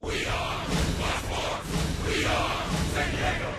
We are Sports. We are San Diego.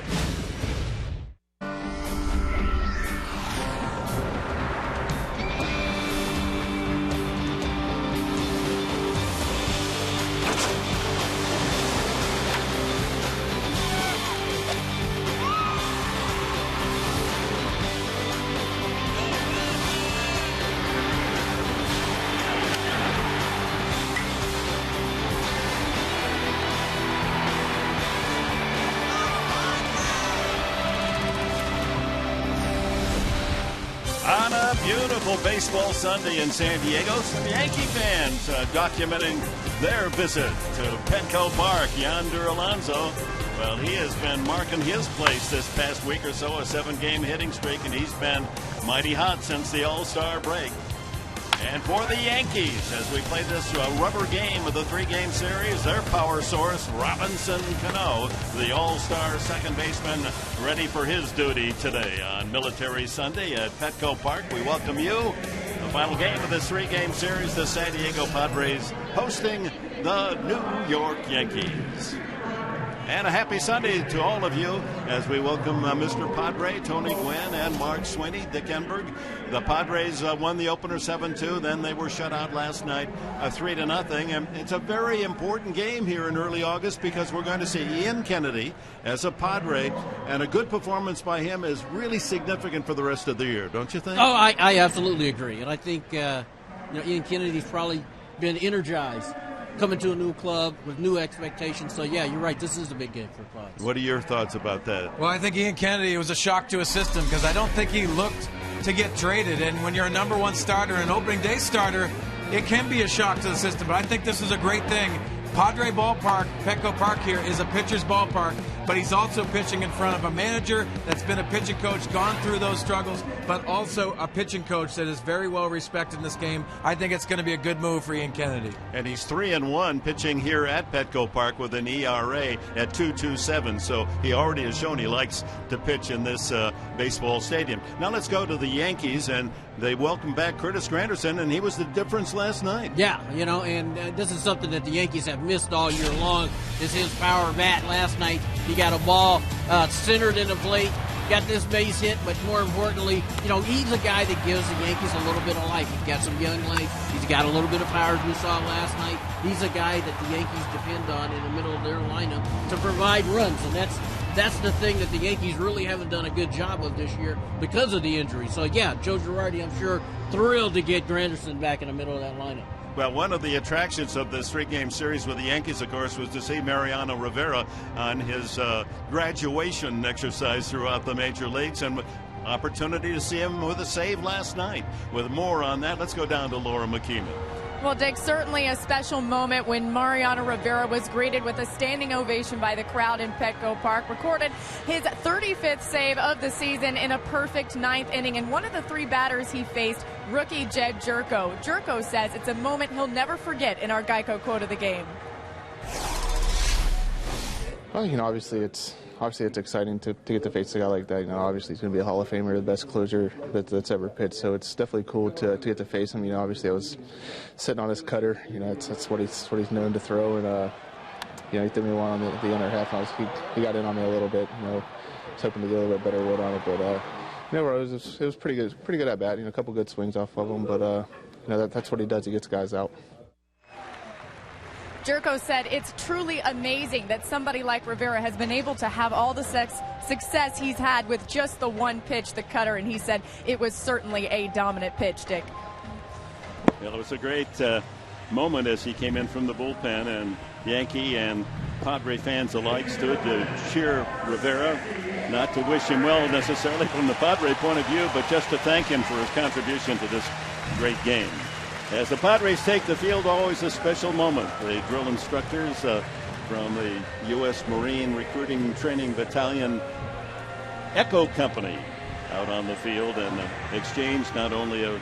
On a beautiful baseball Sunday in San Diego, some Yankee fans documenting their visit to Petco Park. Yonder Alonso, well, he has been marking his place this past week or so, a 7-game hitting streak, and he's been mighty hot since the All-Star break. And for the Yankees, as we play this rubber game of the 3-game series, their power source, Robinson Cano, the all-star second baseman, ready for his duty today on Military Sunday at Petco Park. We welcome you. The final game of this 3-game series, the San Diego Padres hosting the New York Yankees. And a happy Sunday to all of you as we welcome Mr. Padre, Tony Gwynn, and Mark Sweeney, Dick Enberg. The Padres won the opener 7-2. Then they were shut out last night 3-0. And it's a very important game here in early August because we're going to see Ian Kennedy as a Padre, and a good performance by him is really significant for the rest of the year, don't you think? Oh, I absolutely agree. And I think Ian Kennedy's probably been energized coming to a new club with new expectations. So, yeah, you're right. This is a big game for Pods. What are your thoughts about that? Well, I think Ian Kennedy was a shock to his system because I don't think he looked to get traded. And when you're a number one starter, an opening day starter, it can be a shock to the system. But I think this is a great thing. Padre Ballpark, Petco Park here, is a pitcher's ballpark, but he's also pitching in front of a manager that's been a pitching coach, gone through those struggles, but also a pitching coach that is very well respected in this game. I think it's going to be a good move for Ian Kennedy. And he's 3-1 pitching here at Petco Park with an ERA at 2.27, so he already has shown he likes to pitch in this baseball stadium. Now let's go to the Yankees, and they welcome back Curtis Granderson, and he was the difference last night. Yeah, and this is something that the Yankees have missed all year long, is his power bat. Last night he got a ball centered in the plate, got this base hit, but more importantly, he's a guy that gives the Yankees a little bit of life. He's got some young life. He's got a little bit of power, as we saw last night. He's a guy that the Yankees depend on in the middle of their lineup to provide runs, and that's the thing that the Yankees really haven't done a good job of this year because of the injury. So, yeah, Joe Girardi, I'm sure, thrilled to get Granderson back in the middle of that lineup. Well, one of the attractions of this 3-game series with the Yankees, of course, was to see Mariano Rivera on his graduation exercise throughout the major leagues, and opportunity to see him with a save last night. With more on that, let's go down to Laura McKeeman. Well, Dick, certainly a special moment when Mariano Rivera was greeted with a standing ovation by the crowd in Petco Park, recorded his 35th save of the season in a perfect 9th inning, and one of the 3 batters he faced, rookie Jed Jerko. Jerko says it's a moment he'll never forget in our Geico quote of the game. Well, obviously it's exciting to get to face a guy like that. Obviously he's going to be a Hall of Famer, the best closer that's ever pitched. So it's definitely cool to get to face him. Obviously I was sitting on his cutter. That's what he's known to throw. And he threw me one on the inner half. And he got in on me a little bit. I was hoping to get a little bit better wood on it, but it was pretty good at bat. A couple good swings off of him, but that's what he does. He gets guys out. Jerko said it's truly amazing that somebody like Rivera has been able to have all the success he's had with just the one pitch, the cutter, and he said it was certainly a dominant pitch, Dick. Well, it was a great moment as he came in from the bullpen, and Yankee and Padre fans alike stood to cheer Rivera, not to wish him well necessarily from the Padre point of view, but just to thank him for his contribution to this great game. As the Padres take the field, always a special moment. The drill instructors from the U.S. Marine Recruiting Training Battalion Echo Company out on the field, and exchange not only of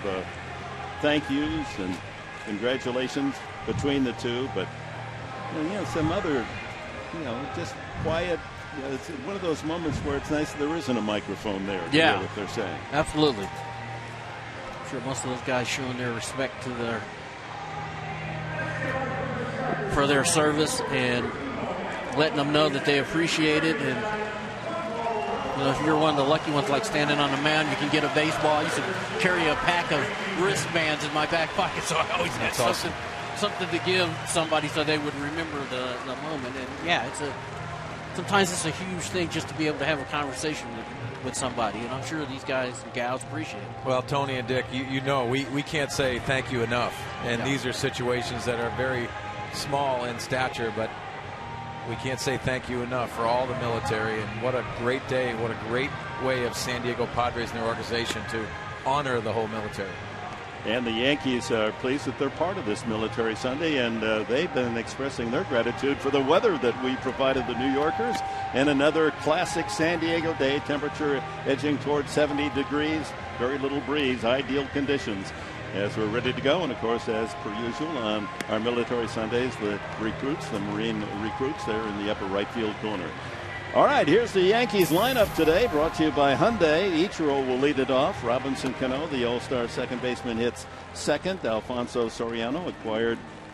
thank yous and congratulations between the two, but some other, just quiet. It's one of those moments where it's nice that there isn't a microphone there to hear what they're saying. Absolutely. I'm sure most of those guys showing their respect to their for their service and letting them know that they appreciate it. And if you're one of the lucky ones, like standing on the mound, you can get a baseball. I used to carry a pack of wristbands in my back pocket, so I always had something to give somebody so they would remember the moment. And yeah, sometimes it's a huge thing just to be able to have a conversation with somebody, and I'm sure these guys and gals appreciate it. Well, Tony and Dick, you know we can't say thank you enough, and these are situations that are very small in stature, but we can't say thank you enough for all the military. And what a great day, what a great way of San Diego Padres and their organization to honor the whole military. And the Yankees are pleased that they're part of this Military Sunday, and they've been expressing their gratitude for the weather that we provided the New Yorkers. And another classic San Diego day, temperature edging towards 70 degrees, very little breeze, ideal conditions as we're ready to go. And of course, as per usual on our Military Sundays, the Marine recruits there in the upper right field corner. All right, here's the Yankees lineup today, brought to you by Hyundai. Ichiro will lead it off. Robinson Cano, the All-Star second baseman, hits second. Alfonso Soriano,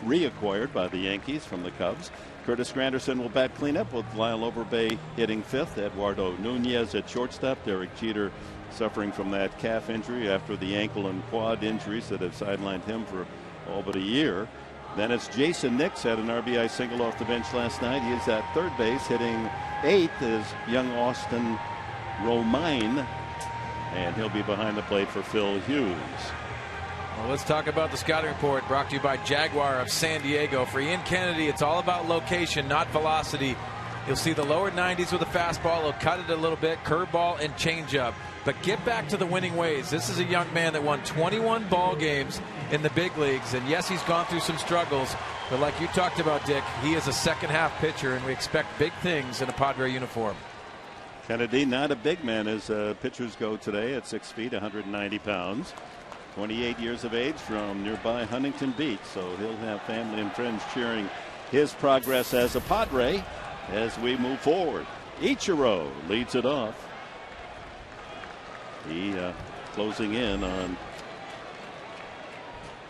reacquired by the Yankees from the Cubs. Curtis Granderson will bat cleanup with Lyle Overbay hitting fifth. Eduardo Nunez at shortstop. Derek Jeter suffering from that calf injury after the ankle and quad injuries that have sidelined him for all but a year. Then it's Jason Nix, had an RBI single off the bench last night. He is at third base, hitting eighth is young Austin Romine, and he'll be behind the plate for Phil Hughes. Well, let's talk about the scouting report, brought to you by Jaguar of San Diego. For Ian Kennedy, it's all about location, not velocity. You'll see the lower 90s with a fastball. He'll cut it a little bit, curveball and changeup. But get back to the winning ways. This is a young man that won 21 ball games in the big leagues. And yes, he's gone through some struggles. But like you talked about, Dick, he is a second-half pitcher, and we expect big things in a Padre uniform. Kennedy, not a big man as pitchers go today, at 6 feet, 190 pounds. 28 years of age from nearby Huntington Beach. So he'll have family and friends cheering his progress as a Padre as we move forward. Ichiro leads it off. He closing in on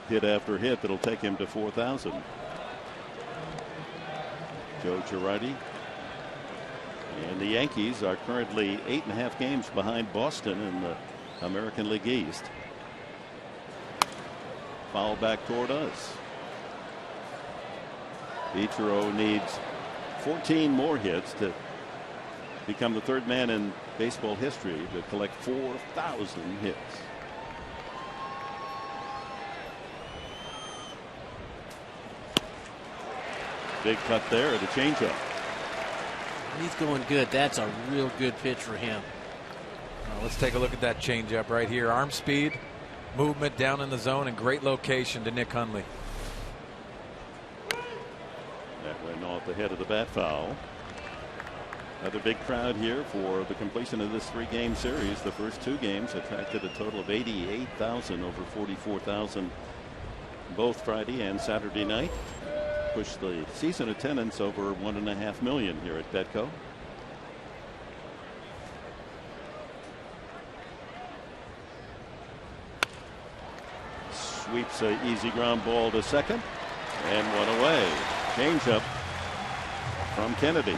hit after hit that'll take him to 4,000. Joe Girardi and the Yankees are currently 8.5 games behind Boston in the American League East. Foul back toward us. Ichiro needs 14 more hits to become the third man in baseball history to collect 4,000 hits. Big cut there, the changeup. He's going good. That's a real good pitch for him. Let's take a look at that changeup right here. Arm speed, movement down in the zone, and great location to Nick Hundley. That went off the head of the bat foul. Another big crowd here for the completion of this 3-game series. The first 2 games attracted a total of 88,000 over 44,000 both Friday and Saturday night. Pushed the season attendance over 1.5 million here at Petco. Sweeps an easy ground ball to second, and one away. Changeup from Kennedy.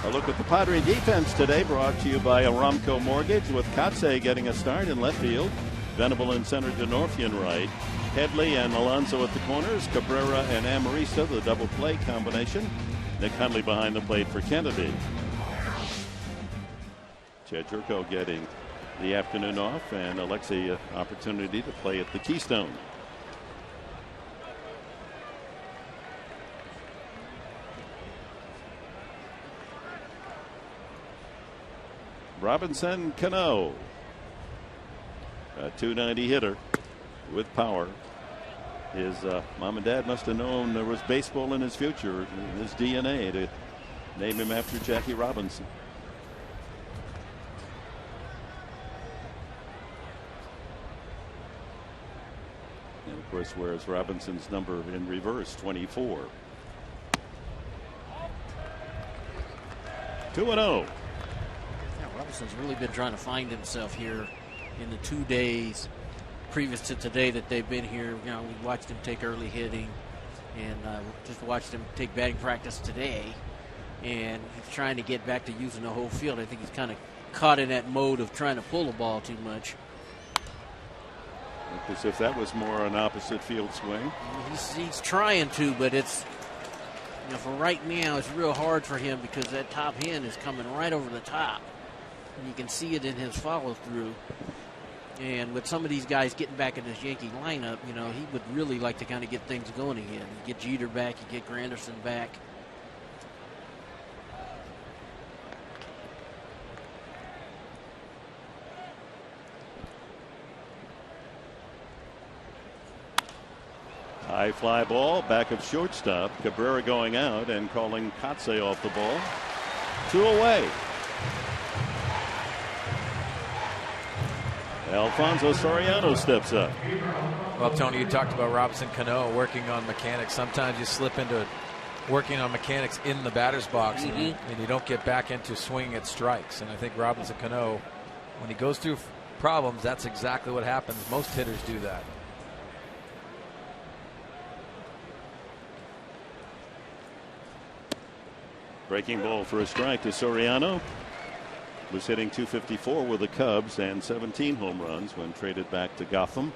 A look at the Padre defense today, brought to you by Aramco Mortgage, with Kotze getting a start in left field. Venable in center, Denorfian right. Headley and Alonso at the corners. Cabrera and Amarista, the double play combination. Nick Hundley behind the plate for Kennedy. Chad Jerko getting the afternoon off, and Alexei opportunity to play at the Keystone. Robinson Cano, a 290 hitter with power. His mom and dad must have known there was baseball in his future, in his DNA, to name him after Jackie Robinson. And of course wears Robinson's number in reverse, 24. 2-0. Robinson's really been trying to find himself here in the 2 days previous to today that they've been here. You know, we watched him take early hitting, And just watched him take batting practice today, and he's trying to get back to using the whole field. I think he's kind of caught in that mode of trying to pull the ball too much. As if that was more an opposite field swing. He's trying to, but it's, you know, for right now, it's real hard for him because that top end is coming right over the top. And you can see it in his follow through. And with some of these guys getting back in this Yankee lineup, you know, he would really like to kind of get things going again. You get Jeter back, you get Granderson back. High fly ball, back of shortstop. Cabrera going out and calling Kotze off the ball. 2 away. Alfonso Soriano steps up. Well, Tony, you talked about Robinson Cano working on mechanics. Sometimes you slip into working on mechanics in the batter's box, and you don't get back into swinging at strikes. And I think Robinson Cano, when he goes through problems, that's exactly what happens. Most hitters do that. Breaking ball for a strike to Soriano. Was hitting .254 with the Cubs and 17 home runs when traded back to Gotham.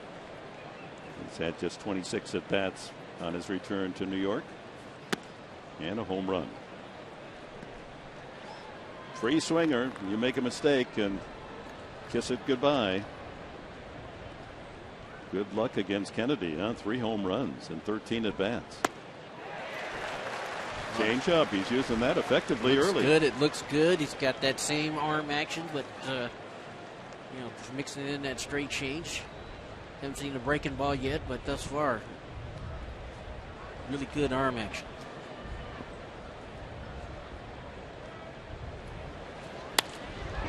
He's had just 26 at bats on his return to New York, and a home run. Free swinger. You make a mistake and kiss it goodbye. Good luck against Kennedy. 3 home runs and 13 at bats. Change up. He's using that effectively early. Good. It looks good. He's got that same arm action, but you know, mixing in that straight change. Haven't seen a breaking ball yet, but thus far, really good arm action.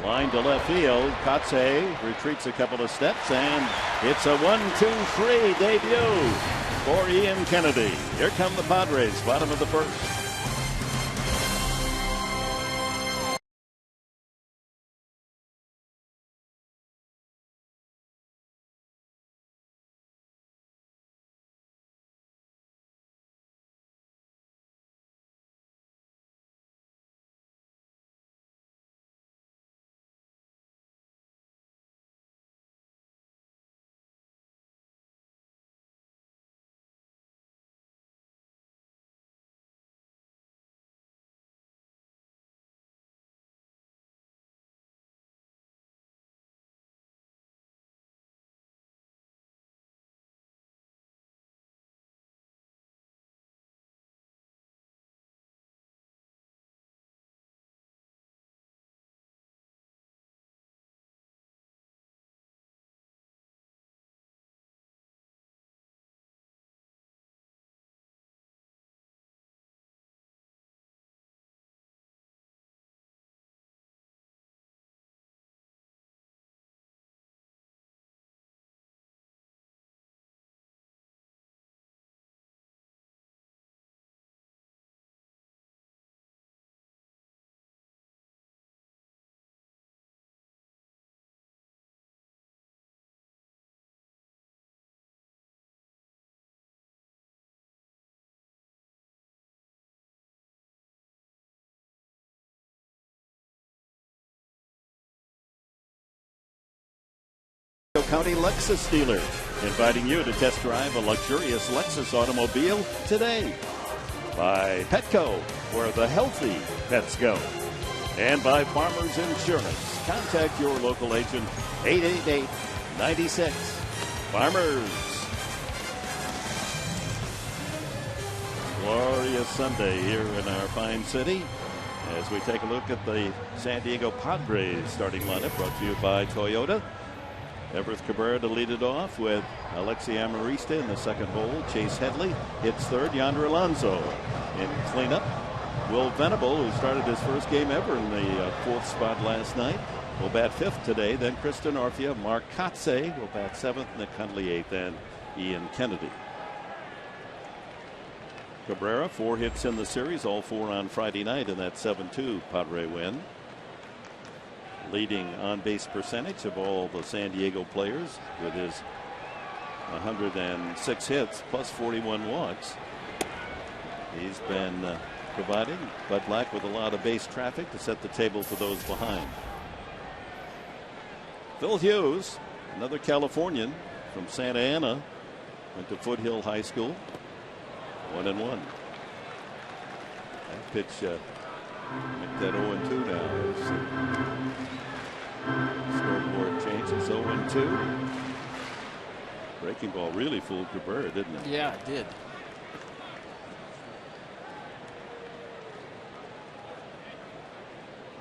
Line to left field. Kotze retreats a couple of steps, and it's a 1-2-3 debut for Ian Kennedy. Here come the Padres, bottom of the first. County Lexus dealer, inviting you to test drive a luxurious Lexus automobile today. By Petco, where the healthy pets go. And by Farmers Insurance. Contact your local agent, 888-96. Farmers. Glorious Sunday here in our fine city as we take a look at the San Diego Padres starting lineup, brought to you by Toyota. Everett Cabrera to lead it off with Alexi Amarista in the second hole. Chase Headley hits third. Yonder Alonso in cleanup. Will Venable, who started his first game ever in the fourth spot last night, will bat fifth today. Then Kristen Orfia, Mark Kotze will bat seventh, Nick Hundley eighth, and Ian Kennedy. Cabrera, 4 hits in the series, all 4 on Friday night in that 7-2 Padre win. Leading on base percentage of all the San Diego players with his 106 hits plus 41 walks. He's been providing Bud Black with a lot of base traffic to set the table for those behind. Phil Hughes, another Californian from Santa Ana, went to Foothill High School. 1-1. That pitch make that 0-2 now. As scoreboard changes. 0-2. Breaking ball really fooled Cabrera, didn't it? Yeah, it did.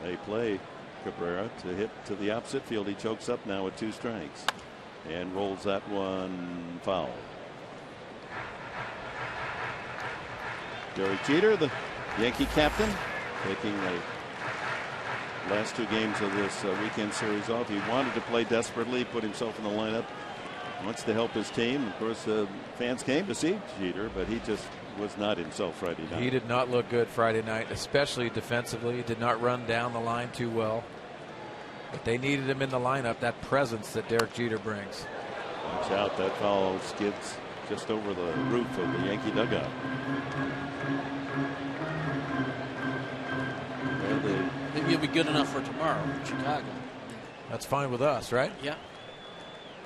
They play Cabrera to hit to the opposite field. He chokes up now with 2 strikes and rolls that one foul. Derek Jeter, the Yankee captain, taking the last 2 games of this weekend series off. He wanted to play desperately, put himself in the lineup, wants to help his team. Of course, fans came to see Jeter, but he just was not himself Friday night. He did not look good Friday night, especially defensively. He did not run down the line too well. But they needed him in the lineup, that presence that Derek Jeter brings. Watch out, that foul skids just over the roof of the Yankee dugout. Maybe he'll be good enough for tomorrow in Chicago. That's fine with us, right? Yeah.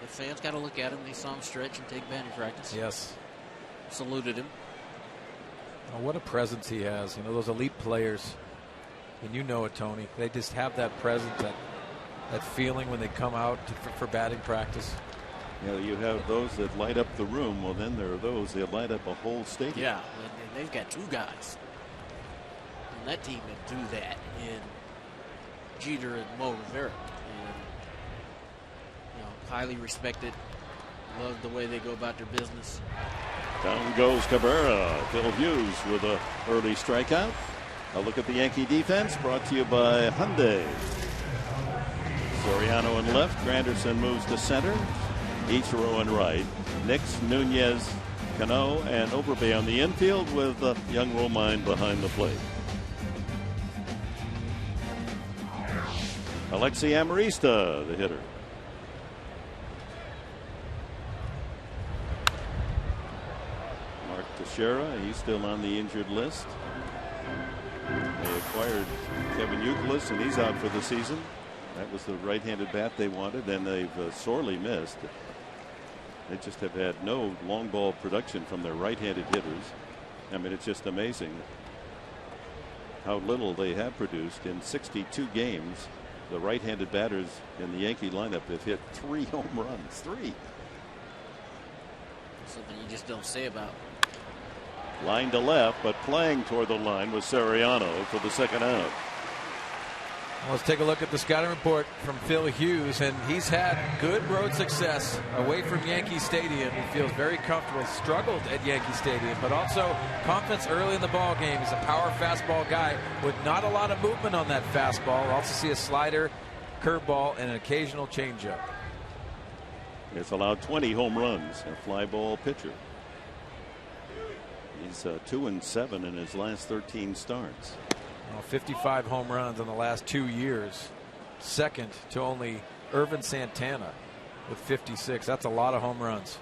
The fans got to look at him. They saw him stretch and take batting practice. Yes. Saluted him. Oh, what a presence he has. You know, those elite players, and you know it, Tony, they just have that presence, that feeling when they come out for batting practice. You know, you have those that light up the room. Well, then there are those that light up a whole stadium. Yeah, they've got 2 guys on that team that do that, in Jeter and Mo Rivera. And, you know, highly respected. Love the way they go about their business. Down goes Cabrera. Phil Hughes with an early strikeout. A look at the Yankee defense brought to you by Hyundai. Soriano in left. Granderson moves to center. Ichiro in right. Nix, Nunez, Cano, and Overbay on the infield with young Romine behind the plate. Alexi Amarista, the hitter. Mark Teixeira, he's still on the injured list. They acquired Kevin Youkilis, and he's out for the season. That was the right-handed bat they wanted, and they've sorely missed. They just have had no long ball production from their right-handed hitters. I mean, it's just amazing how little they have produced. In 62 games, the right-handed batters in the Yankee lineup have hit 3 home runs. 3. Something you just don't say about. Line to left, but playing toward the line was Soriano for the second out. Let's take a look at the scouting report from Phil Hughes, and he's had good road success away from Yankee Stadium. He feels very comfortable. Struggled at Yankee Stadium, but also confidence early in the ball game. He's a power fastball guy with not a lot of movement on that fastball. We'll also see a slider, curveball, and an occasional changeup. It's allowed 20 home runs. A fly ball pitcher. He's 2-7 in his last 13 starts. 55 home runs in the last 2 years. Second to only Irvin Santana with 56. That's a lot of home runs.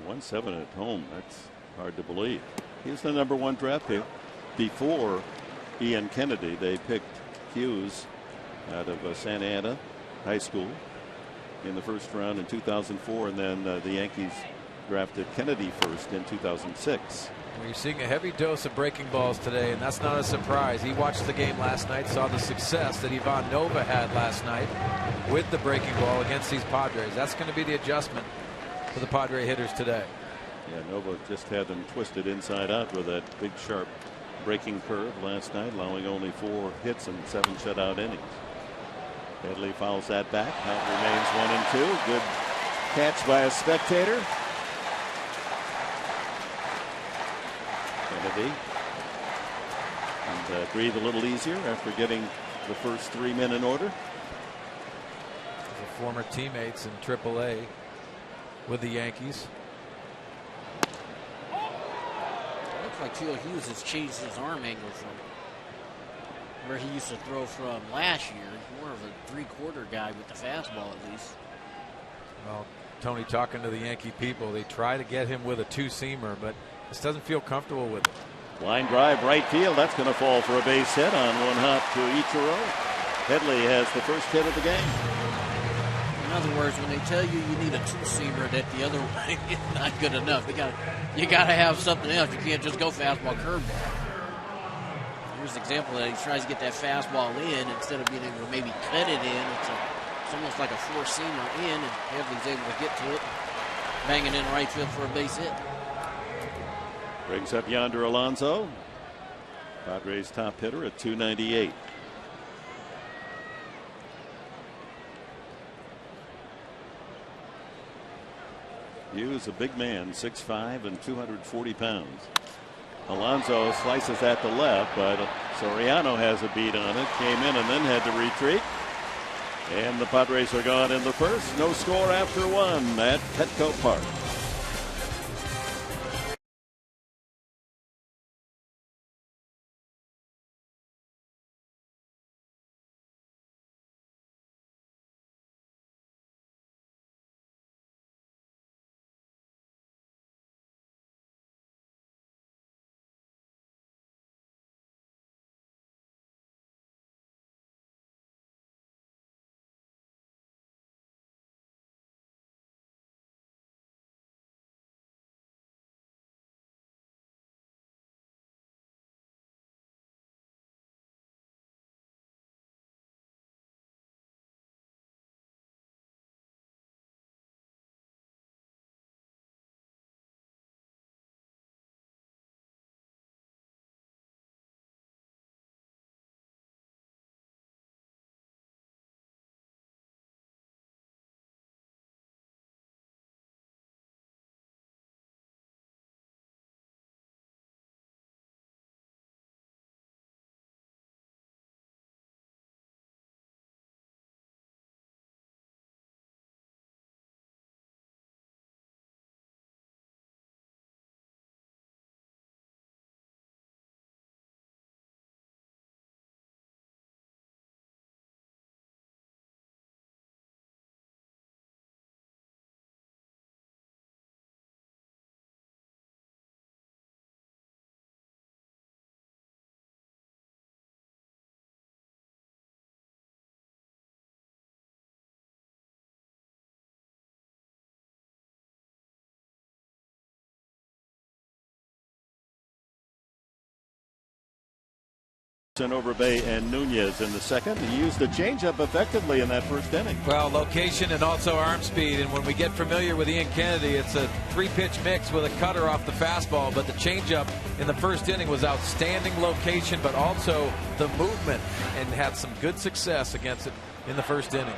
And 1-7 at home. That's hard to believe. He's the #1 draft pick. Before Ian Kennedy, they picked Hughes out of Santa Ana High School in the first round in 2004, and then the Yankees drafted Kennedy first in 2006. You're seeing a heavy dose of breaking balls today, and that's not a surprise. He watched the game last night, saw the success that Ivan Nova had last night with the breaking ball against these Padres. That's going to be the adjustment for the Padre hitters today. Yeah, Nova just had them twisted inside out with that big sharp breaking curve last night, allowing only 4 hits and 7 shutout innings. Headley fouls that back. Count remains 1-2. Good catch by a spectator. Kennedy. And breathe a little easier after getting the first 3 men in order. The former teammates in AAA with the Yankees. It looks like Phil Hughes has changed his arm angle from where he used to throw from last year. He's more of a 3/4 guy with the fastball, at least. Well, Tony, talking to the Yankee people, they try to get him with a 2-seamer, but Just doesn't feel comfortable with it. Line drive right field. That's going to fall for a base hit on one hop to Ichiro. Headley has the first hit of the game. In other words, when they tell you you need a two-seamer, that the other way is not good enough. You got to have something else. You can't just go fastball, curveball. Here's an example of that. He tries to get that fastball in instead of being able to maybe cut it in. It's almost like a four-seamer in, and Headley's able to get to it, banging in right field for a base hit. Brings up Yonder Alonso, Padres' top hitter at 298. Hughes, a big man, 6'5" and 240 pounds. Alonso slices at the left, but Soriano has a beat on it. Came in and then had to retreat. And the Padres are gone in the first. No score after one at Petco Park. Overbay and Nunez in the second. He used the changeup effectively in that first inning. Well, location and also arm speed. And when we get familiar with Ian Kennedy, it's a three-pitch mix with a cutter off the fastball. But the changeup in the first inning was outstanding location, but also the movement, and had some good success against it in the first inning.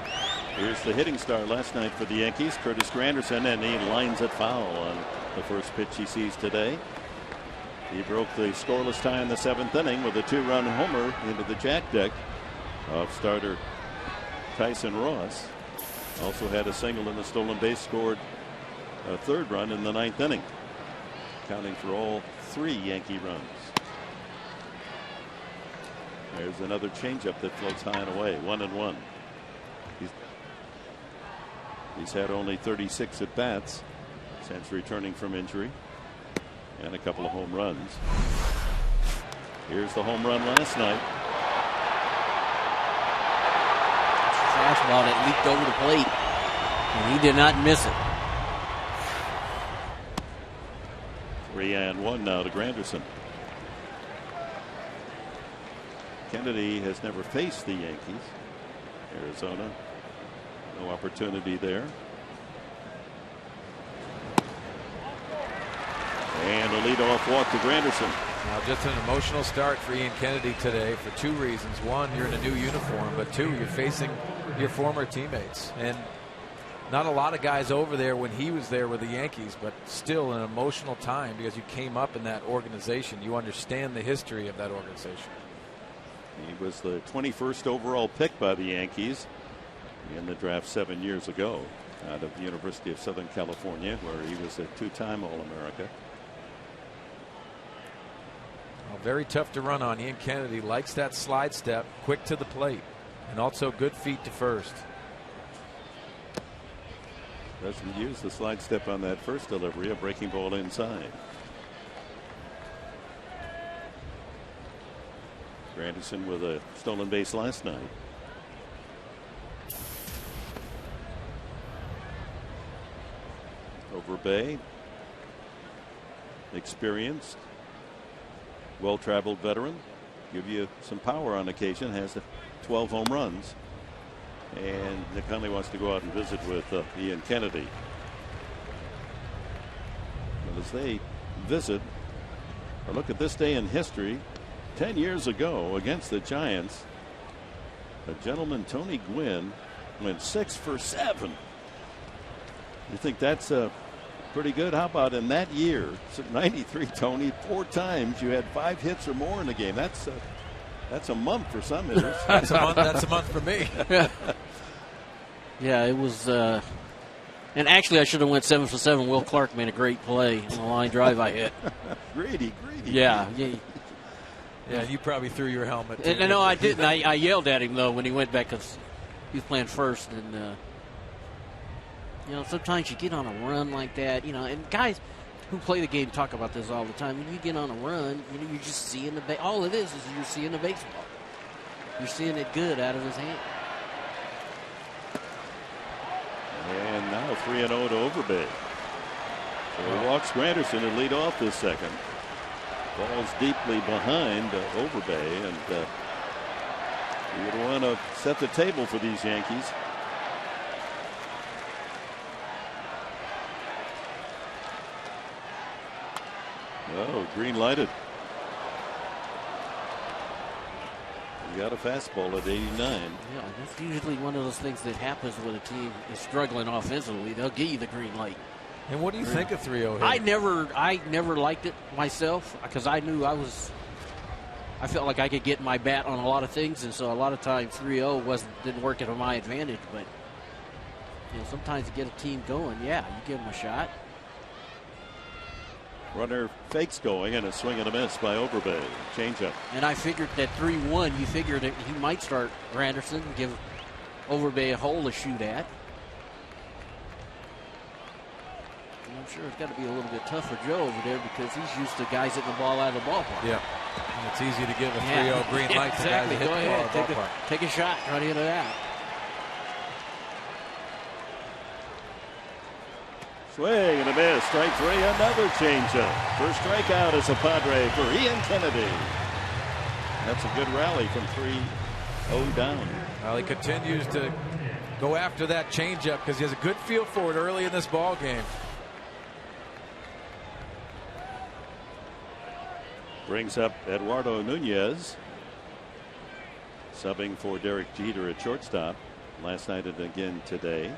Here's the hitting star last night for the Yankees, Curtis Granderson, and he lines it foul on the first pitch he sees today. He broke the scoreless tie in the seventh inning with a two-run homer into the jack deck of starter Tyson Ross. Also had a single in the stolen base, scored a third run in the ninth inning, counting for all three Yankee runs. There's another changeup that floats high and away, 1-1. He's had only 36 at bats since returning from injury, and a couple of home runs. Here's the home run last night. Fastball that leaped over the plate, and he did not miss it. 3-1 now to Granderson. Kennedy has never faced the Yankees. Arizona, no opportunity there. And a leadoff walk to Granderson. Now, just an emotional start for Ian Kennedy today for two reasons. One, you're in a new uniform, but two, you're facing your former teammates. And not a lot of guys over there when he was there with the Yankees, but still an emotional time because you came up in that organization. You understand the history of that organization. He was the 21st overall pick by the Yankees in the draft 7 years ago out of the University of Southern California, where he was a two-time All-America. Well, very tough to run on. Ian Kennedy likes that slide step, quick to the plate, and also good feet to first. Doesn't use the slide step on that first delivery, a breaking ball inside. Granderson with a stolen base last night. Overbay, experienced, well-traveled veteran, give you some power on occasion, has 12 home runs. And Nick Hundley wants to go out and visit with Ian Kennedy. But as they visit, or look at this day in history, 10 years ago against the Giants, a gentleman, Tony Gwynn, went 6 for 7. You think that's pretty good? How about in that year, 93, Tony, 4 times you had 5 hits or more in the game. That's a month for some hitters. That's a month for me. Yeah, it was. And actually, I should have went 7 for 7. Will Clark made a great play on the line drive I hit. Greedy. Yeah. Yeah, you probably threw your helmet. And, no, I didn't. I yelled at him, though, when he went back because he was playing first. And, sometimes you get on a run like that, and guys who play the game talk about this all the time. When you get on a run, you're just seeing all it is you're seeing the baseball. You're seeing it good out of his hand. And now 3-0 to Overbay. So he walks Granderson to lead off this second. Ball's deeply behind Overbay, and you would want to set the table for these Yankees. Oh, green lighted. You got a fastball at 89. Yeah, that's usually one of those things that happens when a team is struggling offensively. They'll give you the green light. And what do you think of 3-0 here? I never liked it myself because I knew I felt like I could get my bat on a lot of things, and so a lot of times 3-0 didn't work to my advantage. But sometimes to get a team going, yeah, you give them a shot. Runner fakes going, and a swing and a miss by Overbay. Changeup. And I figured that 3-1, you figured that he might start Granderson and give Overbay a hole to shoot at. And I'm sure it's got to be a little bit tough for Joe over there because he's used to guys hitting the ball out of the ballpark. Yeah. And it's easy to give a 3-0 green light to guys that hit the ball out of the ballpark. Take a shot right into that. Swing and a miss. Strike 3, another changeup. First strikeout as a Padre for Ian Kennedy. That's a good rally from 3-0 down. Well, he continues to go after that changeup because he has a good feel for it early in this ball game. Brings up Eduardo Nunez, subbing for Derek Jeter at shortstop last night and again today.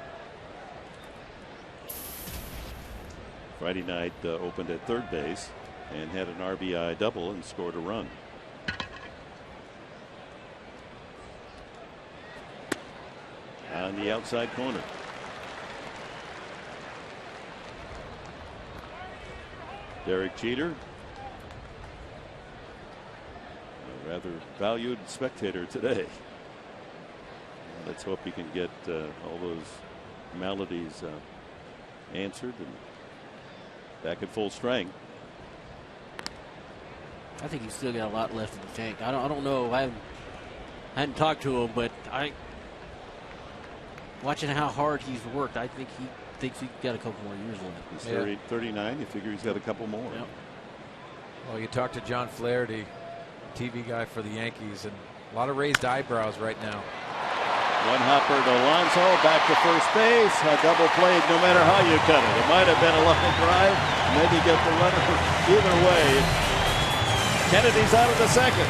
Friday night opened at third base and had an RBI double and scored a run. On the outside corner. Derek Jeter, a rather valued spectator today. Let's hope he can get all those maladies answered and back at full strength. I think he's still got a lot left in the tank. I don't know. I hadn't talked to him, but watching how hard he's worked, I think he thinks he's got a couple more years left. He's 39. You figure he's got a couple more. Yep. Well, you talked to John Flaherty, TV guy for the Yankees, and a lot of raised eyebrows right now. One hopper to Alonso, back to first base. A double play, no matter how you cut it. It might have been a line drive, maybe get the runner. Either way, Kennedy's out of the second.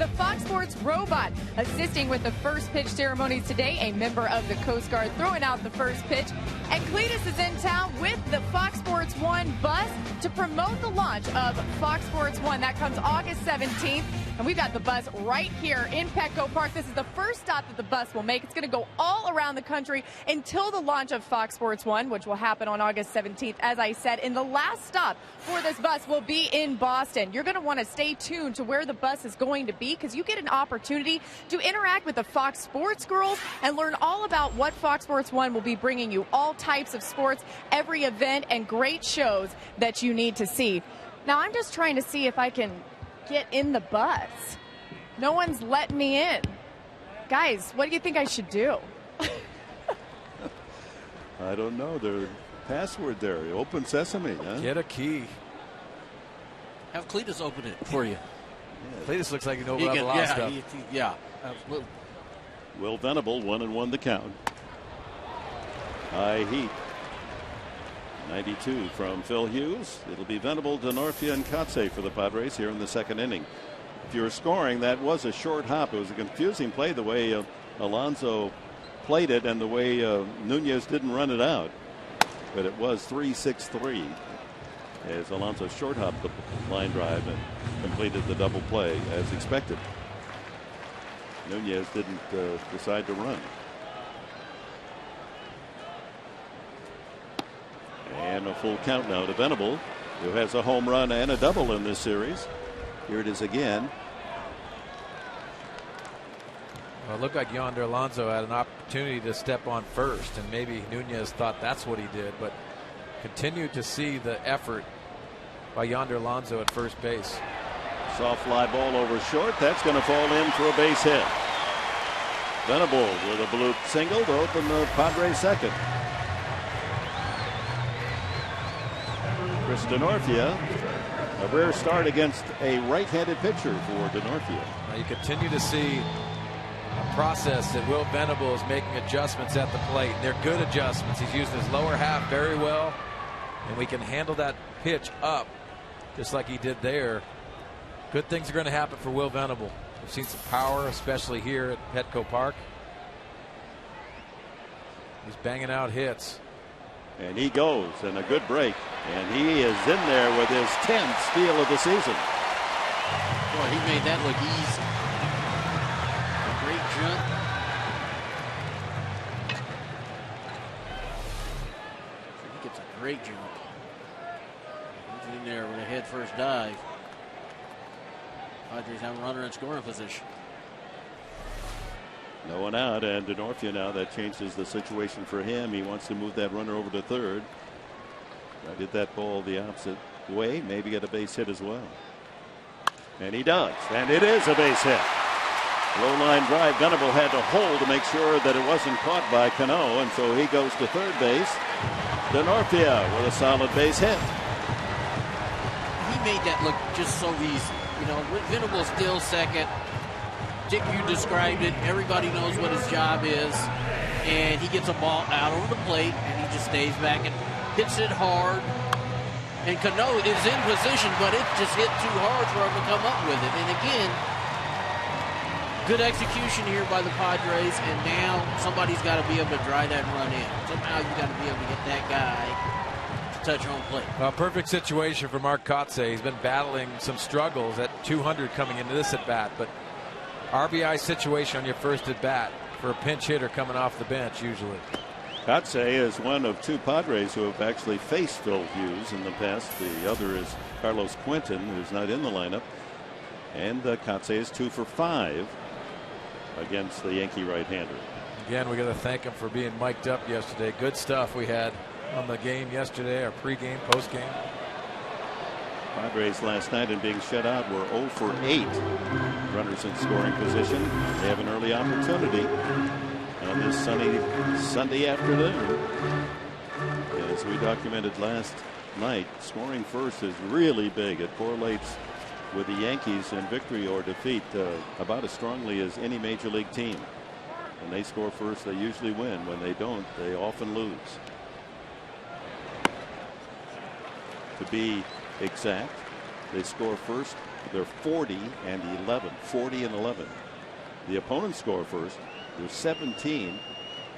the Fox Sports robot assisting with the first pitch ceremonies today, a member of the Coast Guard throwing out the first pitch. And Cletus is in town with the Fox Sports 1 bus to promote the launch of Fox Sports 1. That comes August 17th. And we've got the bus right here in Petco Park. This is the first stop that the bus will make. It's going to go all around the country until the launch of Fox Sports 1, which will happen on August 17th, as I said. And the last stop for this bus will be in Boston. You're going to want to stay tuned to where the bus is going to be because you get an opportunity to interact with the Fox Sports girls and learn all about what Fox Sports 1 will be bringing you. All types of sports, every event, and great shows that you need to see. Now, I'm just trying to see if I can get in the bus. No one's letting me in. Guys, what do you think I should do? I don't know. Their password there. Open sesame. Huh? Get a key. Have Cletus open it for you. Yeah. Cletus looks like he knows a lot of stuff. Yeah, absolutely. Will Venable, 1-1 the count. High heat. 92 from Phil Hughes. It'll be Venable, Denorfia, and Kotze for the Padres here in the second inning. If you're scoring, that was a short hop. It was a confusing play the way Alonso played it and the way Nunez didn't run it out. But it was 3-6-3 as Alonso short hopped the line drive and completed the double play as expected. Nunez didn't decide to run. And a full count now to Venable, who has a home run and a double in this series. Here it is again. Well, it looked like Yonder Alonso had an opportunity to step on first, and maybe Nunez thought that's what he did, but continued to see the effort by Yonder Alonso at first base. Soft fly ball over short. That's going to fall in for a base hit. Venable with a bloop single to open the Padres second. Chris Denorfia, a rare start against a right-handed pitcher for Denorfia. Now you continue to see a process that Will Venable is making adjustments at the plate. They're good adjustments. He's using his lower half very well, and we can handle that pitch up just like he did there. Good things are going to happen for Will Venable. We've seen some power, especially here at Petco Park. He's banging out hits. And he goes, and a good break. And he is in there with his 10th steal of the season. Boy, he made that look easy. A great jump. He gets a great jump. He's in there with a head first dive. Padres have a runner in scoring position. No one out, and Denorfia now, that changes the situation for him. He wants to move that runner over to third. I did that ball the opposite way, maybe get a base hit as well. And he does, and it is a base hit. Low line drive. Venable had to hold to make sure that it wasn't caught by Cano, and so he goes to third base. Denorfia with a solid base hit. He made that look just so easy. You know, Venable's still second. Dick, you described it. Everybody knows what his job is. And he gets a ball out over the plate, and he just stays back and hits it hard. And Cano is in position, but it just hit too hard for him to come up with it. And again, good execution here by the Padres, and now somebody's got to be able to drive that run in. Somehow you got to be able to get that guy to touch home plate. Well, perfect situation for Mark Kotze. He's been battling some struggles at 200 coming into this at bat, but RBI situation on your first at bat for a pinch hitter coming off the bench usually. Kotze is one of two Padres who have actually faced Phil Hughes in the past. The other is Carlos Quentin, who's not in the lineup. And Kotze is 2 for 5 against the Yankee right-hander. Again, we got to thank him for being mic'd up yesterday. Good stuff we had on the game yesterday, our pregame, postgame. Padres last night and being shut out were 0 for 8 runners in scoring position. They have an early opportunity on this sunny Sunday afternoon. As we documented last night, scoring first is really big. It correlates with the Yankees in victory or defeat about as strongly as any major league team. When they score first, they usually win. When they don't, they often lose. To be exact, they score first They're 40 and 11. 40 and 11. The opponents score first. They're 17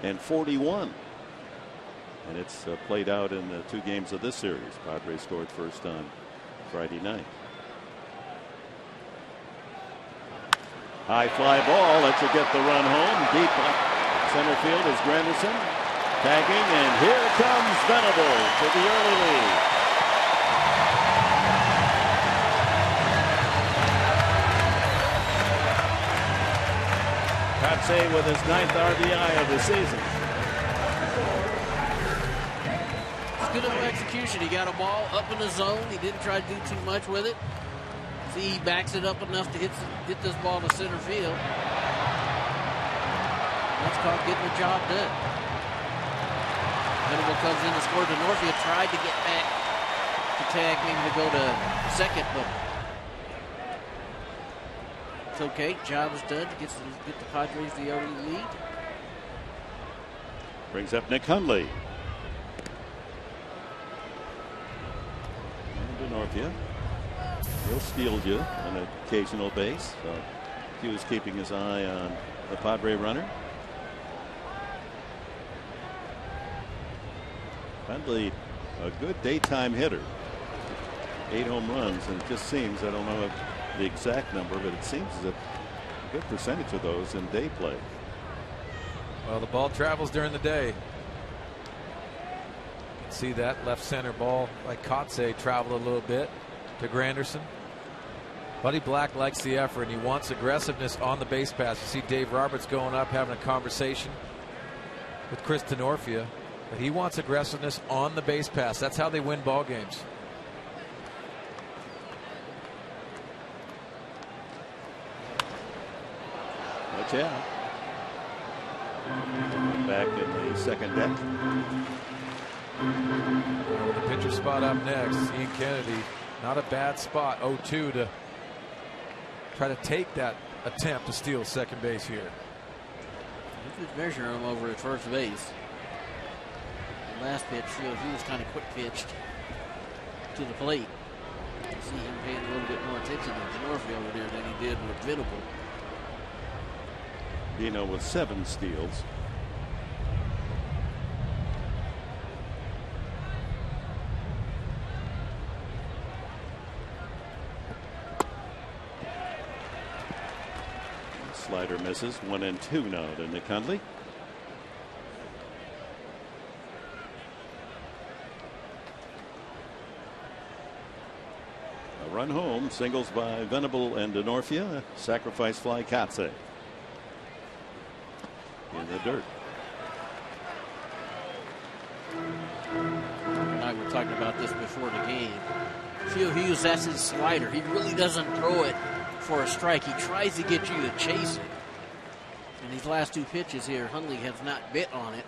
and 41. And it's played out in the 2 games of this series. Padres scored first on Friday night. High fly ball lets you get the run home. Deep center field is Granderson tagging, and here comes Venable for the early lead. Kotsay with his 9th RBI of the season. Good execution. He got a ball up in the zone. He didn't try to do too much with it. See, he backs it up enough to hit this ball to center field. That's called getting the job done. Venable comes in to score. DeNorfia tried to get back to tag, maybe to go to second, but it's okay. Job is done to get the Padres the early lead. Brings up Nick Hundley. DeNorfia. He'll steal you on an occasional base. So he was keeping his eye on the Padre runner. Hundley, a good daytime hitter. 8 home runs, and it just seems, I don't know the exact number, but it seems that a good percentage of those in day play. Well, the ball travels during the day. See that left center ball by Kotsay traveled a little bit to Granderson. Buddy Black likes the effort, and he wants aggressiveness on the base pass. You see Dave Roberts going up having a conversation with Chris DeNorfia, but he wants aggressiveness on the base pass. That's how they win ball games. Watch out. Back in the second deck. The pitcher spot up next. Ian Kennedy, not a bad spot. 0-2 to try to take that attempt to steal second base here. You could measure him over at first base. The last pitch, he was kind of quick pitched to the plate. You see him paying a little bit more attention to DeNorfia over there than he did with Venable. Dino with 7 steals. Slider misses. 1-2 now to Nick Hundley. A run home. Singles by Venable and DeNorfia. Sacrifice fly Kotsay in the dirt. And I were talking about this before the game. Phil Hughes, that's his slider. He really doesn't throw it for a strike. He tries to get you to chase it. And these last 2 pitches here, Hundley has not bit on it.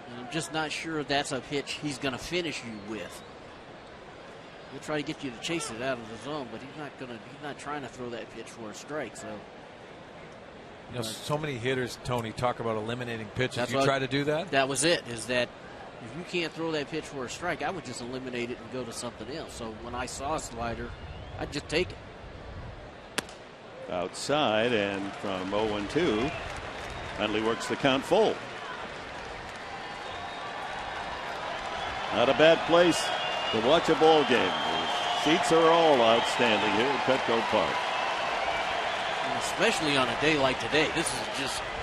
And I'm just not sure that's a pitch he's going to finish you with. He'll try to get you to chase it out of the zone, but he's not trying to throw that pitch for a strike. So, you know, so many hitters, Tony, talk about eliminating pitches. You try to do that? That was it, is that if you can't throw that pitch for a strike, I would just eliminate it and go to something else. So when I saw a slider, I'd just take it. Outside, and from 0-2, Hundley works the count full. Not a bad place to watch a ball game. The seats are all outstanding here at Petco Park. And especially on a day like today, this is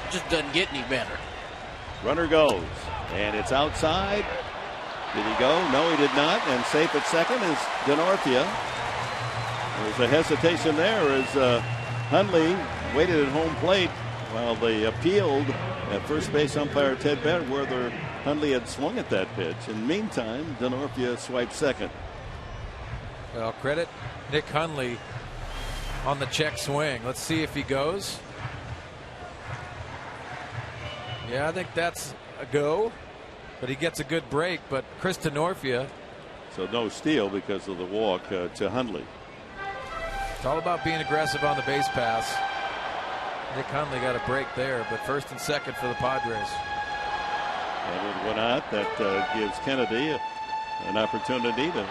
just doesn't get any better. Runner goes, and it's outside. Did he go? No, he did not. And safe at second is DeNorfia. There's a hesitation there as Hundley waited at home plate while they appealed at first base umpire Ted Bennett whether Hundley had swung at that pitch. In the meantime, DeNorfia swiped second. Well, credit Nick Hundley on the check swing. Let's see if he goes. Yeah, I think that's a go, but he gets a good break. But Chris DeNorfia. So no steal because of the walk to Hundley. It's all about being aggressive on the base pass. Nick Hundley got a break there, but first and second for the Padres. And it went out. That gives Kennedy an opportunity to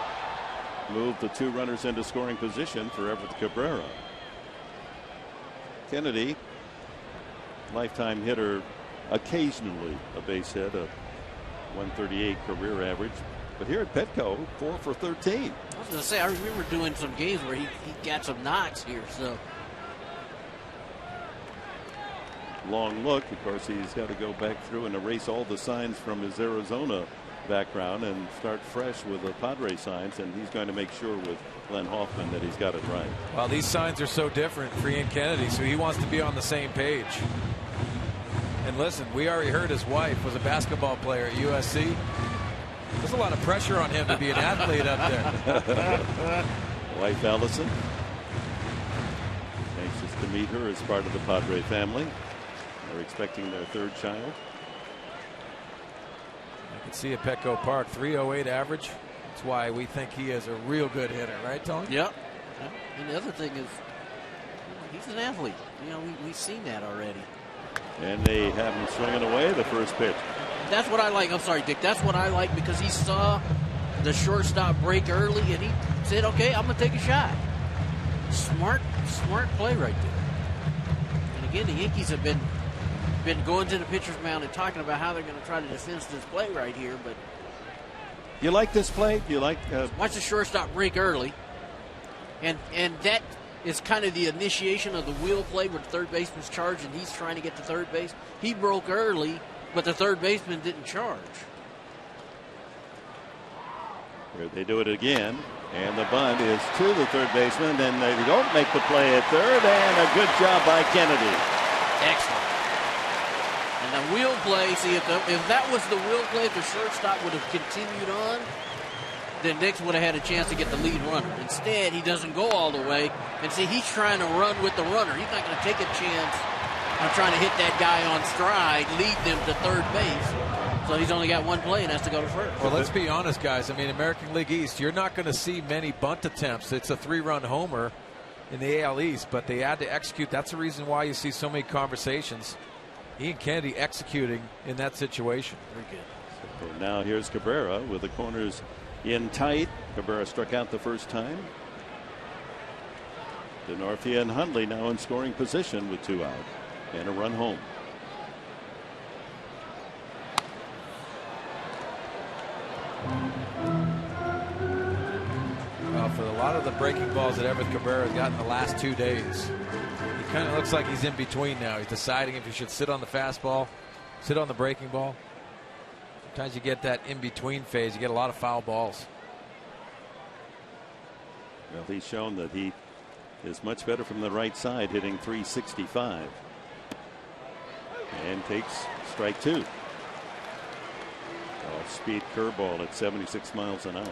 move the 2 runners into scoring position for Everett Cabrera. Kennedy, lifetime hitter, occasionally a base hit, a 138 career average. But here at Petco, 4 for 13. I was going to say, I remember doing some games where he got some knocks here. So long look. Of course, he's got to go back through and erase all the signs from his Arizona background and start fresh with the Padre signs, and he's going to make sure with Glenn Hoffman that he's got it right. Well, these signs are so different for Ian Kennedy, so he wants to be on the same page. And listen, we already heard his wife was a basketball player at USC. There's a lot of pressure on him to be an athlete up there. Wife Allison, anxious to meet her as part of the Padre family. They're expecting their 3rd child. You can see at Petco Park, 308 average. That's why we think he is a real good hitter, right, Tony? Yep. And the other thing is, he's an athlete. You know, we've seen that already. And they have him swinging away the first pitch. That's what I like. I'm sorry, Dick. That's what I like, because he saw the shortstop break early and he said, okay, I'm going to take a shot. Smart play right there. And again, the Yankees have been going to the pitcher's mound and talking about how they're going to try to defend this play right here. But you like this play? You like watch the shortstop break early, and that is kind of the initiation of the wheel play where the third baseman's charged and he's trying to get to third base. He broke early, but the third baseman didn't charge. Here they do it again, and the bunt is to the third baseman, and they don't make the play at third, and a good job by Kennedy. Excellent. And the wheel play, see, if that was the wheel play, if the shortstop would have continued on, then Nix would have had a chance to get the lead runner. Instead, he doesn't go all the way. And see, he's trying to run with the runner. He's not going to take a chance on trying to hit that guy on stride, lead them to third base. So he's only got one play and has to go to first. Well, let's be honest, guys. I mean, American League East, you're not going to see many bunt attempts. It's a 3-run homer in the AL East, but they had to execute. That's the reason why you see so many conversations. Ian Kennedy executing in that situation. Very good. So now here's Cabrera with the corners in tight. Cabrera struck out the first time. DeNorfia and Hundley now in scoring position with 2 out and a run home. Well, for a lot of the breaking balls that Everett Cabrera has gotten the last 2 days, he kind of looks like he's in between now. He's deciding if he should sit on the fastball, sit on the breaking ball. Sometimes you get that in-between phase. You get a lot of foul balls. Well, he's shown that he is much better from the right side, hitting .365. And takes strike 2. Speed curveball at 76 miles an hour.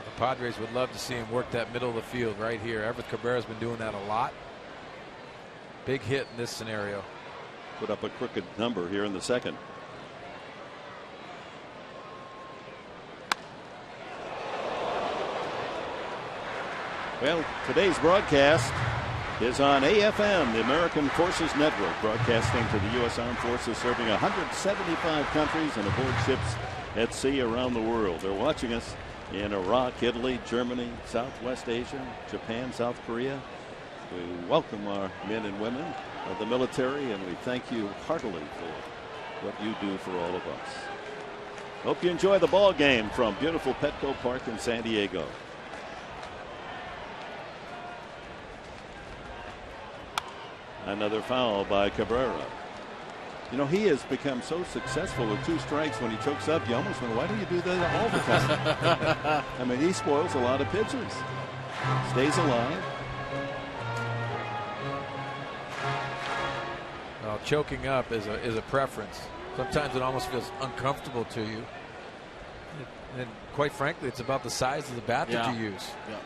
The Padres would love to see him work that middle of the field right here. Everett Cabrera's been doing that a lot. Big hit in this scenario. Put up a crooked number here in the second. Well, today's broadcast is on AFM, the American Forces Network, broadcasting to the U.S. Armed Forces, serving 175 countries and aboard ships at sea around the world. They're watching us in Iraq, Italy, Germany, Southwest Asia, Japan, South Korea. We welcome our men and women of the military, and we thank you heartily for what you do for all of us. Hope you enjoy the ball game from beautiful Petco Park in San Diego. Another foul by Cabrera. You know, he has become so successful with 2 strikes. When he chokes up, you almost wonder, why do you do that all the time? I mean, he spoils a lot of pitches. Stays alive. Well, choking up is a preference. Sometimes it almost feels uncomfortable to you. And quite frankly, it's about the size of the bat that you use. Yeah.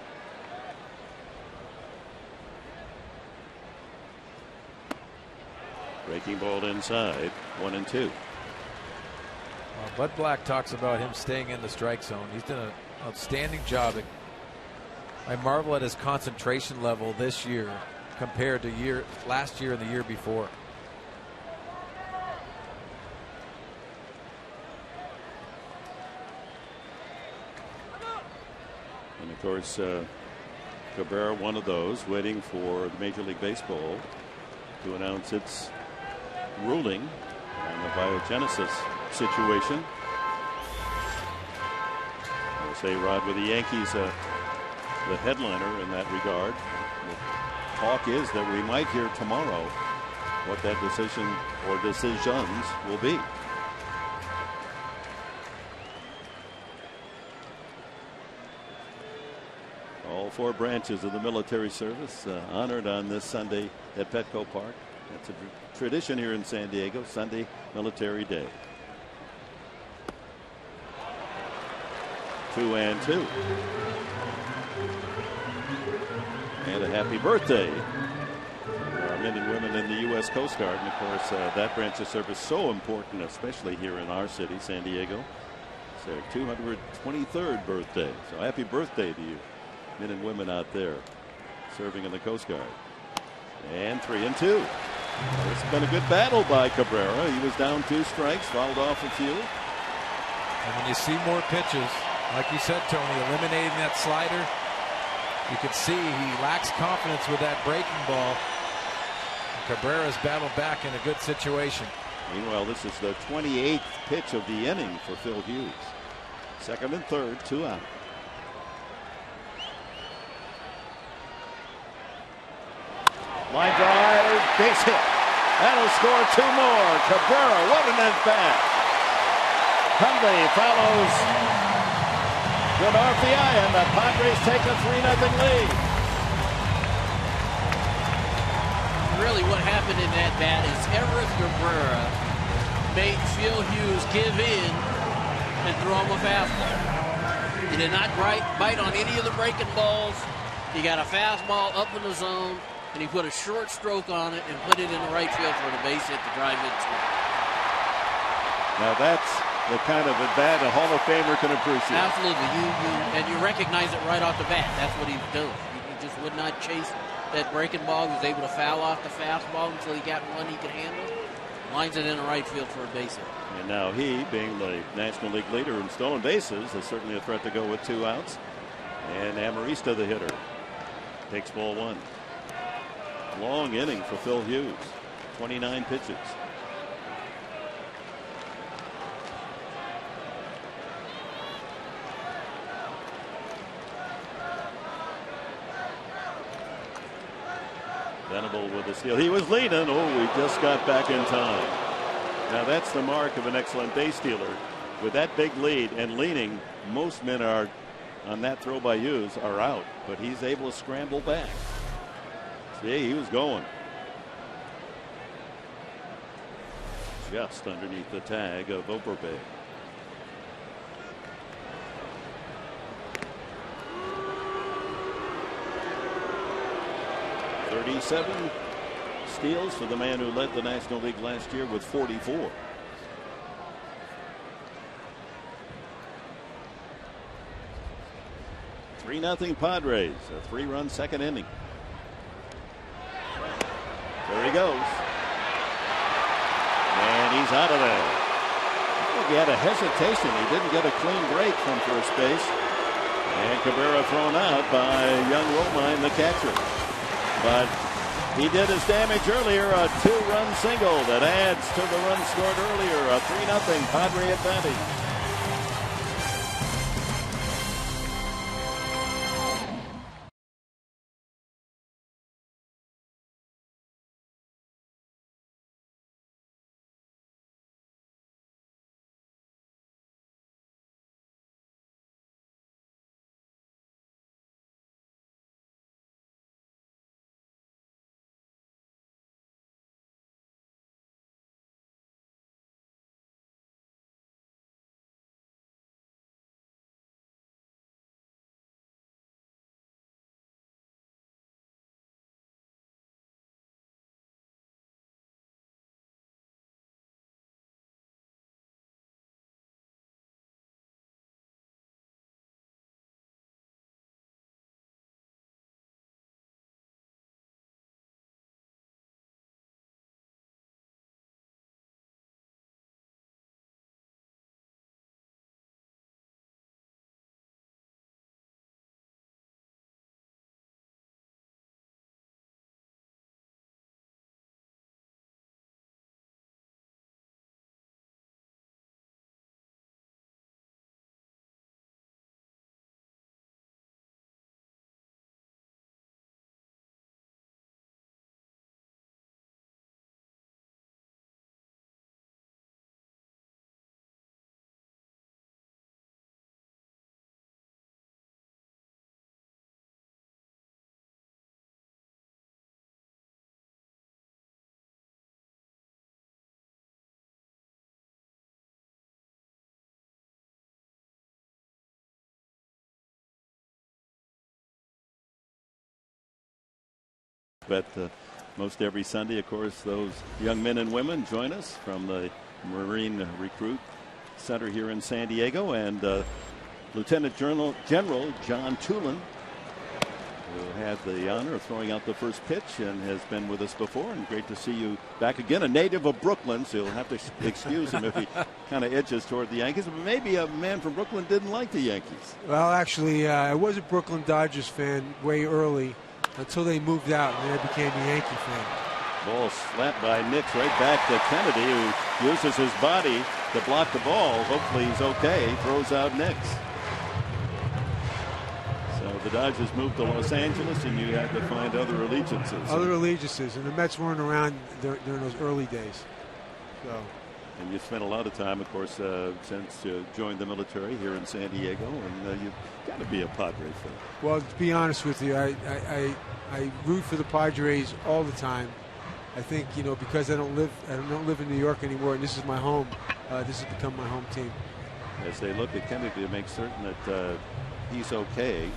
Breaking ball inside, 1-2. Well, Bud Black talks about him staying in the strike zone. He's done an outstanding job. I marvel at his concentration level this year compared to last year and the year before. Of course, Cabrera, one of those, waiting for the Major League Baseball to announce its ruling on the biogenesis situation. I'll say Rod with the Yankees, the headliner in that regard. The talk is that we might hear tomorrow what that decision or decisions will be. All four branches of the military service honored on this Sunday at Petco Park. That's a tradition here in San Diego, Sunday Military Day. 2-2. And a happy birthday to our men and women in the U.S. Coast Guard. And of course, that branch of service so important, especially here in our city, San Diego. It's their 223rd birthday. So happy birthday to you, men and women out there serving in the Coast Guard. And 3-2. Well, it's been a good battle by Cabrera. He was down 2 strikes, fouled off a few. And when you see more pitches, like you said, Tony, eliminating that slider, you can see he lacks confidence with that breaking ball. Cabrera's battled back in a good situation. Meanwhile, this is the 28th pitch of the inning for Phil Hughes. Second and third, 2 out. Line drive, base hit. That'll score 2 more. Cabrera, what an at-bat. Hundley follows good RBI, and the Padres take a 3-0 lead. Really what happened in that bat is Everett Cabrera made Phil Hughes give in and throw him a fastball. He did not bite on any of the breaking balls. He got a fastball up in the zone, and he put a short stroke on it and put it in the right field for the base hit to drive it through. Now that's the kind of at bat a Hall of Famer can appreciate. Absolutely. And you recognize it right off the bat. That's what he was doing. He just would not chase that breaking ball. He was able to foul off the fastball until he got one he could handle. Lines it in the right field for a base hit. And now he, being the National League leader in stolen bases, is certainly a threat to go with 2 outs. And Amarista, the hitter, takes ball 1. Long inning for Phil Hughes. 29 pitches. Venable with the steal. He was leading. Oh, he just got back in time. Now that's the mark of an excellent base stealer. With that big lead and leaning, most men are on that throw by Hughes are out, but he's able to scramble back. See, he was going just underneath the tag of Oberbe. .37 steals for the man who led the National League last year with 44. Three-0 Padres. A 3-run second inning. There he goes. And he's out of there. He had a hesitation. He didn't get a clean break from first base. And Cabrera thrown out by young Romine, the catcher. But he did his damage earlier. A 2-run single that adds to the run scored earlier. A 3-0 Padre advantage. but most every Sunday, of course, those young men and women join us from the Marine Recruit Center here in San Diego, and Lieutenant General John Tulin, who had the honor of throwing out the first pitch and has been with us before, and great to see you back again. A native of Brooklyn, so you'll have to excuse him if he kind of edges toward the Yankees. But maybe a man from Brooklyn didn't like the Yankees. Well, actually, I was a Brooklyn Dodgers fan way early until they moved out, and then I became a Yankee fan. Ball slapped by Nix right back to Kennedy, who uses his body to block the ball. Hopefully he's okay. Throws out Nix. The Dodgers moved to Los Angeles, and you had to find other allegiances. Other allegiances, and the Mets weren't around during those early days. So. And you spent a lot of time, of course, since you joined the military here in San Diego, and you've got to be a Padre fan. Well, to be honest with you, I root for the Padres all the time. I think, you know, because I don't live in New York anymore, and this is my home. This has become my home team. As they look at Kennedy to make certain that he's okay.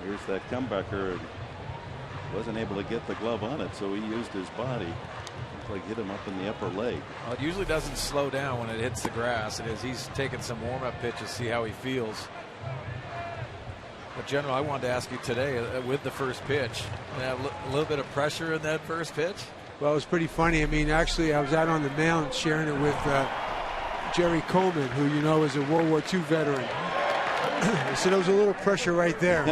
Here's that comebacker, and wasn't able to get the glove on it, so he used his body. Looks like hit him up in the upper leg. Well, it usually doesn't slow down when it hits the grass. And as he's taking some warm-up pitches, see how he feels. But General, I wanted to ask you today, with the first pitch, a little bit of pressure in that first pitch? Well, it was pretty funny. I mean, actually, I was out on the mound sharing it with Jerry Coleman, who you know is a World War II veteran. So there was a little pressure right there.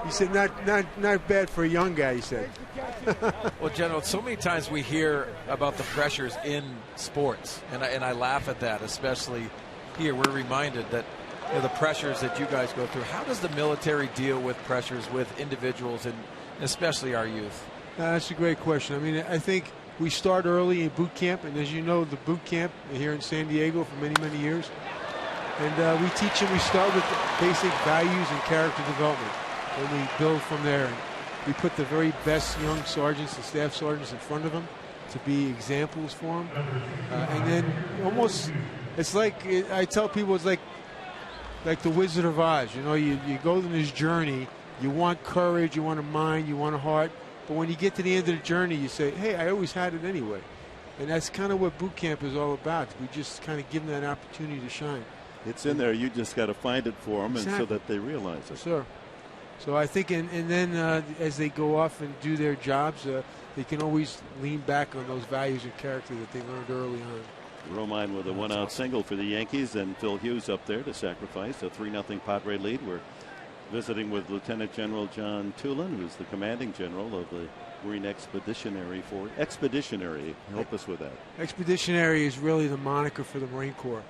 He said, not bad for a young guy, he said. Well, General, so many times we hear about the pressures in sports, and I laugh at that, especially here. We're reminded that the pressures that you guys go through. How does the military deal with pressures with individuals, and especially our youth? That's a great question. I mean, I think we start early in boot camp, and as you know, the boot camp here in San Diego for many, many years. And we teach them, we start with basic values and character development. And we build from there. And we put the very best young sergeants and staff sergeants in front of them to be examples for them. And then almost, it's like, I tell people it's like the Wizard of Oz. You know, you go on this journey, you want courage, you want a mind, you want a heart. But when you get to the end of the journey, you say, hey, I always had it anyway. And that's kind of what boot camp is all about. We just kind of give them that opportunity to shine. It's in there. You just got to find it for them, exactly. And so that they realize it. Sure. So I think, and then as they go off and do their jobs, they can always lean back on those values and character that they learned early on. Romine with a one-out single for the Yankees, and Phil Hughes up there to sacrifice a 3-0 Padre lead. We're visiting with Lieutenant General John Tulin, who's the commanding general of the Marine Expeditionary Force. Expeditionary, help us with that. Expeditionary is really the moniker for the Marine Corps.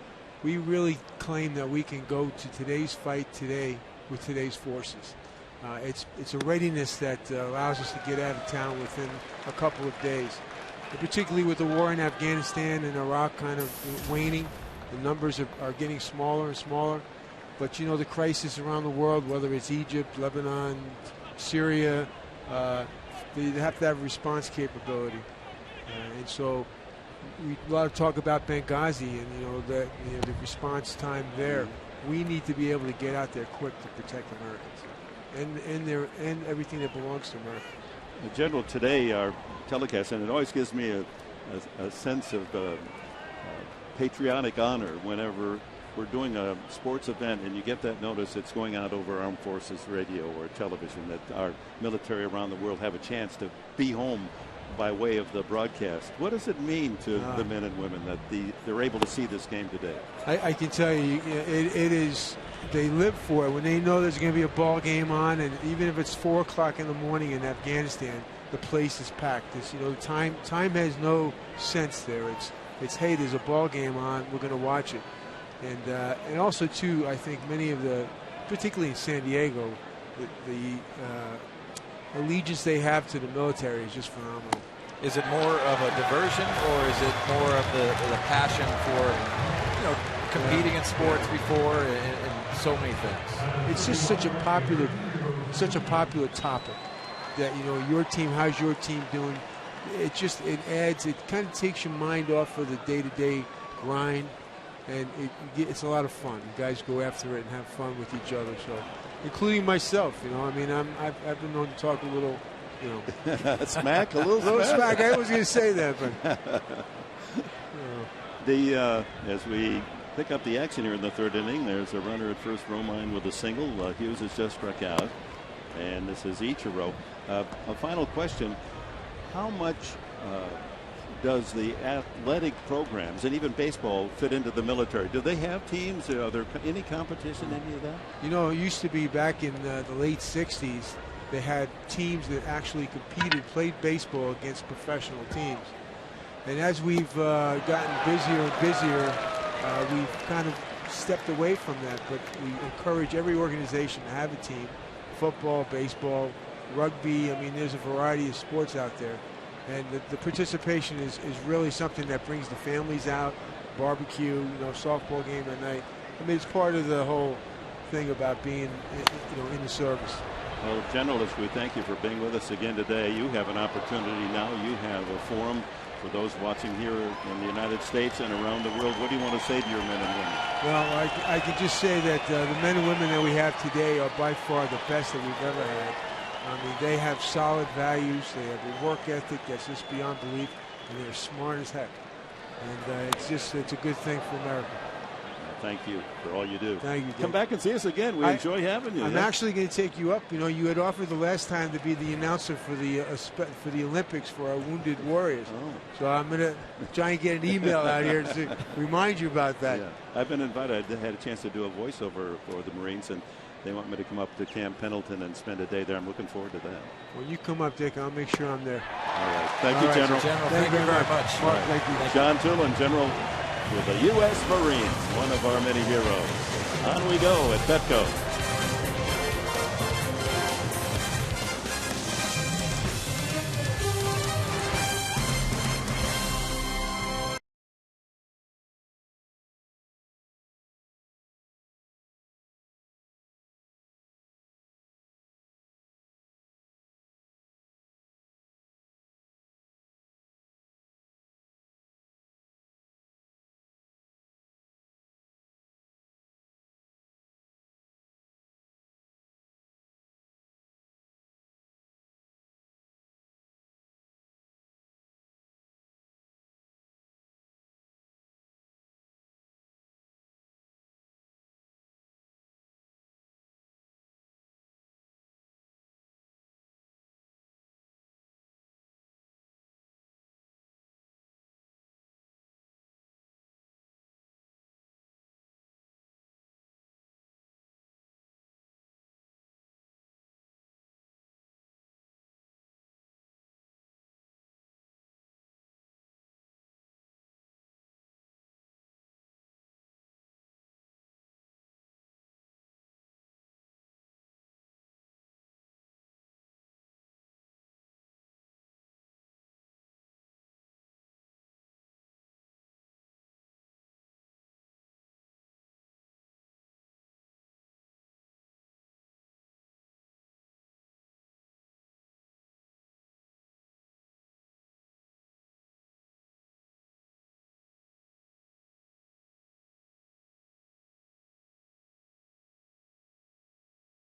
We really claim that we can go to today's fight today with today's forces. It's a readiness that allows us to get out of town within a couple of days. And particularly with the war in Afghanistan and Iraq kind of waning, the numbers are getting smaller and smaller. But, you know, the crisis around the world, whether it's Egypt, Lebanon, Syria, they have to have response capability. And so a lot of talk about Benghazi and, the response time there. We need to be able to get out there quick to protect Americans and everything that belongs to America. General, today our telecast, and it always gives me a sense of patriotic honor whenever we're doing a sports event and you get that notice it's going out over Armed Forces radio or television, that our military around the world have a chance to be home by way of the broadcast. What does it mean to the men and women that they're able to see this game today? I can tell you, it is, they live for it. When they know there's going to be a ball game on, and even if it's 4 o'clock in the morning in Afghanistan, the place is packed. It's, time has no sense there. It's hey, there's a ball game on, we're going to watch it. And also, too, I think many of particularly in San Diego, the allegiance they have to the military is just phenomenal. Is it more of a diversion, or is it more of the passion for competing in sports before and so many things? It's just such a popular topic that your team, how's your team doing? It kind of takes your mind off of the day-to-day grind, and it's a lot of fun. You guys go after it and have fun with each other. So including myself. You know, I mean, I've been known to talk a little, you know, smack, a little smack. I was going to say that, but as we pick up the action here in the third inning, there's a runner at first, Romine with a single. Hughes has just struck out, and this is Ichiro. A final question: how much does the athletic programs and even baseball fit into the military? Do they have teams? Are there any competition, any of that? You know, it used to be back in the late 60s, they had teams that actually competed, played baseball against professional teams. And as we've gotten busier and busier, we've kind of stepped away from that. But we encourage every organization to have a team: football, baseball, rugby. I mean, there's a variety of sports out there. And the participation is really something that brings the families out, barbecue, you know, softball game at night. I mean, it's part of the whole thing about being, you know, in the service. Well, Generalist, we thank you for being with us again today. You have an opportunity now. You have a forum for those watching here in the United States and around the world. What do you want to say to your men and women? Well, I can just say that the men and women that we have today are by far the best that we've ever had. I mean, they have solid values. They have a work ethic that's just beyond belief, and they're smart as heck. And it's a good thing for America. Thank you for all you do. Thank you, Dave. Come back and see us again. We enjoy having you. I'm actually going to take you up. You know, you had offered the last time to be the announcer for the Olympics for our wounded warriors. Oh. So I'm going to try and get an email out here to remind you about that. Yeah. I've been invited. I had a chance to do a voiceover for the Marines, and they want me to come up to Camp Pendleton and spend a day there. I'm looking forward to that. When you come up, Dick, I'll make sure I'm there. All right. Thank you, General. Thank you very much. Mark, thank you. John Toulon, General with the U.S. Marines, one of our many heroes. On we go at Petco.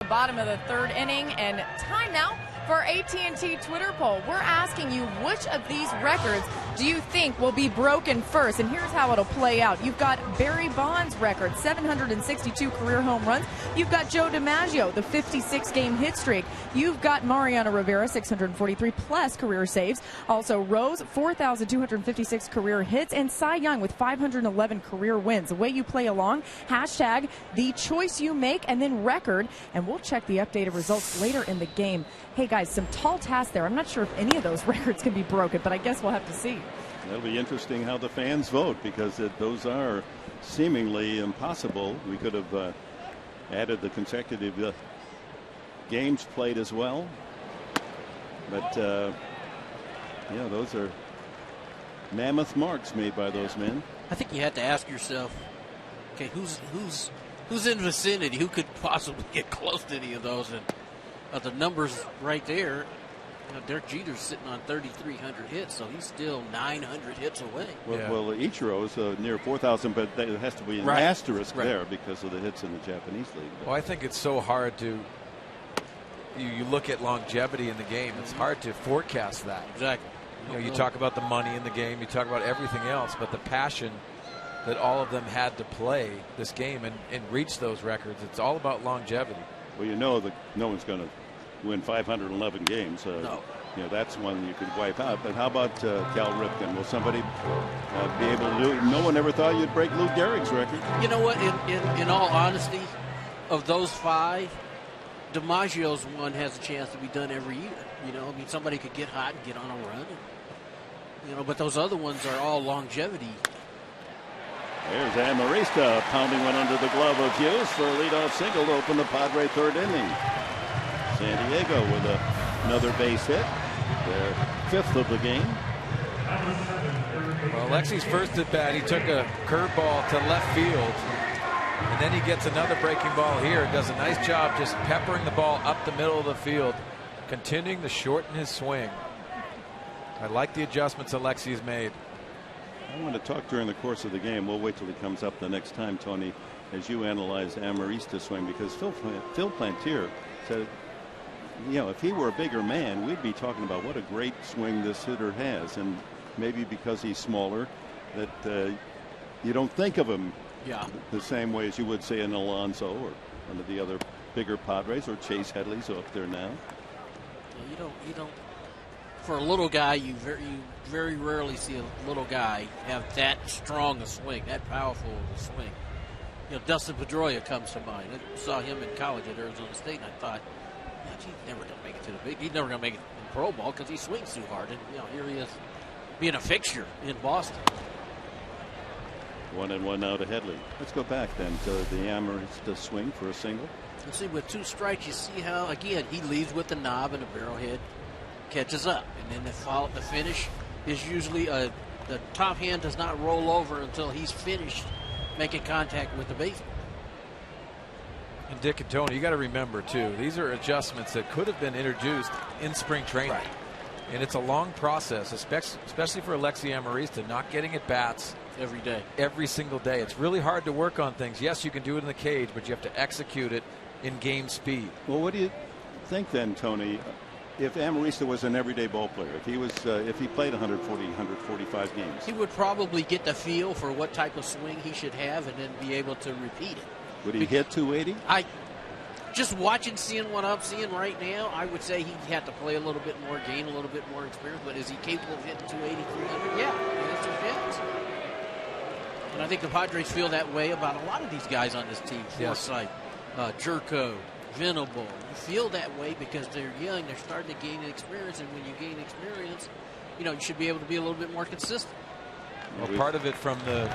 Bottom of the third inning, and time now for our AT&T Twitter poll. We're asking you, which of these records do you think will be broken first? And here's how it'll play out. You've got Barry Bonds' record, 762 career home runs. You've got Joe DiMaggio, the 56-game hit streak. You've got Mariano Rivera, 643-plus career saves. Also, Rose, 4,256 career hits. And Cy Young with 511 career wins. The way you play along, hashtag the choice you make, and then record. And we'll check the updated results later in the game. Hey, guys, some tall tasks there. I'm not sure if any of those records can be broken, but I guess we'll have to see. It'll be interesting how the fans vote, because those are seemingly impossible. We could have added the consecutive games played as well. But, yeah, those are mammoth marks made by those men. I think you have to ask yourself, okay, who's in the vicinity? Who could possibly get close to any of those? And the numbers right there, Derek Jeter's sitting on 3,300 hits, so he's still 900 hits away. Well, Ichiro's near 4,000, but there has to be an asterisk there because of the hits in the Japanese league. Well, I think it's so hard to. You look at longevity in the game. It's hard to forecast that. Exactly. You talk about the money in the game. You talk about everything else, but the passion that all of them had to play this game and reach those records. It's all about longevity. Well, you know that no one's going to win 511 games. No. That's one you could wipe out. But how about Cal Ripken? Will somebody be able to do it? No one ever thought you'd break Lou Gehrig's record. You know what? In all honesty, of those 5, DiMaggio's one has a chance to be done every year. Somebody could get hot and get on a run. But those other ones are all longevity. There's Amarista pounding one under the glove of Hughes for a leadoff single to open the Padre third inning. San Diego with another base hit, their 5th of the game. Well, Alexi's first at bat, he took a curveball to left field, and then he gets another breaking ball here. Does a nice job just peppering the ball up the middle of the field, continuing to shorten his swing. I like the adjustments Alexi's made. I want to talk during the course of the game. We'll wait till he comes up the next time, Tony, as you analyze Amarista's swing, because Phil Plantier said, if he were a bigger man, we'd be talking about what a great swing this hitter has. And maybe because he's smaller, that you don't think of him the same way as you would say an Alonso or one of the other bigger Padres, or Chase Headley's up there now. You don't. For a little guy, you very rarely see a little guy have that strong a swing, that powerful of a swing. Dustin Pedroia comes to mind. I saw him in college at Arizona State, and I thought, he's never going to make it to the big. He's never going to make it in pro ball because he swings too hard. And here he is, being a fixture in Boston. 1-1 now to Headley. Let's go back then to the Amarista swing for a single. Let's see, with 2 strikes, you see how again he leads with the knob and the barrelhead catches up, and then the finish is usually the top hand does not roll over until he's finished making contact with the baseball. And Dick and Tony, you got to remember too, these are adjustments that could have been introduced in spring training, and it's a long process, especially for Alexi Amarista, not getting at bats every single day. It's really hard to work on things. Yes, you can do it in the cage, but you have to execute it in game speed. Well, what do you think then, Tony? If Amarista was an everyday ball player, if he played 140, 145 games, he would probably get the feel for what type of swing he should have and then be able to repeat it. Would he hit 280? Just seeing what I'm seeing right now, I would say he'd have to play a little bit more, gain a little bit more experience. But is he capable of hitting 280, 300? Yeah, the answer is yes. And I think the Padres feel that way about a lot of these guys on this team. Forsythe, Jerko, Venable. You feel that way because they're young, they're starting to gain experience, and when you gain experience, you should be able to be a little bit more consistent. Well, part of it from the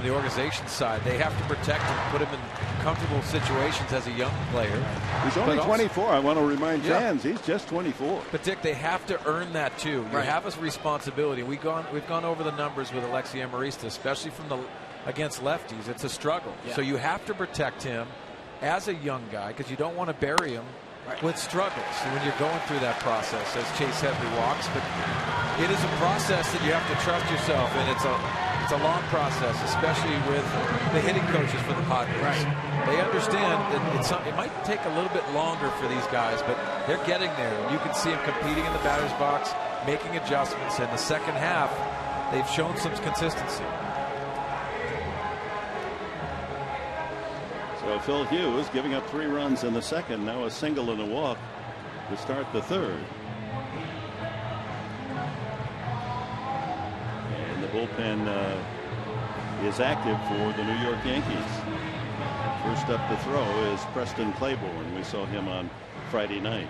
organization side, they have to protect him, put him in comfortable situations as a young player. He's only 24. I want to remind fans, he's just 24. But Dick, they have to earn that too. You have a responsibility. We've gone over the numbers with Alexi Amarista, especially against lefties. It's a struggle. So you have to protect him as a young guy because you don't want to bury him with struggles when you're going through that process as Chase Headley walks. But it is a process that you have to trust yourself, and it's a long process, especially with the hitting coaches for the Padres. They understand that it might take a little bit longer for these guys, but they're getting there. You can see them competing in the batter's box, making adjustments. In the second half, they've shown some consistency. So Phil Hughes giving up 3 runs in the second, now a single and a walk to start the third. And the bullpen is active for the New York Yankees. First up to throw is Preston Claiborne. We saw him on Friday night.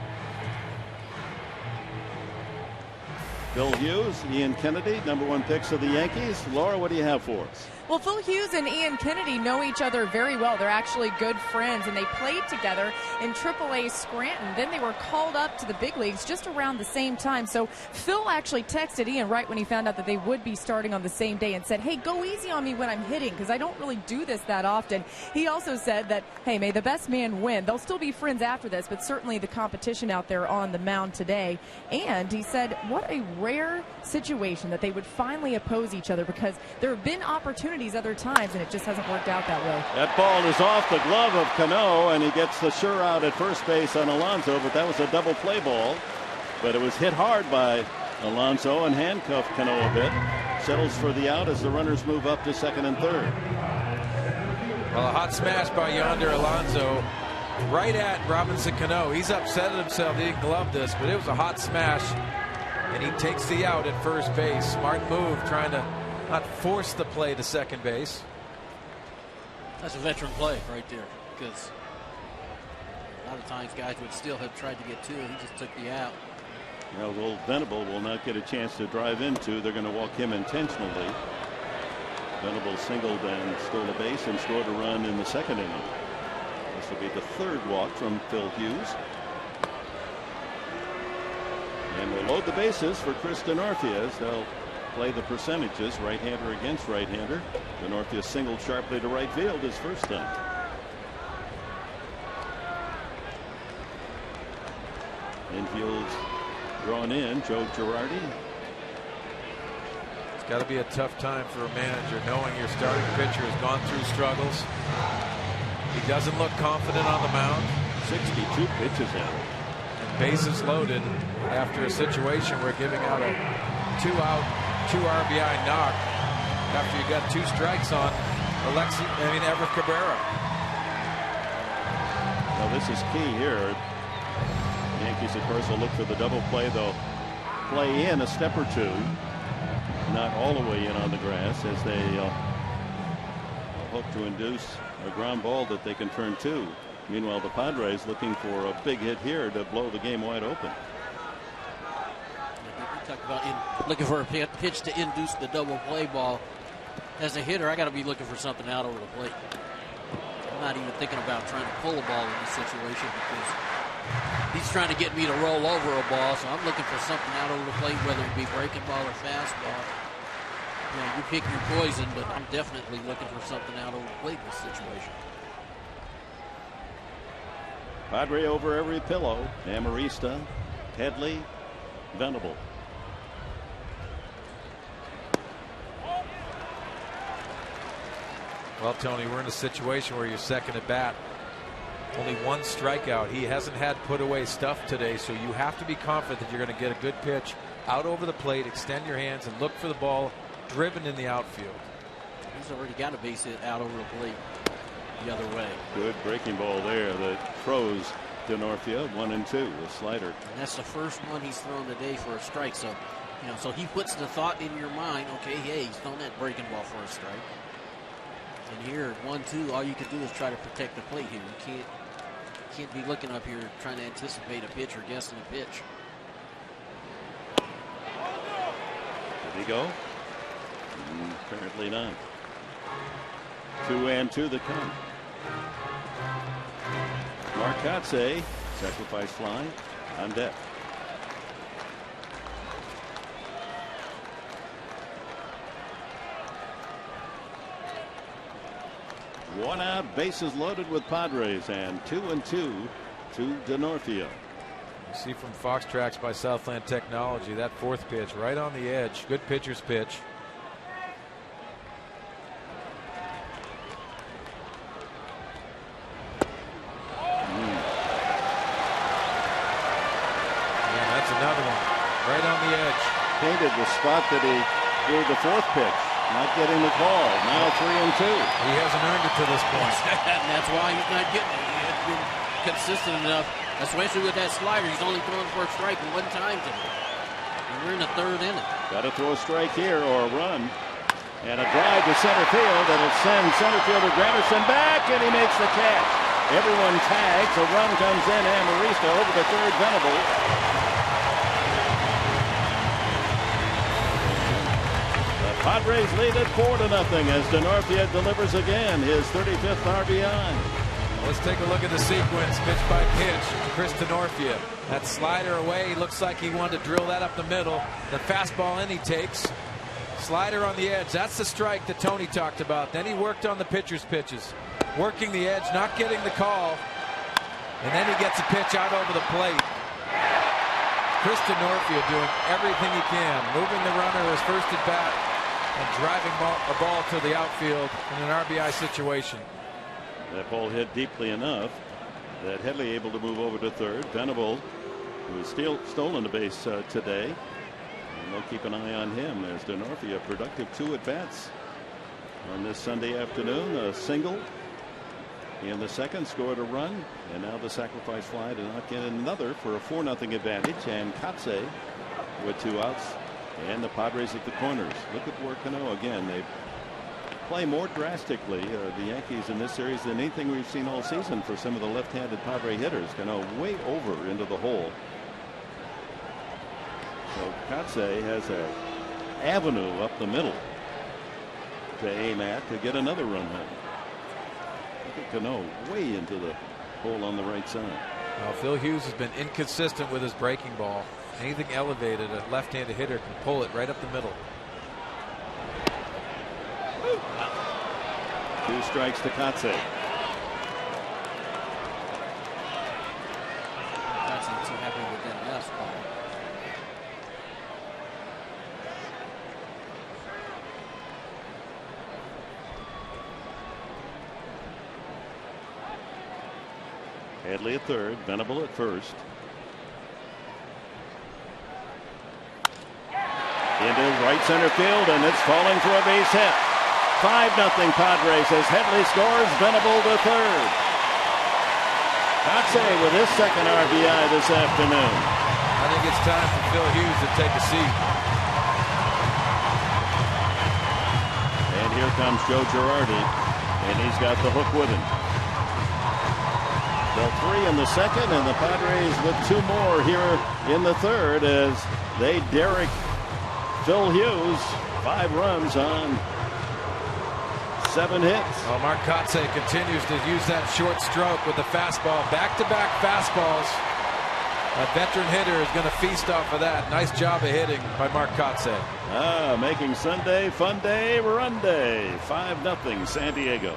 Phil Hughes, Ian Kennedy, #1 picks of the Yankees. Laura, what do you have for us? Well, Phil Hughes and Ian Kennedy know each other very well. They're actually good friends, and they played together in AAA Scranton. Then they were called up to the big leagues just around the same time. So Phil actually texted Ian right when he found out that they would be starting on the same day and said, hey, go easy on me when I'm hitting because I don't really do this that often. He also said that, hey, may the best man win. They'll still be friends after this, but certainly the competition out there on the mound today. And he said, what a rare situation that they would finally oppose each other because there have been opportunities other times, and it just hasn't worked out that way. That ball is off the glove of Cano, and he gets the sure out at first base on Alonso, but that was a double play ball. But it was hit hard by Alonso and handcuffed Cano a bit. Settles for the out as the runners move up to second and third. Well, a hot smash by Yonder Alonso right at Robinson Cano. He's upset at himself. He didn't glove this, but it was a hot smash, and he takes the out at first base. Smart move, trying to not force the play to second base. That's a veteran play right there because a lot of times guys would still have tried to get to it. He just took the out. Now, Will Venable will not get a chance to drive into. They're going to walk him intentionally. Venable singled and stole a base and scored a run in the second inning. This will be the third walk from Phil Hughes. And we'll load the bases for Chris DeNorfia as they'll play the percentages, right-hander against right-hander. DeNorfia singled sharply to right field his first time. Infield's drawn in. Joe Girardi. It's got to be a tough time for a manager knowing your starting pitcher has gone through struggles. He doesn't look confident on the mound. 62 pitches at him. And bases loaded after a situation where giving out a 2-out, 2 RBI knock after you got 2 strikes on Everett Cabrera. Well, this is key here. The Yankees, of course, will look for the double play. They'll play in a step or two, not all the way in on the grass, as they hope to induce a ground ball that they can turn to. Meanwhile, the Padres looking for a big hit here to blow the game wide open. Talk about looking for a pitch to induce the double play ball. As a hitter, I got to be looking for something out over the plate. I'm not even thinking about trying to pull a ball in this situation because he's trying to get me to roll over a ball. So I'm looking for something out over the plate, whether it be breaking ball or fastball. You know, you pick your poison, but I'm definitely looking for something out over the plate in this situation. Padre over every pillow. Amarista, Headley, Venable. Well, Tony, we're in a situation where you're second at bat. Only 1 strikeout. He hasn't had put away stuff today, so you have to be confident that you're going to get a good pitch out over the plate, extend your hands, and look for the ball driven in the outfield. He's already got a base hit out over the plate the other way. Good breaking ball there that throws DeNorfia 1-2, the slider. And that's the first one he's thrown today for a strike. So, you know, so he puts the thought in your mind, okay, hey, he's thrown that breaking ball for a strike. And here, 1-2, all you can do is try to protect the plate here. You can't be looking up here trying to anticipate a pitch or guessing a pitch. Did he go? Apparently not. 2-2 the count. Marcotte, sacrifice fly on deck. One out, bases loaded with Padres, and 2-2 to DeNorfia. You see from Fox Tracks by Southland Technology, that 4th pitch right on the edge. Good pitcher's pitch. Yeah, that's another one. Right on the edge. Painted the spot that he threw the 4th pitch. Not getting the call. Now 3-2. He hasn't earned it to this point. And that's why he's not getting it. He hasn't been consistent enough, especially with that slider. He's only throwing for a strike 1 time today. And we're in the 3rd inning. Got to throw a strike here or a run. And a drive to center field that'll send center fielder Granderson back, and he makes the catch. Everyone tags. A run comes in. Amarista over the 3rd, Venable. Padres lead it 4-0 as DeNorfia delivers again his 35th RBI. Let's take a look at the sequence, pitch by pitch. Chris DeNorfia, that slider away, looks like he wanted to drill that up the middle. The fastball in he takes. Slider on the edge, that's the strike that Tony talked about. Then he worked on the pitcher's pitches, working the edge, not getting the call. And then he gets a pitch out over the plate. Chris DeNorfia doing everything he can, moving the runner as first at bat and driving a ball to the outfield in an RBI situation. That ball hit deeply enough that Headley able to move over to third. Venable, who has stolen a base today, and they'll keep an eye on him as DeNorfia productive 2 at-bats on this Sunday afternoon. A single in the second, scored a run, and now the sacrifice fly to knock in another for a 4-0 advantage. And Katse with 2 outs, and the Padres at the corners. Look at where Cano again. They play more drastically, the Yankees, in this series than anything we've seen all season for some of the left-handed Padre hitters. Cano way over into the hole. So Katse has an avenue up the middle to aim at to get another run home. Look at Cano way into the hole on the right side. Well, Phil Hughes has been inconsistent with his breaking ball. Anything elevated, a left-handed hitter can pull it right up the middle. 2 strikes to Katse. That's not so happy with that last ball. Headley at third, Venable at first. Into right center field, and it's falling for a base hit. 5-0 Padres as Headley scores. Venable to third. Katse with his second RBI this afternoon. I think it's time for Phil Hughes to take a seat. And here comes Joe Girardi, and he's got the hook with him. The 3 in the second, and the Padres with 2 more here in the third as they derrick Phil Hughes. 5 runs on 7 hits. Well, Mark Katse continues to use that short stroke with the fastball. Back-to-back fastballs. A veteran hitter is going to feast off of that. Nice job of hitting by Mark Katse. Making Sunday fun day, run day. 5-0 San Diego.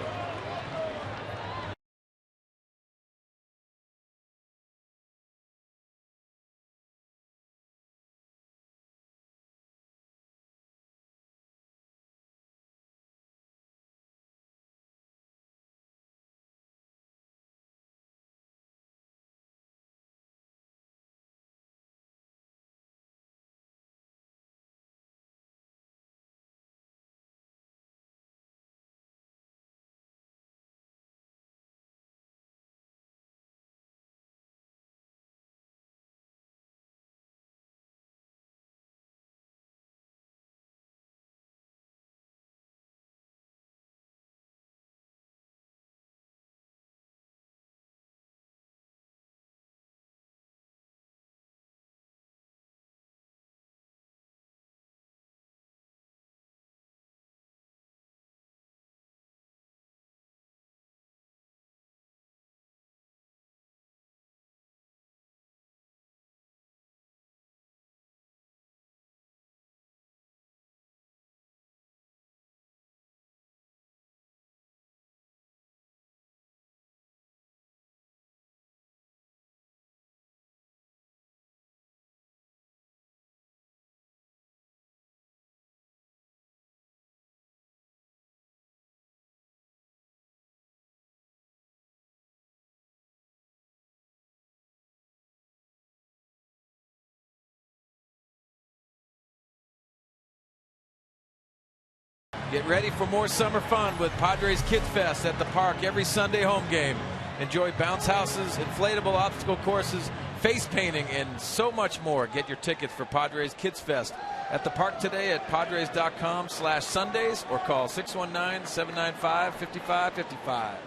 Get ready for more summer fun with Padres Kids Fest at the park every Sunday home game. Enjoy bounce houses, inflatable obstacle courses, face painting, and so much more. Get your tickets for Padres Kids Fest at the park today at padres.com/Sundays or call 619-795-5555.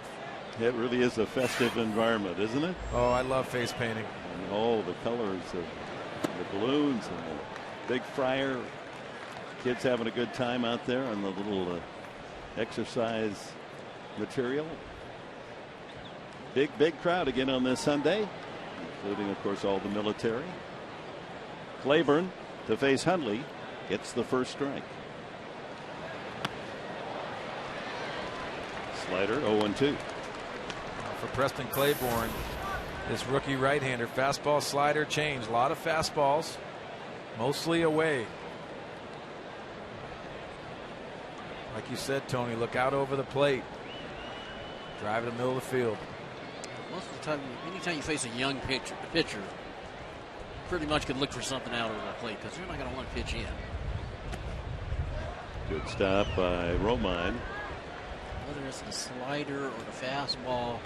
It really is a festive environment, isn't it? Oh, I love face painting. And all the colors of the balloons and the big fryer Kids having a good time out there on the little exercise material. Big crowd again on this Sunday, including, of course, all the military. Claiborne to face Hundley gets the first strike. Slider 0-2. For Preston Claiborne, this rookie right-hander, fastball, slider, change. A lot of fastballs, mostly away. Like you said, Tony, look out over the plate. Drive to the middle of the field. Most of the time, anytime you face a young pitcher, pretty much can look for something out over the plate because they're not going to want to pitch in. Good stop by Romine. Whether it's the slider or the fastball,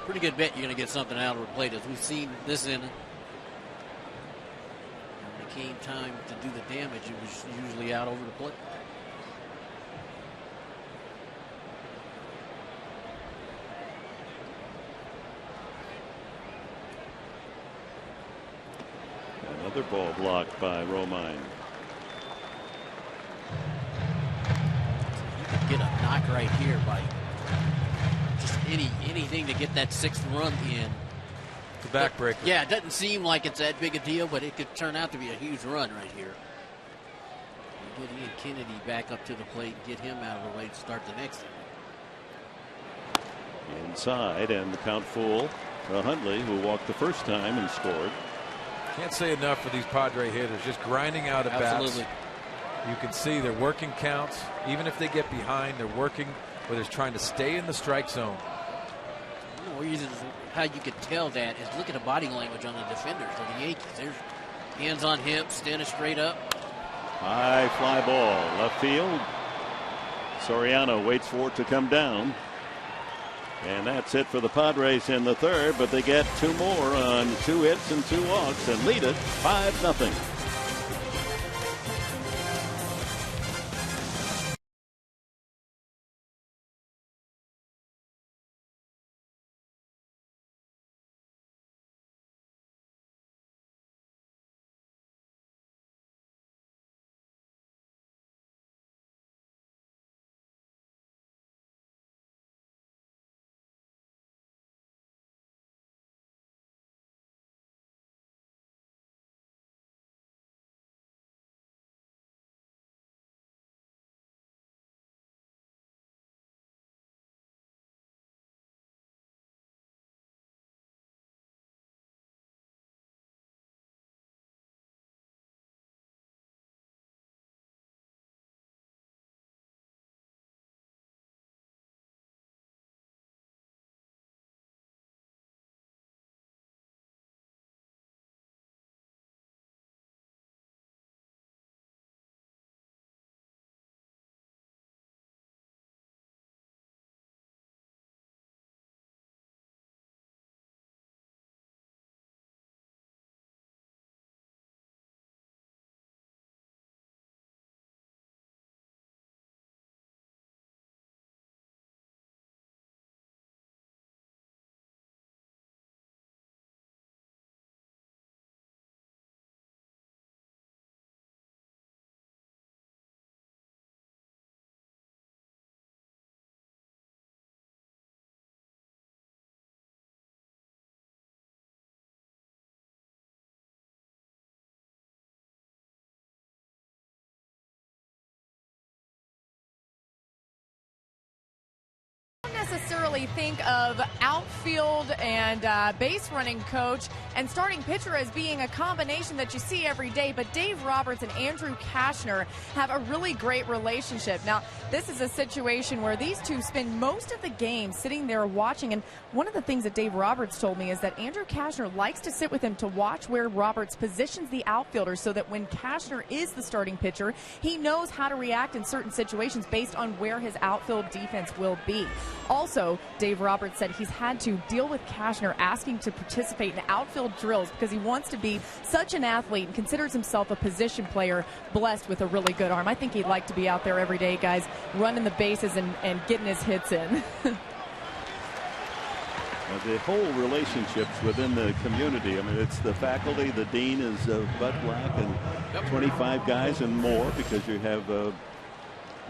pretty good bet you're going to get something out of the plate, as we've seen this inning. When it came time to do the damage, it was usually out over the plate. Another ball blocked by Romine. You could get a knock right here by just anything to get that 6th run in. The backbreaker. Yeah, it doesn't seem like it's that big a deal, but it could turn out to be a huge run right here. Get Ian Kennedy back up to the plate and get him out of the way to start the next inning. Inside, and the count full to Hundley, who walked the first time and scored. Can't say enough for these Padre hitters, just grinding out at bats. You can see they're working counts. Even if they get behind, they're working, whether it's trying to stay in the strike zone. One of the reasons how you could tell that is look at the body language on the defenders of the Yankees. There's hands on hips, standing straight up. High fly ball, left field. Soriano waits for it to come down. And that's it for the Padres in the third, but they get 2 more on 2 hits and 2 walks and lead it 5-0. Necessarily think of outfield and base running coach and starting pitcher as being a combination that you see every day, but Dave Roberts and Andrew Kashner have a really great relationship. Now, this is a situation where these two spend most of the game sitting there watching, and one of the things that Dave Roberts told me is that Andrew Kashner likes to sit with him to watch where Roberts positions the outfielders so that when Kashner is the starting pitcher, he knows how to react in certain situations based on where his outfield defense will be. Also, Dave Roberts said he's had to deal with Kashner asking to participate in outfield drills because he wants to be such an athlete and considers himself a position player blessed with a really good arm. I think he'd like to be out there every day, guys, running the bases and getting his hits in. The whole relationships within the community. I mean, it's the faculty. The dean is Bud Black and 25 guys and more, because you have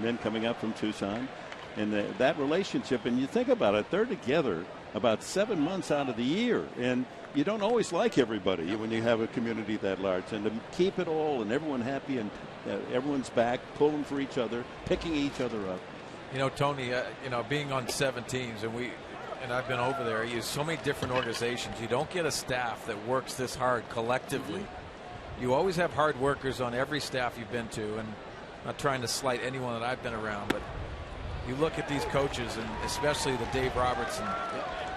men coming up from Tucson. And that relationship, and you think about it, they're together about 7 months out of the year. And you don't always like everybody when you have a community that large. And to keep it all and everyone happy and everyone's back, pulling for each other, picking each other up. You know, Tony, you know, being on 7 teams, and I've been over there, you use so many different organizations. You don't get a staff that works this hard collectively. You always have hard workers on every staff you've been to, and I'm not trying to slight anyone that I've been around, but you look at these coaches, and especially the Dave Roberts and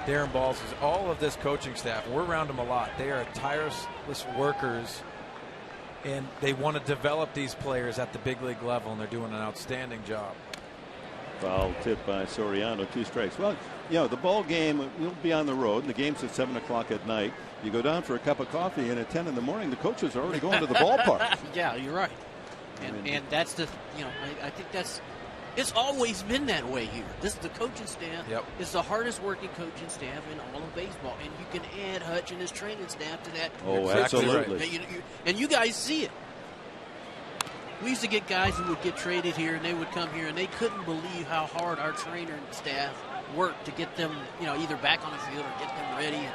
Darren Balls, all of this coaching staff, we're around them a lot. They are tireless workers, and they want to develop these players at the big league level, and they're doing an outstanding job. Foul tip by Soriano, 2 strikes. Well, you know, the ball game will be on the road, and the game's at 7 o'clock at night. You go down for a cup of coffee, and at 10 in the morning, the coaches are already going to the ballpark. Yeah, you're right. And that's the, you know, I think it's always been that way here. This is the coaching staff. Yep. It's the hardest working coaching staff in all of baseball. And you can add Hutch and his training staff to that. Oh, absolutely. Right. And you guys see it. We used to get guys who would get traded here, and they would come here, and they couldn't believe how hard our trainer and staff worked to get them, you know, either back on the field or get them ready. And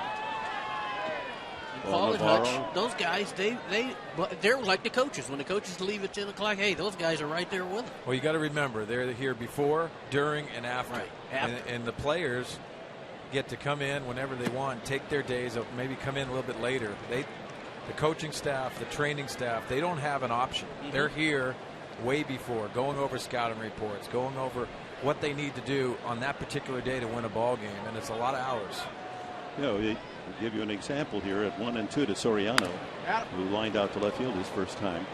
Paul and Hutch, those guys, they're like the coaches. When the coaches leave at 10 o'clock, hey, those guys are right there with them. Well, you got to remember, they're here before, during, and after. Right. After. And the players get to come in whenever they want, take their days, or maybe come in a little bit later. The coaching staff, the training staff, they don't have an option. They're here way before, going over scouting reports, going over what they need to do on that particular day to win a ball game, and it's a lot of hours. You know, I'll give you an example here at 1-2 to Soriano, who lined out to left field his first time.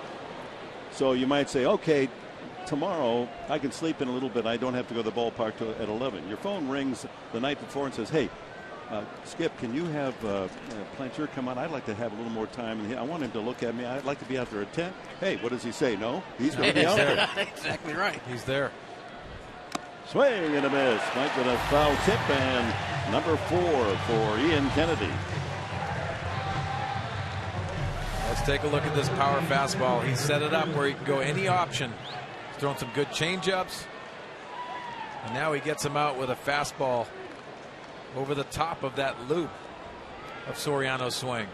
So you might say, okay, tomorrow I can sleep in a little bit. I don't have to go to the ballpark at 11. Your phone rings the night before and says, hey, Skip, can you have Plancher come on? I'd like to have a little more time. I want him to look at me. I'd like to be out there at 10. Hey, what does he say? No? He's going to be out there. Exactly right. He's there. Swing and a miss. Mike with a foul tip, and number 4 for Ian Kennedy. Let's take a look at this power fastball. He set it up where he can go any option. He's thrown some good changeups, and now he gets him out with a fastball over the top of that loop of Soriano's swing.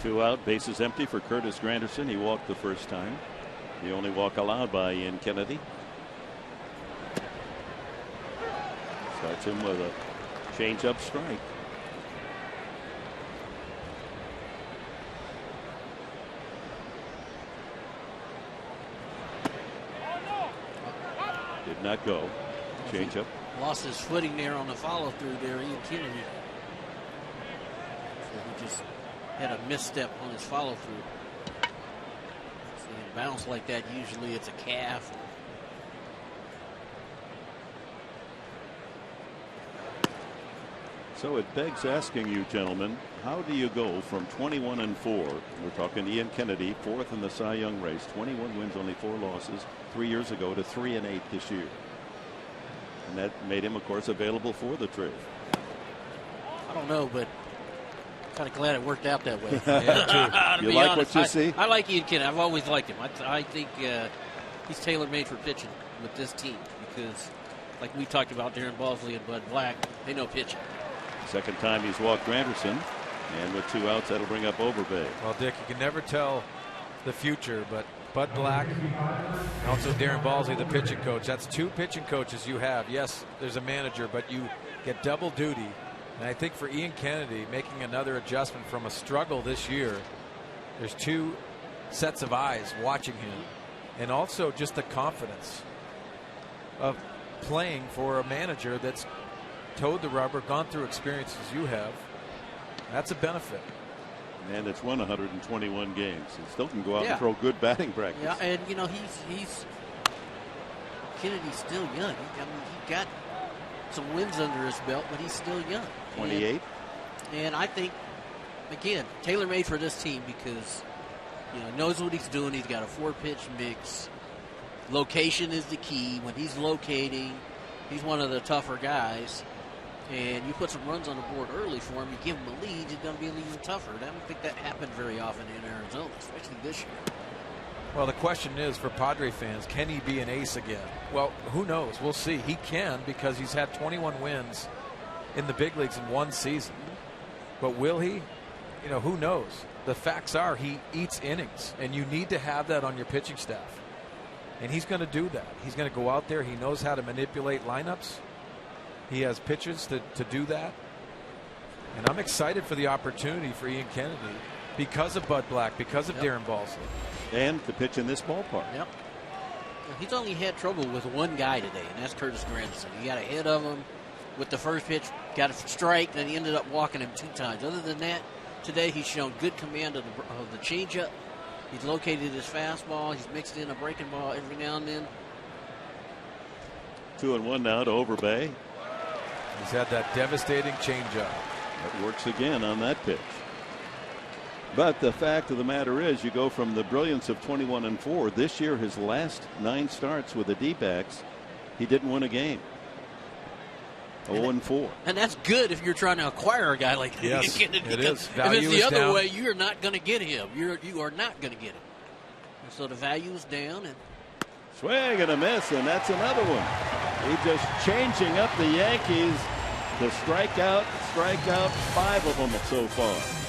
2 out, bases empty for Curtis Granderson. He walked the first time. The only walk allowed by Ian Kennedy. Starts him with a change-up strike. Did not go. Change-up. Lost his footing there on the follow-through there, Ian Kennedy. So he just had a misstep on his follow-through. So a bounce like that, usually it's a calf. So it begs asking you, gentlemen, how do you go from 21-4? We're talking Ian Kennedy, 4th in the Cy Young race, 21 wins, only 4 losses 3 years ago, to 3-8 this year. And that made him, of course, available for the trade. I don't know, but kind of glad it worked out that way. Yeah, you like honest, what you see? I like Ian Kennedy. I've always liked him. I think he's tailor-made for pitching with this team because, like we talked about, Darren Balsley and Bud Black, they know pitching. Second time he's walked Granderson, and with 2 outs, that'll bring up Overbay. Well, Dick, you can never tell the future, but Bud Black, and also Darren Balsley, the pitching coach. That's 2 pitching coaches you have. Yes, there's a manager, but you get double duty. And I think for Ian Kennedy, making another adjustment from a struggle this year, there's 2 sets of eyes watching him, and also just the confidence of playing for a manager that's towed the rubber, gone through experiences you have. That's a benefit. And it's won 121 games. He still can go out and throw good batting practice. Yeah, and you know he's Kennedy's still young. He got some wins under his belt, but he's still young. 28. And I think again tailor-made for this team because knows what he's doing. He's got a 4-pitch mix. Location is the key. When he's locating, he's one of the tougher guys. and you put some runs on the board early for him, you give him a lead, it's going to be even tougher. I don't think that happened very often in Arizona, especially this year. Well, the question is for Padre fans, can he be an ace again? Well, who knows? We'll see. He can, because he's had 21 wins in the big leagues in one season. But will he? You know, who knows? The facts are he eats innings, and you need to have that on your pitching staff. And he's going to do that. He's going to go out there. He knows how to manipulate lineups. He has pitchers to do that. And I'm excited for the opportunity for Ian Kennedy because of Bud Black, because of Darren Balsley. And to pitch in this ballpark. Yep. He's only had trouble with one guy today, and that's Curtis Granderson. He got ahead of him with the first pitch, got a strike, then he ended up walking him 2 times. Other than that, today he's shown good command of the changeup. He's located his fastball. He's mixed in a breaking ball every now and then. 2-1 now to Overbay. He's had that devastating changeup. That works again on that pitch. But the fact of the matter is, you go from the brilliance of 21-4. This year, his last 9 starts with the D-backs, he didn't win a game. 0-4. And that's good if you're trying to acquire a guy like that. Yes, it is. If it's the other down. way, you're not going to get him. You are not going to get him. And so the value is down. And Swing and a miss, and that's another one. He's just changing up the Yankees to strike out 5 of them so far.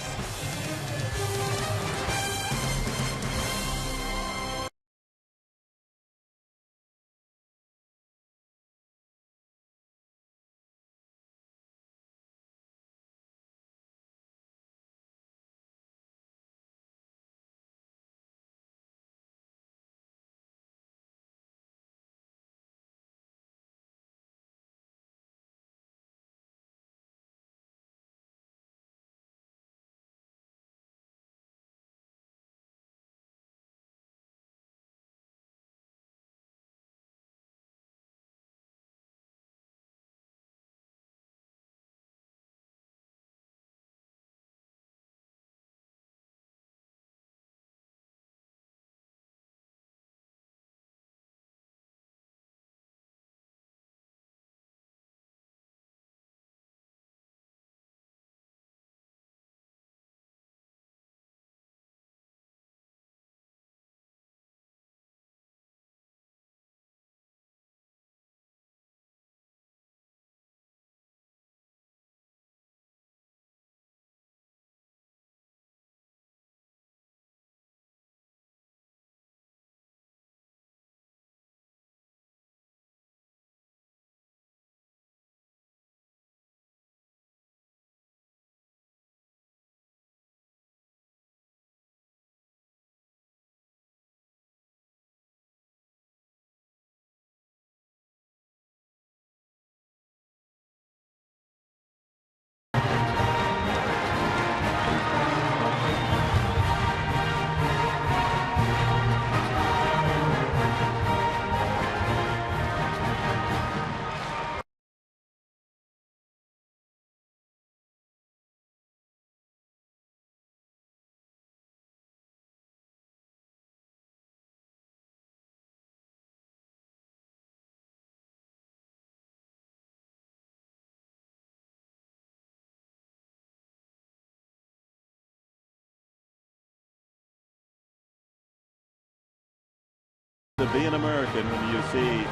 To be an American when you see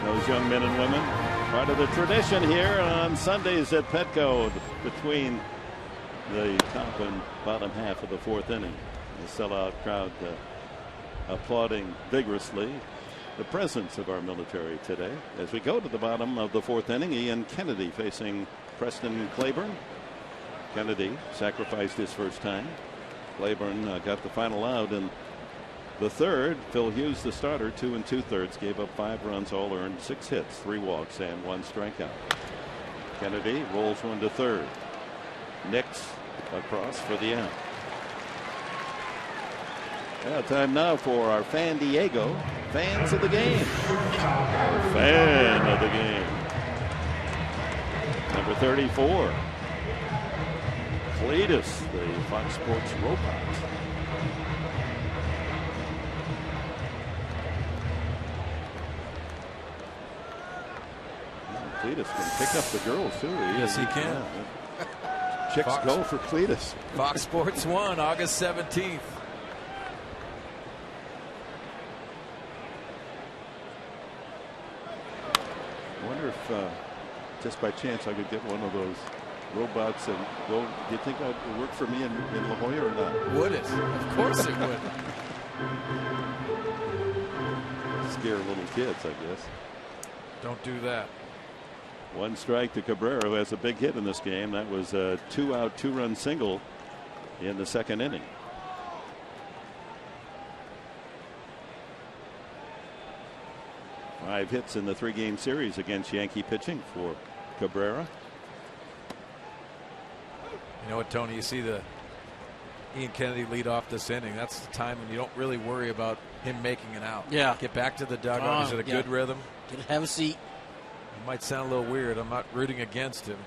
those young men and women. Part of the tradition here on Sundays at Petco between the top and bottom half of the 4th inning. The sellout crowd applauding vigorously the presence of our military today. As we go to the bottom of the 4th inning, Ian Kennedy facing Preston Claiborne. Kennedy sacrificed his first time. Claiborne got the final out in the 3rd. Phil Hughes, the starter, 2 2/3, gave up 5 runs, all earned, 6 hits, 3 walks, and 1 strikeout. Kennedy rolls one to 3rd. Nicks across for the out. Time now for our Fan Diego fans of the game. Fan of the game. Number 34. Cletus, the Fox Sports robot. Cletus can pick up the girls, too. Yes, he can. Chicks go for Cletus. Fox Sports 1, August 17th. I wonder if, just by chance, I could get one of those robots and go. Do you think that would work for me in La Jolla or not? Would it? Of course it would. Scare little kids, I guess. Don't do that. 1 strike to Cabrera, who has a big hit in this game. That was a 2-out, 2-run single in the 2nd inning. Five hits in the 3-game series against Yankee pitching for Cabrera. You know what, Tony? You see the Ian Kennedy lead off this inning. That's the time when you don't really worry about him making it out. Yeah. Get back to the dugout. He's in a good rhythm. Have a seat. It might sound a little weird. I'm not rooting against him.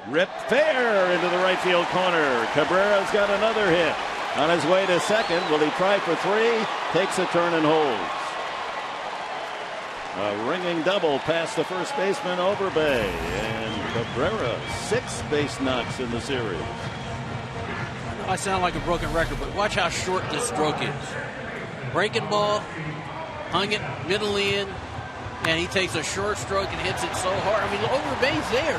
Ripped fair into the right field corner. Cabrera's got another hit. On his way to second. Will he try for 3? Takes a turn and holds. A ringing double past the first baseman Overbay. And Cabrera 6 base knocks in the series. I sound like a broken record, but watch how short this stroke is. Breaking ball, hung it middle in, and he takes a short stroke and hits it so hard. I mean, Overbay's there.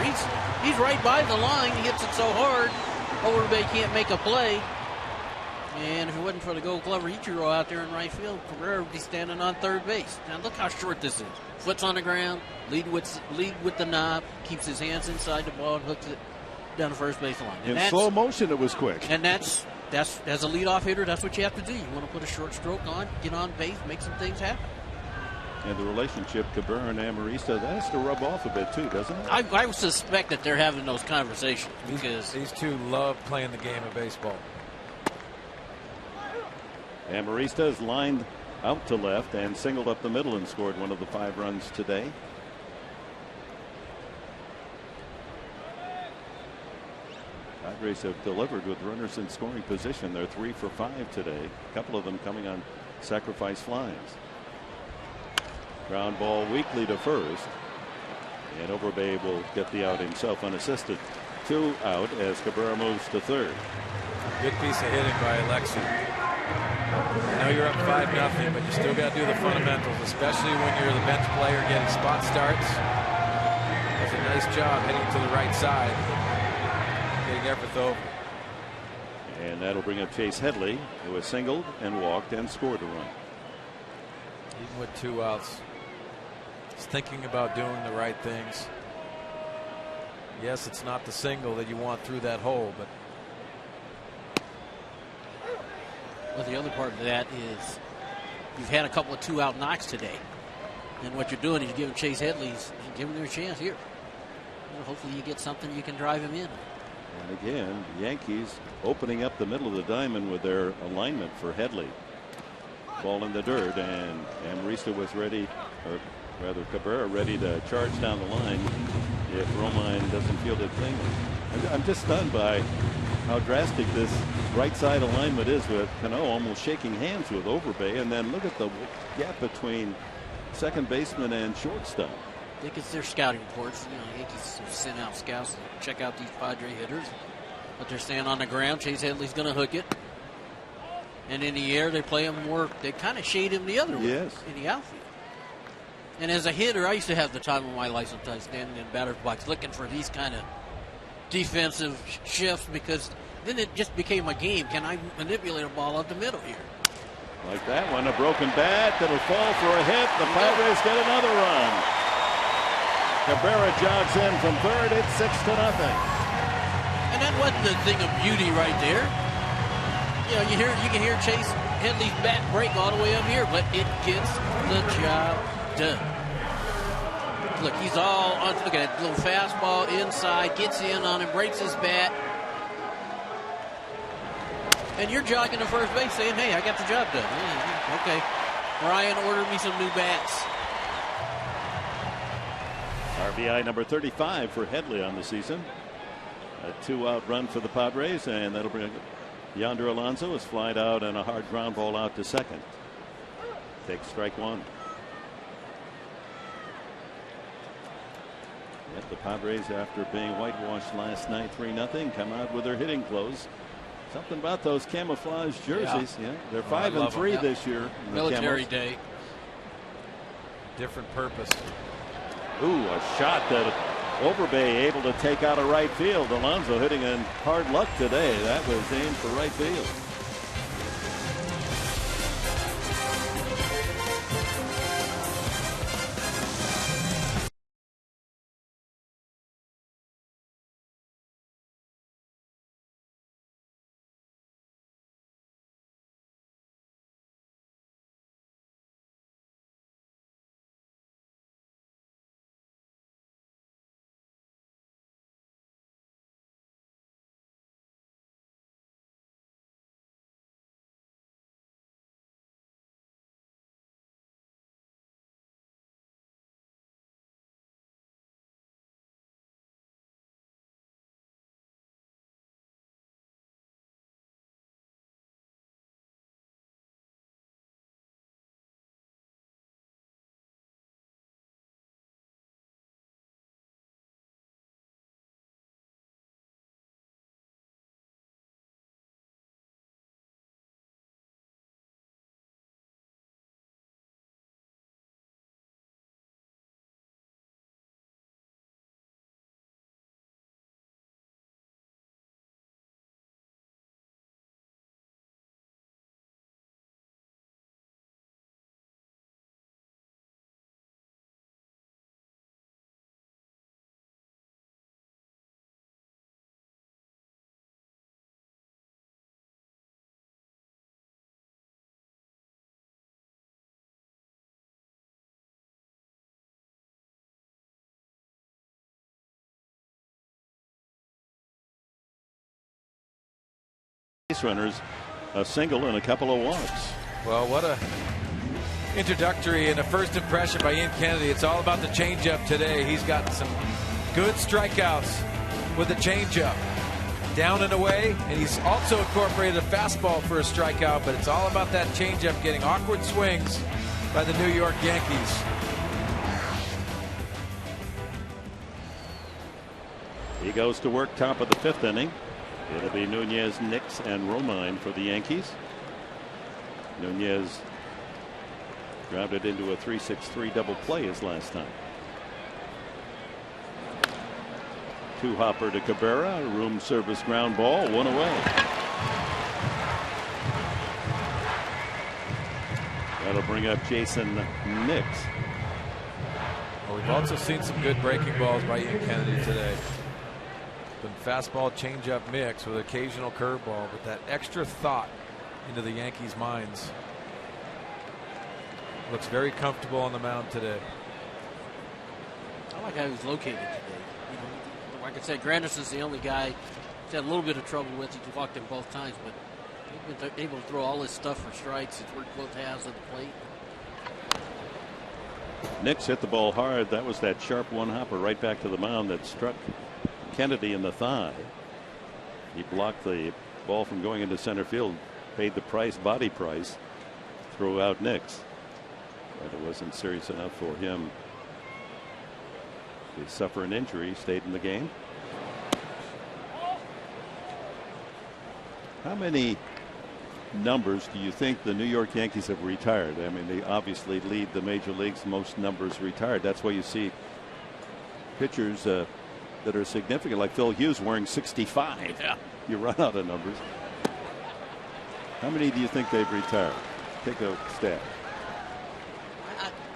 He's right by the line. He hits it so hard, Overbay can't make a play. And if it wasn't for the Gold Glover Ichiro out there in right field, Cabrera would be standing on third base. Now look how short this is. Foot's on the ground, lead with the knob, keeps his hands inside the ball and hooks it down the first base line. And in slow motion, it was quick. And that's as a leadoff hitter, that's what you have to do. You want to put a short stroke on, get on base, make some things happen. And the relationship Cabrera and Amarista, that has to rub off a bit too, doesn't it? I suspect that they're having those conversations because these two love playing the game of baseball. Amarista is lined out to left and singled up the middle and scored one of the 5 runs today. Padres have delivered with runners in scoring position. They're 3 for 5 today. A couple of them coming on sacrifice flies. Ground ball weakly to first. And Overbay will get the out himself unassisted. 2 out as Cabrera moves to third. Good piece of hitting by Alexi. I know you're up 5-0, but you still got to do the fundamentals, especially when you're the bench player getting spot starts. Does a nice job heading to the right side, getting Everett over. And that'll bring up Chase Headley, who has singled and walked and scored a run. Even with 2 outs, he's thinking about doing the right things. Yes, it's not the single that you want through that hole, but well, the other part of that is you've had a couple of 2-out knocks today. And what you're doing is you're giving Chase Headley's giving him a chance here. Well, hopefully you get something you can drive him in. And again, the Yankees opening up the middle of the diamond with their alignment for Headley. Ball in the dirt, and Amarista was ready, or rather Cabrera ready to charge down the line if Romine doesn't field it cleanly. I'm just stunned by how drastic this right side alignment is, with Cano almost shaking hands with Overbay, and then look at the gap between second baseman and shortstop. I think it's their scouting reports. You know, Yankees have sent out scouts to check out these Padre hitters, but they're staying on the ground. Chase Headley's going to hook it, and in the air they play him more. They kind of shade him the other way. Yes. In the outfield. And as a hitter, I used to have the time of my life sometimes standing in batter's box looking for these kind of defensive shifts, because then it just became a game. Can I manipulate a ball up the middle here? Like that one, a broken bat that'll fall for a hit. The Padres get another run. Cabrera jogs in from third. It's 6-0. And that wasn't the thing of beauty right there. You know, you can hear Chase Headley's bat break all the way up here, but it gets the job done. Look, he's all on. Look at that little fastball inside, gets in on him, breaks his bat. And you're jogging to first base saying, hey, I got the job done. Okay. Ryan ordered me some new bats. RBI number 35 for Headley on the season. A 2-out run for the Padres, and that'll bring Yonder Alonso is flied out and a hard ground ball out to second. Takes strike 1. Yet the Padres, after being whitewashed last night 3-0, come out with their hitting clothes. Something about those camouflage jerseys. Yeah, they're 5-3 this year. Military Day. Different purpose. Ooh, a shot that Overbay able to take out of right field. Alonso hitting in hard luck today. That was aimed for right field. Base runners, a single and a couple of walks. Well, what a introductory and a first impression by Ian Kennedy. It's all about the changeup today. He's got some good strikeouts with the changeup. Down and away, and he's also incorporated a fastball for a strikeout, but it's all about that changeup getting awkward swings by the New York Yankees. He goes to work top of the 5th inning. It'll be Nunez, Nix, and Romine for the Yankees. Nunez grounded into a 3-6-3 double play his last time. Two-hopper to Cabrera, room service ground ball, one away. That'll bring up Jason Nix. Well, we've also seen some good breaking balls by Ian Kennedy today. Been fastball changeup mix with occasional curveball, but that extra thought into the Yankees' minds. Looks very comfortable on the mound today. I like how he was located today. You know, like I said, Granderson's the only guy he's had a little bit of trouble with. He walked him both times, but he's been able to throw all his stuff for strikes. He's worked both halves of the plate. Nix hit the ball hard. That was that sharp one-hopper right back to the mound that struck Kennedy in the thigh. He blocked the ball from going into center field, paid the body price, threw out Nix. But it wasn't serious enough for him to suffer an injury. Stayed in the game. How many numbers do you think the New York Yankees have retired? I mean, they obviously lead the major leagues, most numbers retired. That's why you see pitchers that are significant, like Phil Hughes wearing 65. Yeah. You run out of numbers. How many do you think they've retired? Take a stab.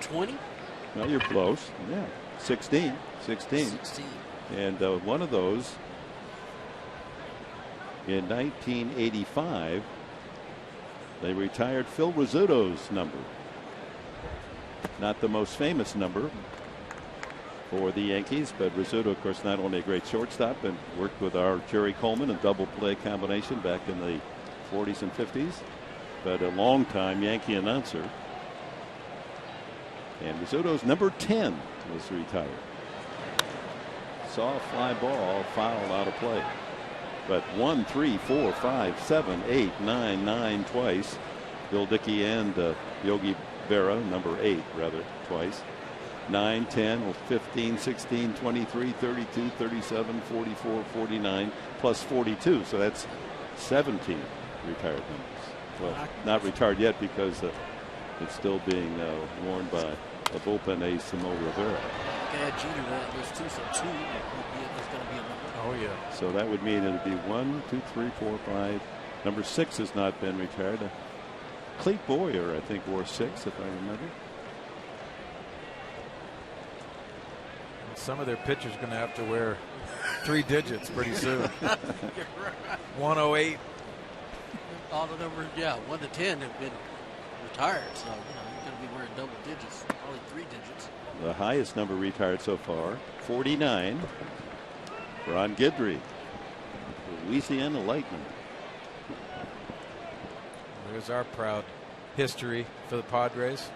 20? Well, you're close. Yeah. 16. And one of those in 1985, they retired Phil Rizzuto's number. Not the most famous number for the Yankees, but Rizzuto, of course, not only a great shortstop and worked with our Jerry Coleman, a double play combination back in the 40s and 50s, but a long-time Yankee announcer. And Rizzuto's number 10 was retired. Saw a fly ball foul out of play. But 1, 3, 4, 5, 7, 8, 9, 9 twice. Bill Dickey and Yogi Berra, number 8 rather, twice. 9, 10, 15, 16, 23, 32, 37, 44, 49, plus 42. So that's 17 retired numbers. Well, not retired yet because it's still being worn by a bullpen ace, Simone Rivera. Add Jeter to that list too, so 2 is going to be a number. Oh, yeah. So that would mean it would be 1, 2, 3, 4, 5. Number 6 has not been retired. Clete Boyer, I think, wore 6, if I remember. Some of their pitchers are going to have to wear 3 digits pretty soon. 108. All the numbers, 1 to 10 have been retired, so you're going to be wearing double digits, probably 3 digits. The highest number retired so far, 49. Ron Guidry, Louisiana Lightning. There's our proud history for the Padres.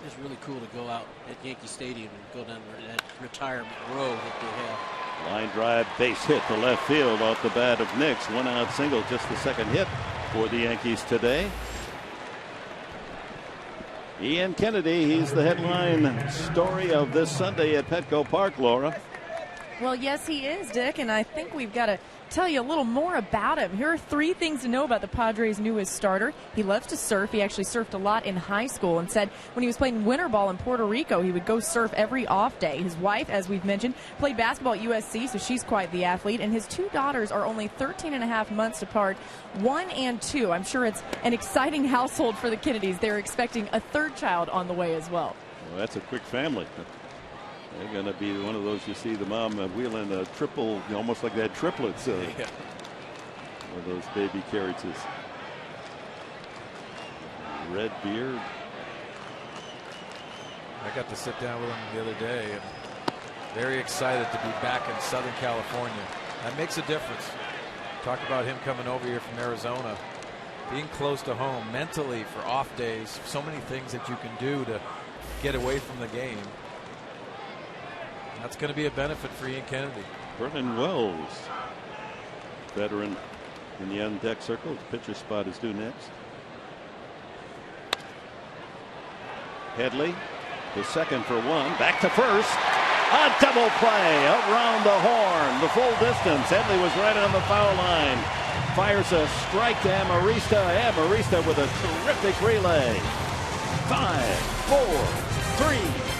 It's really cool to go out at Yankee Stadium and go down that retirement row that they have. Line drive, base hit to left field off the bat of Nix. 1-out single, just the second hit for the Yankees today. Ian Kennedy, he's the headline story of this Sunday at Petco Park, Laura. Well, yes, he is, Dick, and I think we've got to tell you a little more about him. Here are 3 things to know about the Padres' newest starter. He loves to surf. He actually surfed a lot in high school and said when he was playing winter ball in Puerto Rico, he would go surf every off day. His wife, as we've mentioned, played basketball at USC, so she's quite the athlete, and his 2 daughters are only 13 and a half months apart, 1 and 2. I'm sure it's an exciting household for the Kennedys. They're expecting a 3rd child on the way as well. Well, that's a quick family. They're going to be one of those you see the mom wheeling a triple, almost like that triplets. One of those baby carriages. Red beard. I got to sit down with him the other day and very excited to be back in Southern California. That makes a difference. Talk about him coming over here from Arizona, being close to home mentally for off days. So many things that you can do to get away from the game. That's going to be a benefit for Ian Kennedy. Vernon Wells, veteran in the on-deck circle. The pitcher spot is due next. Headley, the second for 1. Back to first. A double play around the horn. The full distance. Headley was right on the foul line. Fires a strike to Amarista. Amarista with a terrific relay. 5, 4, 3.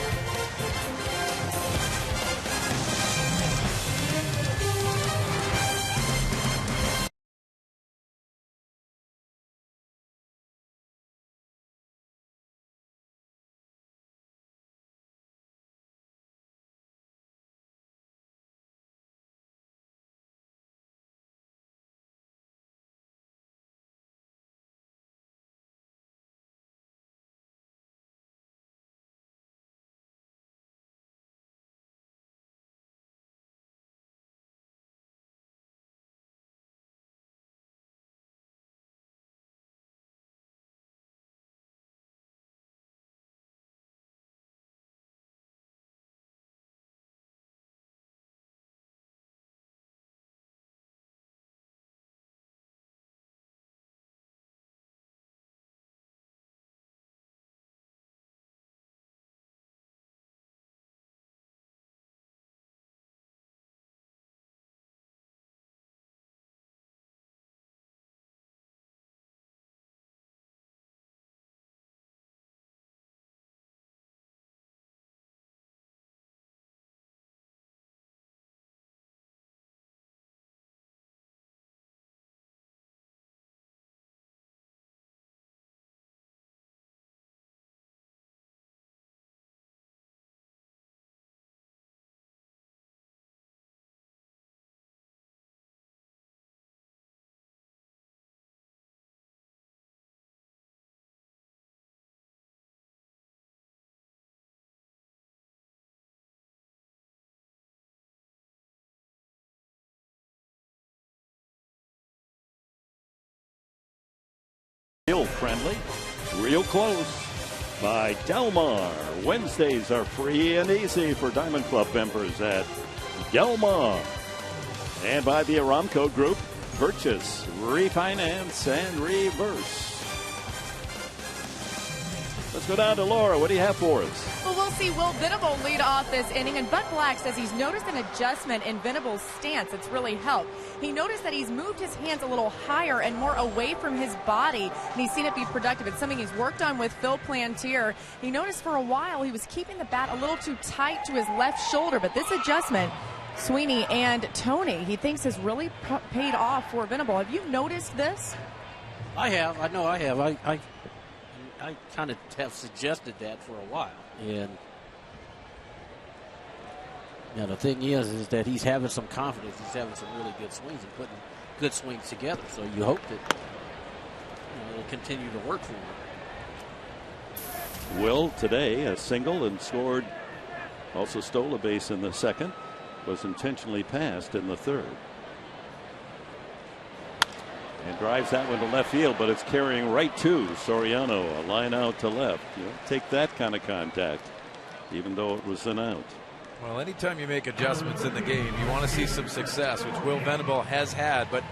Real friendly, real close by Del Mar. Wednesdays are free and easy for Diamond Club members at Del Mar. And by the Aramco Group, purchase, refinance, and reverse. Let's go down to Laura. What do you have for us? Well, we'll see Will Venable lead off this inning, and Bud Black says he's noticed an adjustment in Venable's stance. It's really helped. He noticed that he's moved his hands a little higher and more away from his body, and he's seen it be productive. It's something he's worked on with Phil Plantier. He noticed for a while he was keeping the bat a little too tight to his left shoulder, but this adjustment, Sweeney and Tony, he thinks has really paid off for Venable. Have you noticed this? I have. I know I have. I kind of have suggested that for a while. And now the thing is that he's having some confidence. He's having some really good swings and putting good swings together. So you hope that it'll continue to work for him. Will today a single and scored, also stole a base in the second, was intentionally passed in the third. And drives that one to left field, but it's carrying right to Soriano, a line out to left. You don't take that kind of contact, even though it was an out. Well, anytime you make adjustments in the game, you want to see some success, which Will Venable has had. But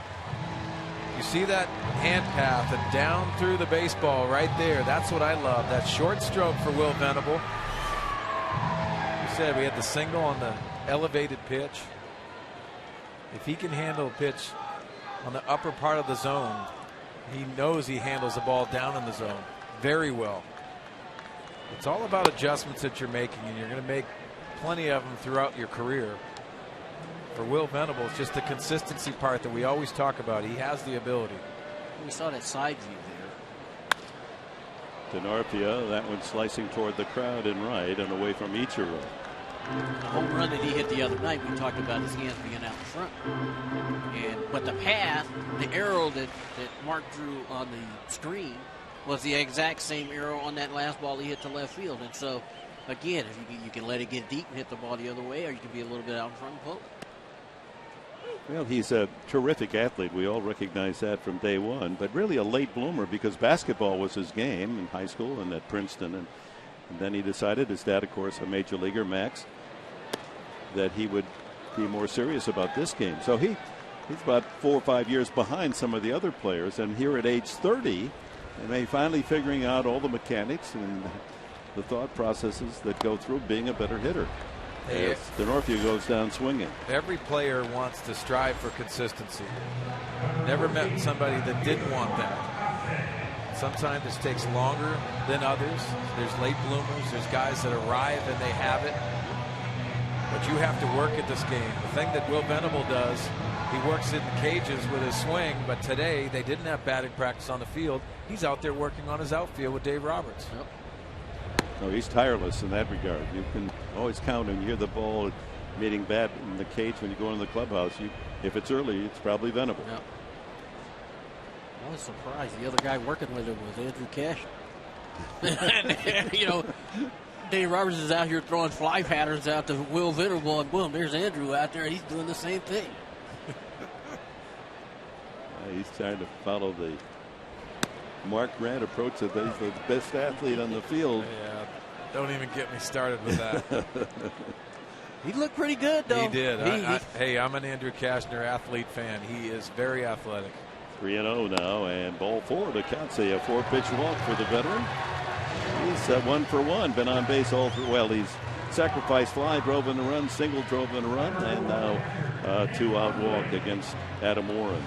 you see that hand path and down through the baseball right there. That's what I love. That short stroke for Will Venable. You said we had the single on the elevated pitch. If he can handle a pitch on the upper part of the zone, he knows he handles the ball down in the zone very well. It's all about adjustments that you're making, and you're going to make plenty of them throughout your career. For Will Venable, it's just the consistency part that we always talk about. He has the ability. We saw that side view there. Denorpia, that one slicing toward the crowd in right and away from Ichiro. The home run that he hit the other night, we talked about his hands being out in front. But the path, the arrow that Mark drew on the screen was the exact same arrow on that last ball he hit to left field. And so, again, if you can let it get deep and hit the ball the other way, or you can be a little bit out in front and pull. Well, he's a terrific athlete. We all recognize that from day one, but really a late bloomer because basketball was his game in high school and at Princeton. And then he decided, his dad, of course, a major leaguer, Max, that he would be more serious about this game. So he's about 4 or 5 years behind some of the other players. And here at age 30, and finally figuring out all the mechanics and the thought processes that go through being a better hitter. As Denorpia goes down swinging. Every player wants to strive for consistency. Never met somebody that didn't want that. Sometimes this takes longer than others. There's late bloomers. There's guys that arrive and they have it. But you have to work at this game. The thing that Will Venable does, he works in the cages with his swing, but today they didn't have batting practice on the field. He's out there working on his outfield with Dave Roberts. Yep. No, he's tireless in that regard. You can always count and hear the ball meeting bat in the cage when you go into the clubhouse. If it's early, it's probably Venable. Yep. I was surprised. The other guy working with him was Andrew Cash. Dave Roberts is out here throwing fly patterns out to Will Venable, and boom, there's Andrew out there, and he's doing the same thing. He's trying to follow the Mark Grant approach that he's the best athlete on the field. Yeah, don't even get me started with that. He looked pretty good, though. He did. Hey, I'm an Andrew Kashner athlete fan. He is very athletic. 3-0 now, and ball four to Katse, a 4-pitch walk for the veteran. He's 1 for 1, been on base all through. Well, he's sacrificed fly, drove in a run, single, drove in a run, and now 2-out walk against Adam Warren.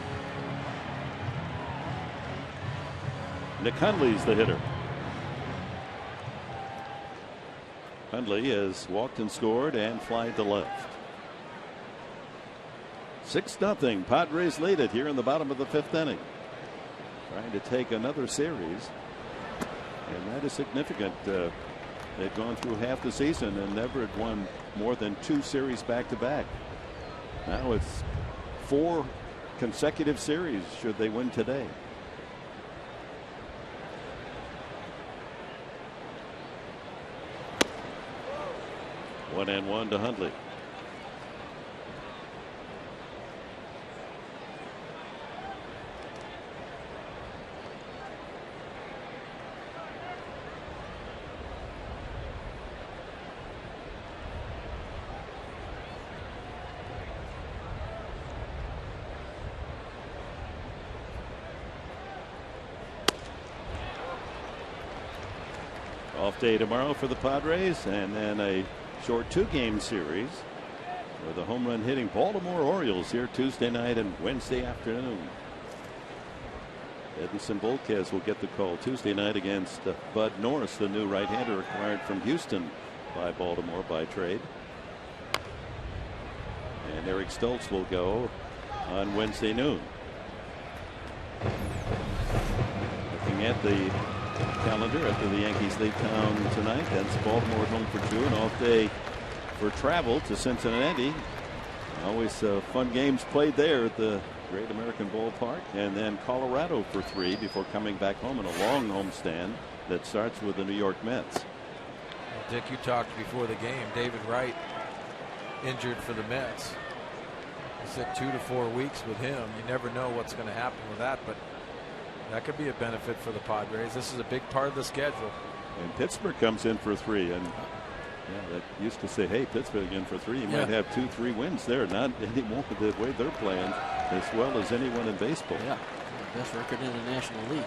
Nick Hundley's the hitter. Hundley has walked and scored and fly to left. 6-0. Padres lead it here in the bottom of the 5th inning. Trying to take another series. And that is significant. They've gone through half the season and never had won more than 2 series back to back. Now it's 4 consecutive series should they win today. One and one to Hundley. Off day tomorrow for the Padres, and then a short 2-game series with the home run hitting Baltimore Orioles here Tuesday night and Wednesday afternoon. Edinson Volquez will get the call Tuesday night against Bud Norris, the new right-hander acquired from Houston by Baltimore by trade. And Eric Stoltz will go on Wednesday noon. Looking at the calendar after the Yankees leave town tonight, that's Baltimore at home for 2, an off day for travel to Cincinnati. Always fun games played there at the Great American Ballpark, and then Colorado for 3 before coming back home in a long homestand that starts with the New York Mets. Dick, you talked before the game. David Wright injured for the Mets. You said 2 to 4 weeks with him. You never know what's going to happen with that, but that could be a benefit for the Padres. This is a big part of the schedule. And Pittsburgh comes in for 3, and that used to say, hey, Pittsburgh in for 3. You might have 2-3 wins there. Not anymore the way they're playing as well as anyone in baseball. Yeah, best record in the National League.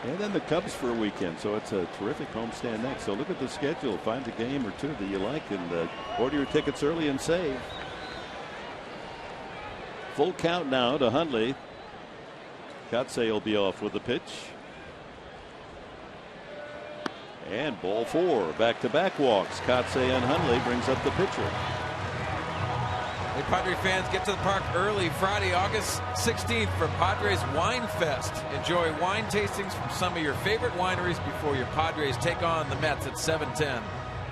And then the Cubs for a weekend, so it's a terrific homestand next. So look at the schedule, find a game or 2 that you like, and order your tickets early and save. Full count now to Hundley. Kotsay will be off with the pitch. And ball 4, back-to-back walks. Kotsay and Hundley brings up the pitcher. Hey, Padre fans, get to the park early Friday, August 16th for Padres Wine Fest. Enjoy wine tastings from some of your favorite wineries before your Padres take on the Mets at 7:10.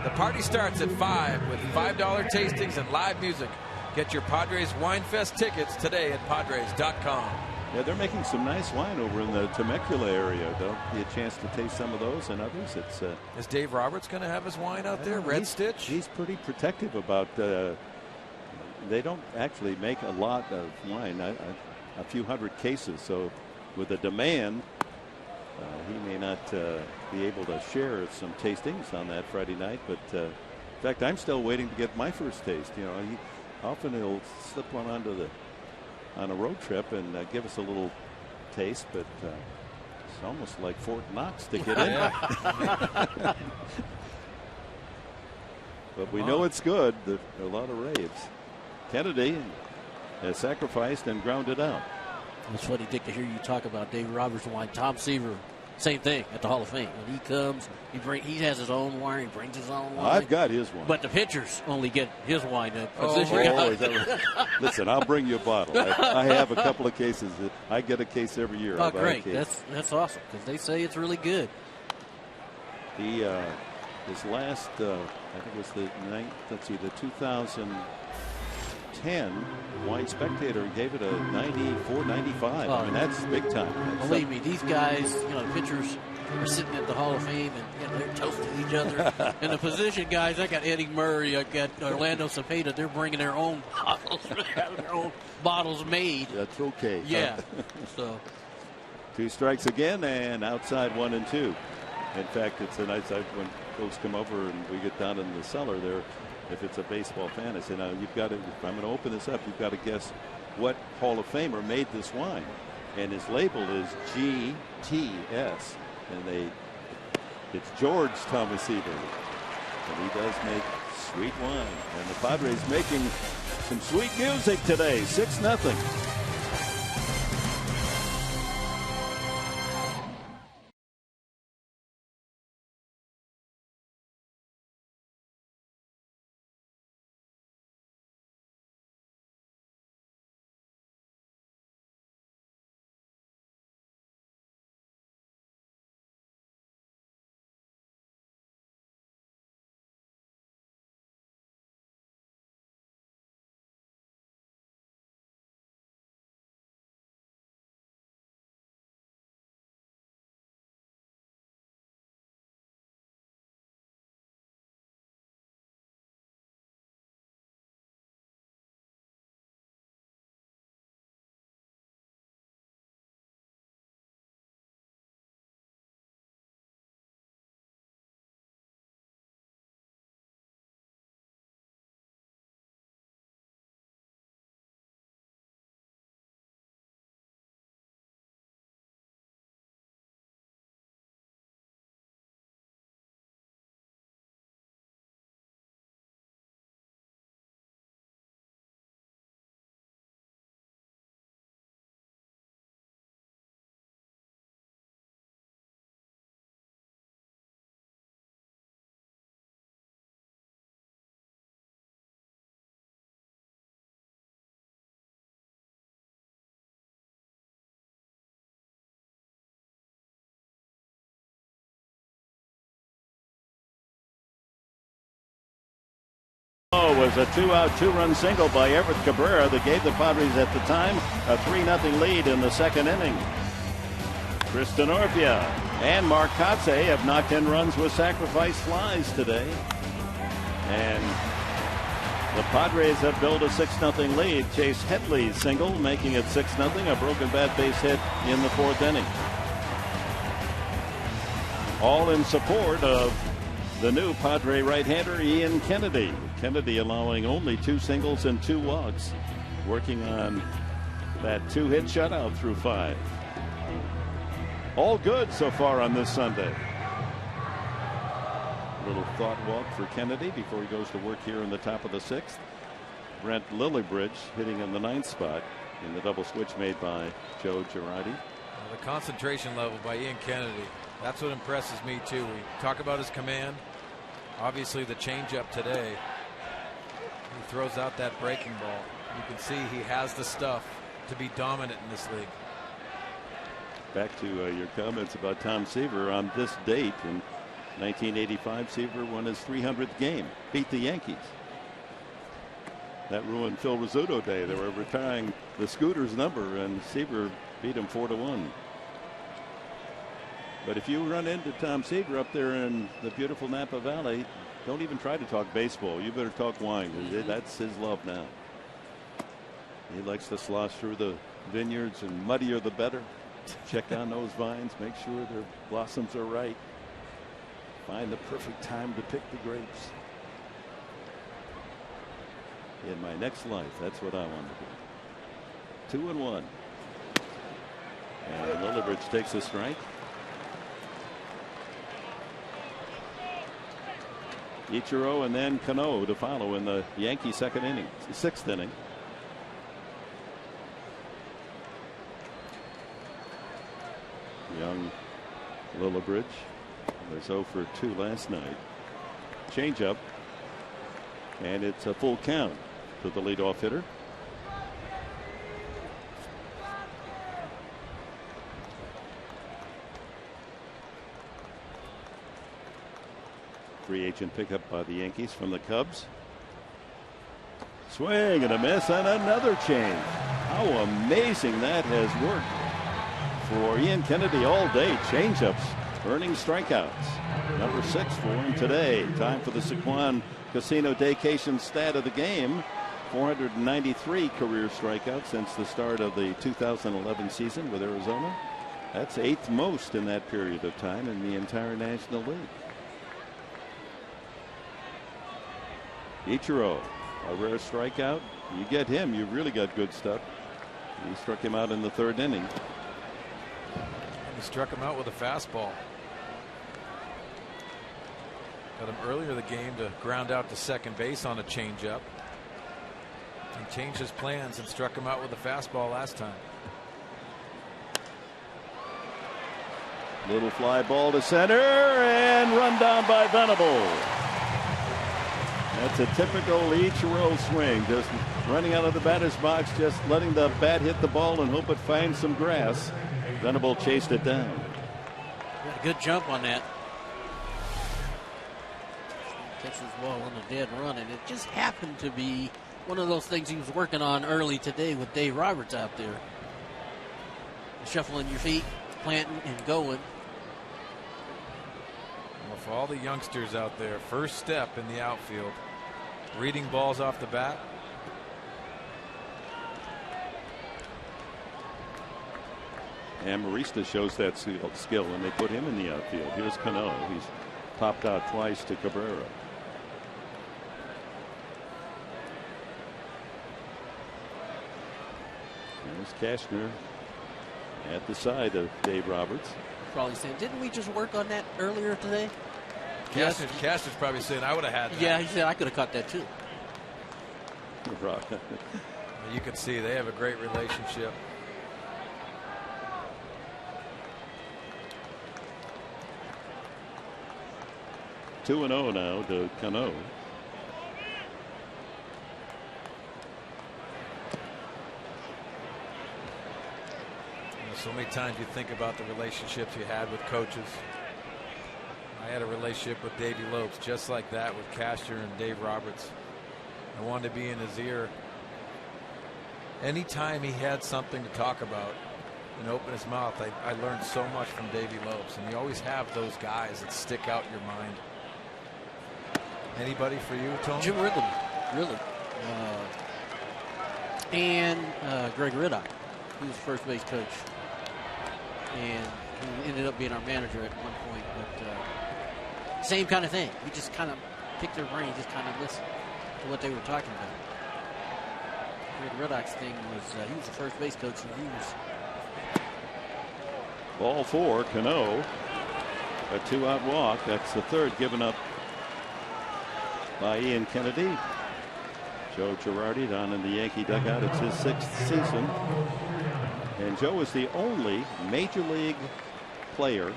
The party starts at 5 with $5 tastings and live music. Get your Padres Wine Fest tickets today at Padres.com. Yeah, they're making some nice wine over in the Temecula area. There'll be a chance to taste some of those and others. It's Is Dave Roberts going to have his wine out there? Red Stitch? He's pretty protective about. They don't actually make a lot of wine, a few hundred cases. So with the demand, he may not be able to share some tastings on that Friday night. But in fact, I'm still waiting to get my first taste. You know, often he'll slip one on a road trip and give us a little taste, but it's almost like Fort Knox to get in. But we know it's good. There are a lot of raves. Kennedy has sacrificed and grounded out. It's funny, Dick, to hear you talk about Dave Roberts wine. Tom Seaver, same thing at the Hall of Fame. When he comes, he has his own wine. He brings his own wine. I've got his wine. But the pitchers only get his wine. Listen, I'll bring you a bottle. I have a couple of cases. I get a case every year. Oh, great. That's awesome because they say it's really good. His last, I think it was the 2010 Wine Spectator gave it a 94, 95. I mean, that's big time. Believe me, these guys, the pitchers are sitting at the Hall of Fame and they're toasting each other. And the position guys, I got Eddie Murray, I got Orlando Cepeda. They're bringing their own bottles, made. That's okay. Yeah. So 2 strikes again, and outside 1 and 2. In fact, it's a nice when folks come over and we get down in the cellar there. If it's a baseball fan, I say, now you've got to, if I'm going to open this up, you've got to guess what Hall of Famer made this wine. And his label is GTS. And it's George Tomasino. And he does make sweet wine. And the Padres making some sweet music today, 6-0. was a 2-out, 2-run single by Everett Cabrera that gave the Padres at the time a 3-0 lead in the second inning. Kristen Orpia and Mark Kotze have knocked in runs with sacrifice flies today. And the Padres have built a 6-0 lead. Chase Headley's single making it 6-0. A broken bat base hit in the fourth inning. All in support of the new Padre right-hander Ian Kennedy. Kennedy allowing only 2 singles and 2 walks. Working on that 2-hit shutout through 5. All good so far on this Sunday. Little thought walk for Kennedy before he goes to work here in the top of the 6th. Brent Lillibridge hitting in the 9th spot in the double switch made by Joe Girardi. Well, the concentration level by Ian Kennedy, that's what impresses me too. We talk about his command. Obviously the changeup today. He throws out that breaking ball. You can see he has the stuff to be dominant in this league. Back to your comments about Tom Seaver. On this date in 1985, Seaver won his 300th game, beat the Yankees. That ruined Phil Rizzuto Day. They were retiring the Scooters number, and Seaver beat him 4-1. But if you run into Tom Seaver up there in the beautiful Napa Valley, don't even try to talk baseball. You better talk wine. That's his love now. He likes to slosh through the vineyards, and muddier the better. Check on those vines, make sure their blossoms are right. Find the perfect time to pick the grapes. In my next life, that's what I want to do. 2-1. And Lillibridge takes a strike. Ichiro and then Cano to follow in the Yankee sixth inning. Young Lillibridge was 0 for 2 last night. Changeup, and it's a full count to the leadoff hitter. Free agent pickup by the Yankees from the Cubs. Swing and a miss and another change. How amazing that has worked for Ian Kennedy all day. Changeups earning strikeouts. Number 6 for him today. Time for the Sequan Casino Daycation stat of the game. 493 career strikeouts since the start of the 2011 season with Arizona. That's 8th most in that period of time in the entire National League. Ichiro, a rare strikeout. You get him, you've really got good stuff. He struck him out in the 3rd inning. He struck him out with a fastball. Got him earlier in the game to ground out to second base on a changeup. He changed his plans and struck him out with a fastball last time. Little fly ball to center and run down by Venable. That's a typical Ichiro swing. Just running out of the batter's box, just letting the bat hit the ball and hope it finds some grass. Venable chased it down. Got a good jump on that. Catches the ball on a dead run, and it just happened to be one of those things he was working on early today with Dave Roberts out there. Shuffling your feet, planting, and going. Well, for all the youngsters out there, first step in the outfield, reading balls off the bat. Amarista shows that skill when they put him in the outfield. Here's Cano. He's popped out twice to Cabrera. There's Cashner at the side of Dave Roberts. Probably saying, didn't we just work on that earlier today? Cashner's probably saying, I would have had that. Yeah, he said, I could have caught that too. Right. You can see they have a great relationship. Two 2-0 now to Cano. So many times you think about the relationships you had with coaches. I had a relationship with Davey Lopes just like that with Cashner and Dave Roberts. I wanted to be in his ear. Anytime he had something to talk about and open his mouth, I learned so much from Davey Lopes. And you always have those guys that stick out in your mind. Anybody for you, Tony? Jim Ridley, really. And Greg Riddock, who was first base coach. And who ended up being our manager at one point. But same kind of thing. We just kind of picked their brain, just kind of listened to what they were talking about. Greg Riddock's thing was he was the first base coach for years. Ball 4, Cano. A 2-out walk. That's the third given up by Ian Kennedy. Joe Girardi down in the Yankee dugout. It's his 6th season. And Joe is the only major league player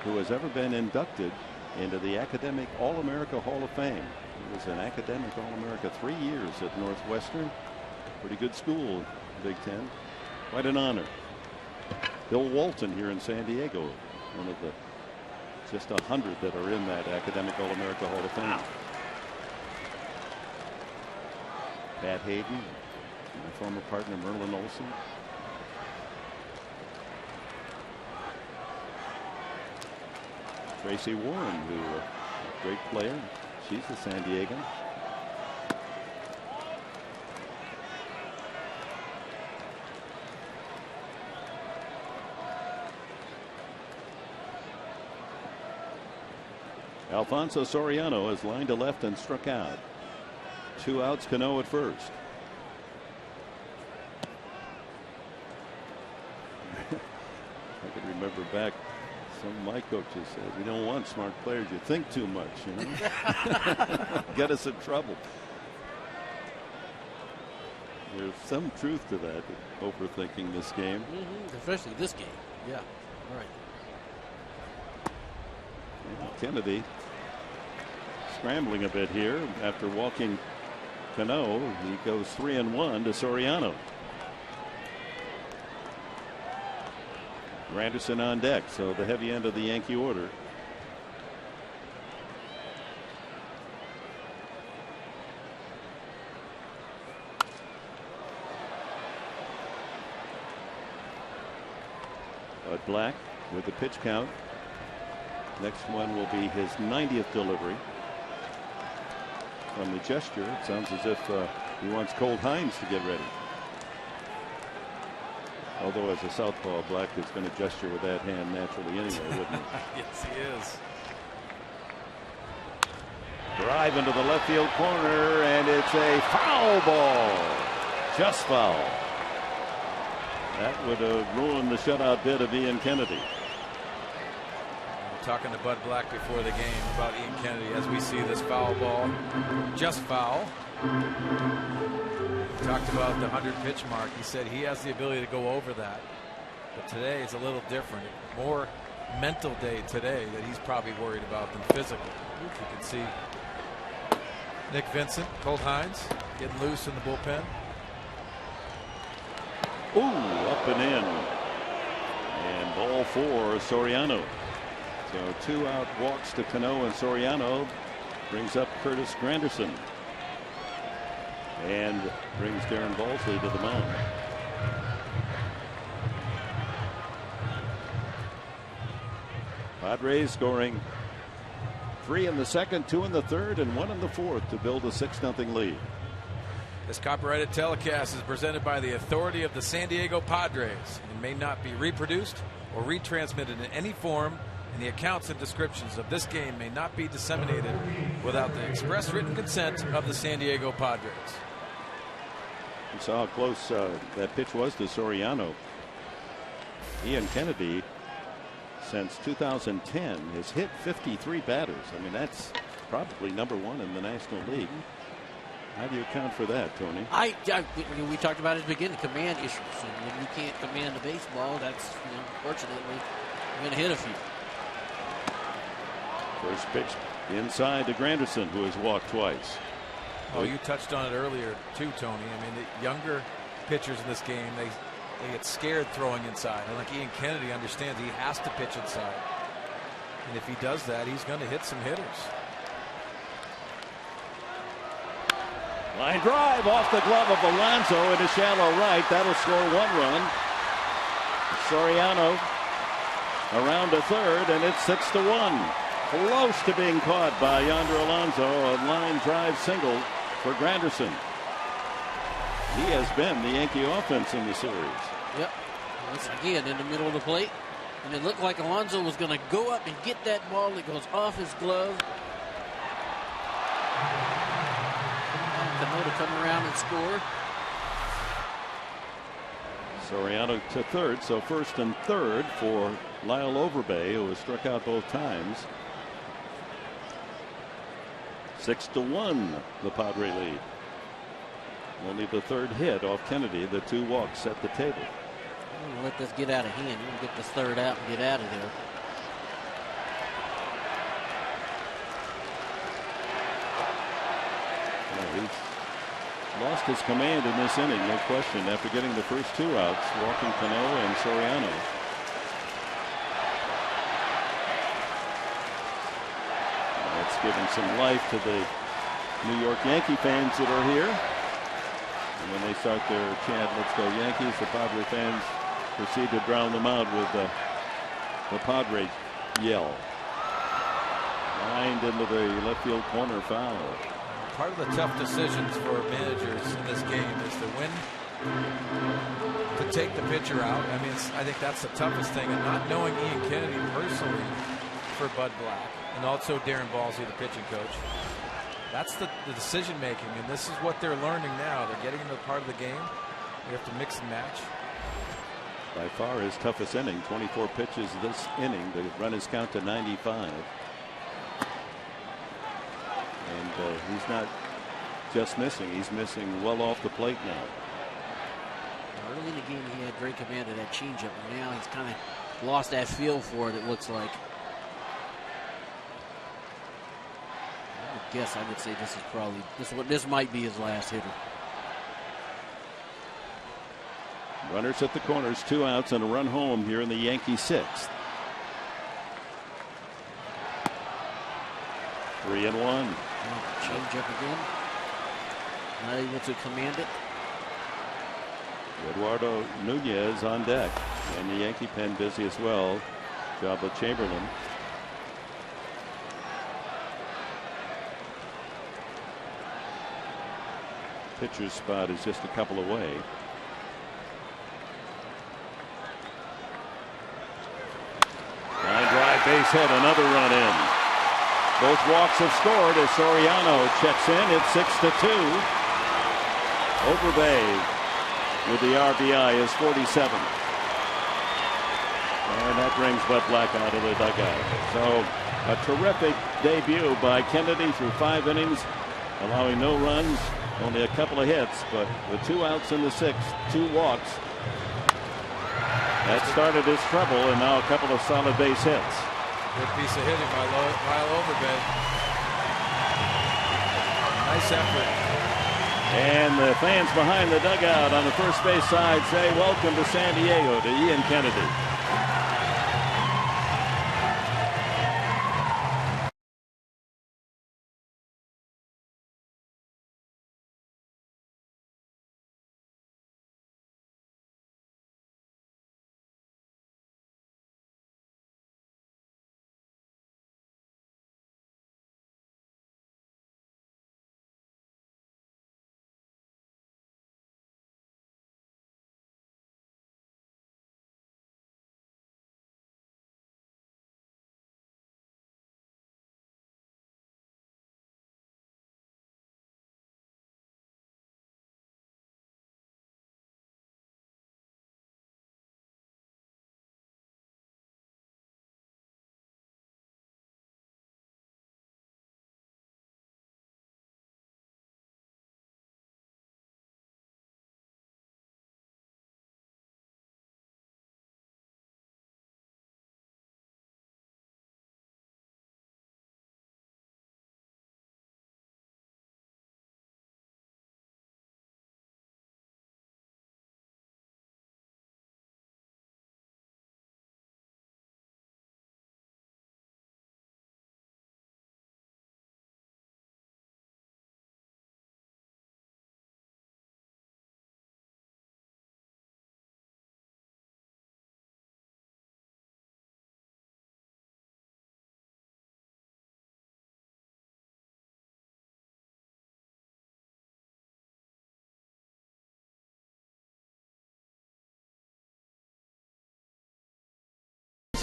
who has ever been inducted into the Academic All-America Hall of Fame. He was an Academic All-America 3 years at Northwestern. Pretty good school, Big Ten. Quite an honor. Bill Walton here in San Diego, one of the just 100 that are in that Academic All-America Hall of Fame. Pat Hayden, my former partner Merlin Olsen. Tracy Warren, who a great player. She's a San Diegan. Alfonso Soriano has lined to left and struck out. 2 outs, Cano at first. I can remember back, some of my coaches said, we don't want smart players. You think too much, you know? Get us in trouble. There's some truth to that, overthinking this game. Especially this game. Yeah, right. Kennedy scrambling a bit here after walking Cano. He goes 3-1 to Soriano. Granderson on deck, so the heavy end of the Yankee order. Bud Black with the pitch count. Next one will be his 90th delivery. From the gesture, it sounds as if he wants Colt Hines to get ready. Although as a southpaw, Black is going to gesture with that hand naturally anyway, wouldn't he? Yes, he is. Drive into the left field corner, and it's a foul ball. Just foul. That would have ruined the shutout bid of Ian Kennedy. Talking to Bud Black before the game about Ian Kennedy as we see this foul ball. Just foul. We talked about the 100 pitch mark. He said he has the ability to go over that. But today it's a little different. More mental day today that he's probably worried about than physical. You can see Nick Vincent, Colt Hines getting loose in the bullpen. Ooh, up and in. And ball 4, Soriano. So 2 out walks to Cano, and Soriano brings up Curtis Granderson and brings Darren Balsley to the mound. Padres scoring 3 in the second, 2 in the third, and 1 in the fourth to build a 6-0 lead. This copyrighted telecast is presented by the authority of the San Diego Padres and may not be reproduced or retransmitted in any form, and the accounts and descriptions of this game may not be disseminated without the express written consent of the San Diego Padres. You saw how close that pitch was to Soriano. Ian Kennedy, since 2010, has hit 53 batters. I mean, that's probably #1 in the National League. How do you account for that, Tony? We talked about it at the beginning, command issues. And when you can't command a baseball, that's, unfortunately, you're going to hit a few. First pitch inside to Granderson, who has walked twice. Oh, you touched on it earlier too, Tony. I mean, the younger pitchers in this game, they get scared throwing inside. And like Ian Kennedy understands, he has to pitch inside. And if he does that, he's going to hit some hitters. Line drive off the glove of Alonso into shallow right. That'll score 1 run. Soriano around to third, and it's 6-1. Close to being caught by Yonder Alonso. A line drive single for Granderson. He has been the Yankee offense in the series. Yep. Once again in the middle of the plate. And it looked like Alonso was going to go up and get that ball that goes off his glove. Cano to come around and score. Soriano to third, so first and third for Lyle Overbay, who was struck out both times. 6-1, the Padre lead. Only the third hit off Kennedy. The 2 walks set the table. Let this get out of hand. You can get this third out and get out of there. He's lost his command in this inning, no question, after getting the first 2 outs, walking Cano and Soriano. That's given some life to the New York Yankee fans that are here. And when they start their chant, "Let's go Yankees," the Padre fans proceed to drown them out with the Padre yell. Lined into the left field corner, foul. Part of the tough decisions for managers in this game is to when to take the pitcher out. I mean, I think that's the toughest thing, and not knowing Ian Kennedy personally for Bud Black, and also Darren Ballsy, the pitching coach. That's the decision making, and this is what they're learning now. They're getting into the part of the game. They have to mix and match. By far his toughest inning, 24 pitches this inning. The run is count to 95. And he's not just missing, he's missing well off the plate now. Early in the game, he had great command of that changeup. Now he's kind of lost that feel for it, it looks like. I guess I would say this is probably this might be his last hitter. Runners at the corners, 2 outs and a run home here in the Yankee 6th. 3-1. Change up again. Not able to command it. Eduardo Nunez on deck, and the Yankee pen busy as well. Job of Chamberlain. Pitcher's spot is just a couple away. Line drive, base hit, another run in. Both walks have scored as Soriano checks in. It's 6-2. Overbay with the RBI is 47. And that brings Bud Black out of the dugout. So a terrific debut by Kennedy through 5 innings, allowing no runs, only a couple of hits, but with 2 outs in the 6th, 2 walks. That started his trouble, and now a couple of solid base hits. Good piece of hitting by Lyle Overbay. Nice effort. And the fans behind the dugout on the first base side say, "Welcome to San Diego," to Ian Kennedy.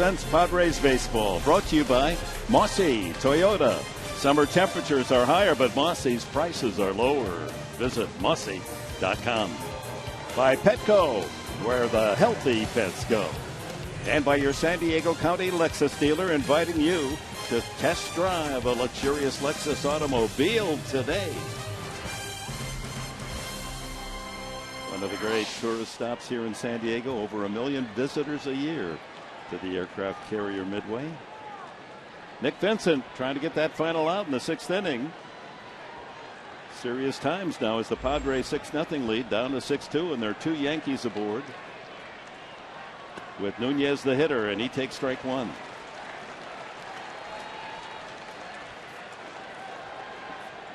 presents Padres Baseball, brought to you by Mossy Toyota. Summer temperatures are higher, but Mossy's prices are lower. Visit Mossy.com. By Petco, where the healthy pets go. And by your San Diego County Lexus dealer, inviting you to test drive a luxurious Lexus automobile today. One of the great tourist stops here in San Diego. Over 1 million visitors a year to the aircraft carrier Midway. Nick Vincent trying to get that final out in the 6th inning. Serious times now as the Padres 6-0 lead down to 6-2, and there are 2 Yankees aboard. With Nunez the hitter, and he takes strike 1.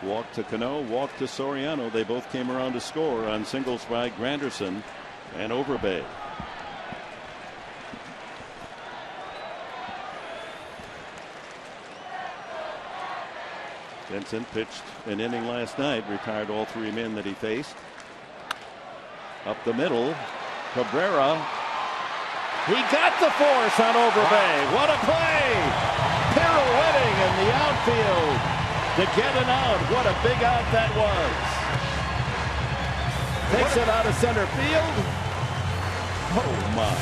Walk to Cano, walk to Soriano. They both came around to score on singles by Granderson and Overbay. Vincent pitched an inning last night, retired all 3 men that he faced. Up the middle, Cabrera. He got the force on Overbay. What a play! Pirouetting in the outfield to get an out. What a big out that was. Takes it out of center field. Oh my.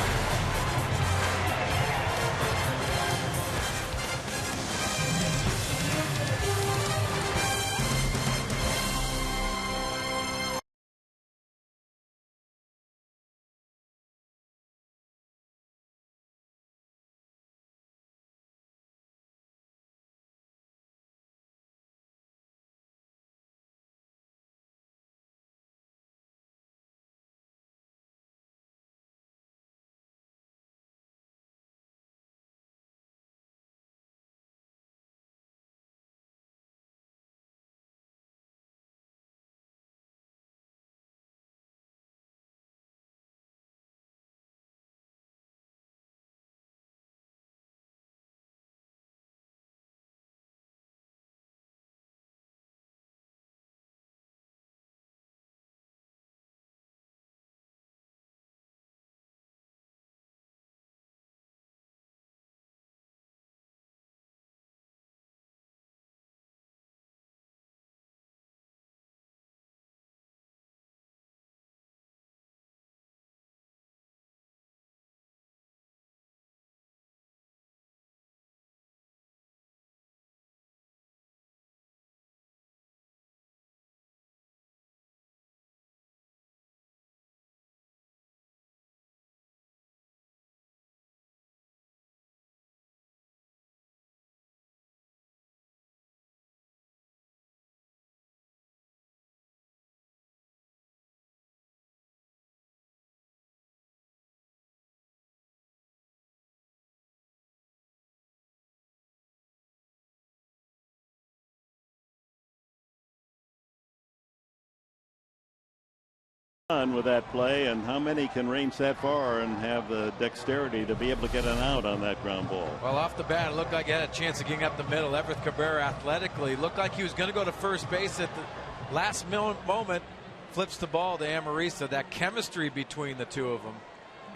With that play, and how many can range that far and have the dexterity to be able to get an out on that ground ball? Well, off the bat, it looked like he had a chance of getting up the middle. Everett Cabrera athletically looked like he was going to go to first base at the last moment. Flips the ball to Amarista. That chemistry between the two of them.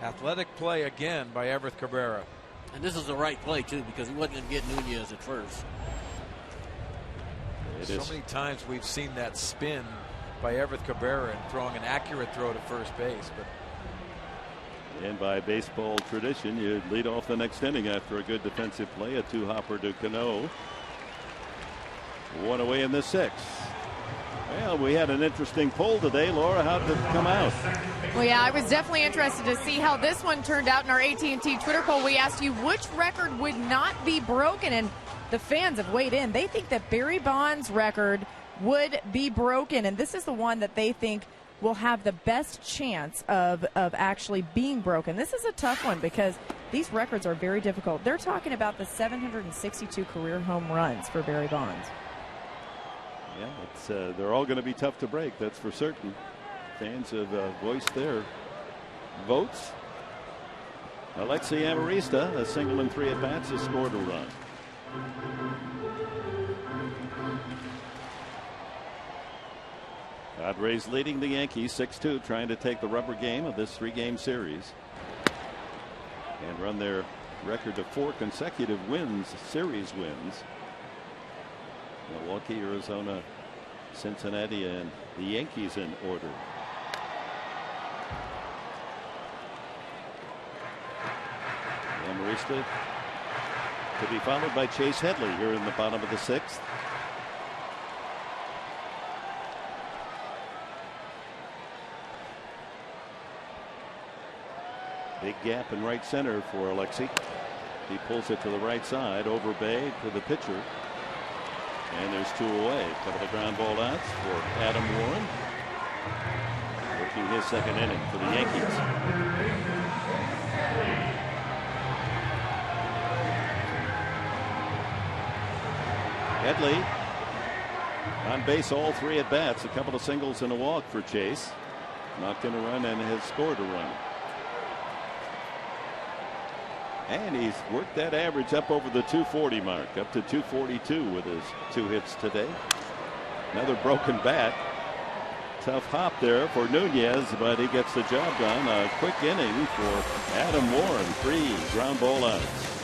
Athletic play again by Everett Cabrera. And this is the right play, too, because he wasn't going to get Nunez at first. So many times we've seen that spin by Everett Cabrera and throwing an accurate throw to first base. And by baseball tradition, you lead off the next inning after a good defensive play. A 2-hopper to Cano. 1 away in the 6th. Well, we had an interesting poll today. Laura, how did it come out? Well, yeah, I was definitely interested to see how this one turned out in our AT&T Twitter poll. We asked you which record would not be broken, and the fans have weighed in. They think that Barry Bonds' record would be broken, and this is the one that they think will have the best chance of actually being broken. This is a tough one because these records are very difficult. They're talking about the 762 career home runs for Barry Bonds. Yeah, they're all going to be tough to break, that's for certain. Fans have voiced their votes. Alexi Amarista, a single in 3 at-bats, has scored a run. Padres leading the Yankees 6-2, trying to take the rubber game of this 3-game series and run their record of 4 consecutive wins, series wins. Milwaukee, Arizona, Cincinnati, and the Yankees in order. Amarista to be followed by Chase Headley here in the bottom of the 6th. Big gap in right center for Alexi. He pulls it to the right side over Bay to the pitcher. And there's 2 away. A couple of ground ball outs for Adam Warren. Working his 2nd inning for the Yankees. Headley on base all 3 at bats. A couple of singles and a walk for Chase. Knocked in a run and has scored a run. And he's worked that average up over the 240 mark, up to 242 with his 2 hits today. Another broken bat. Tough hop there for Nunez, but he gets the job done. A quick inning for Adam Warren. 3 ground ball outs.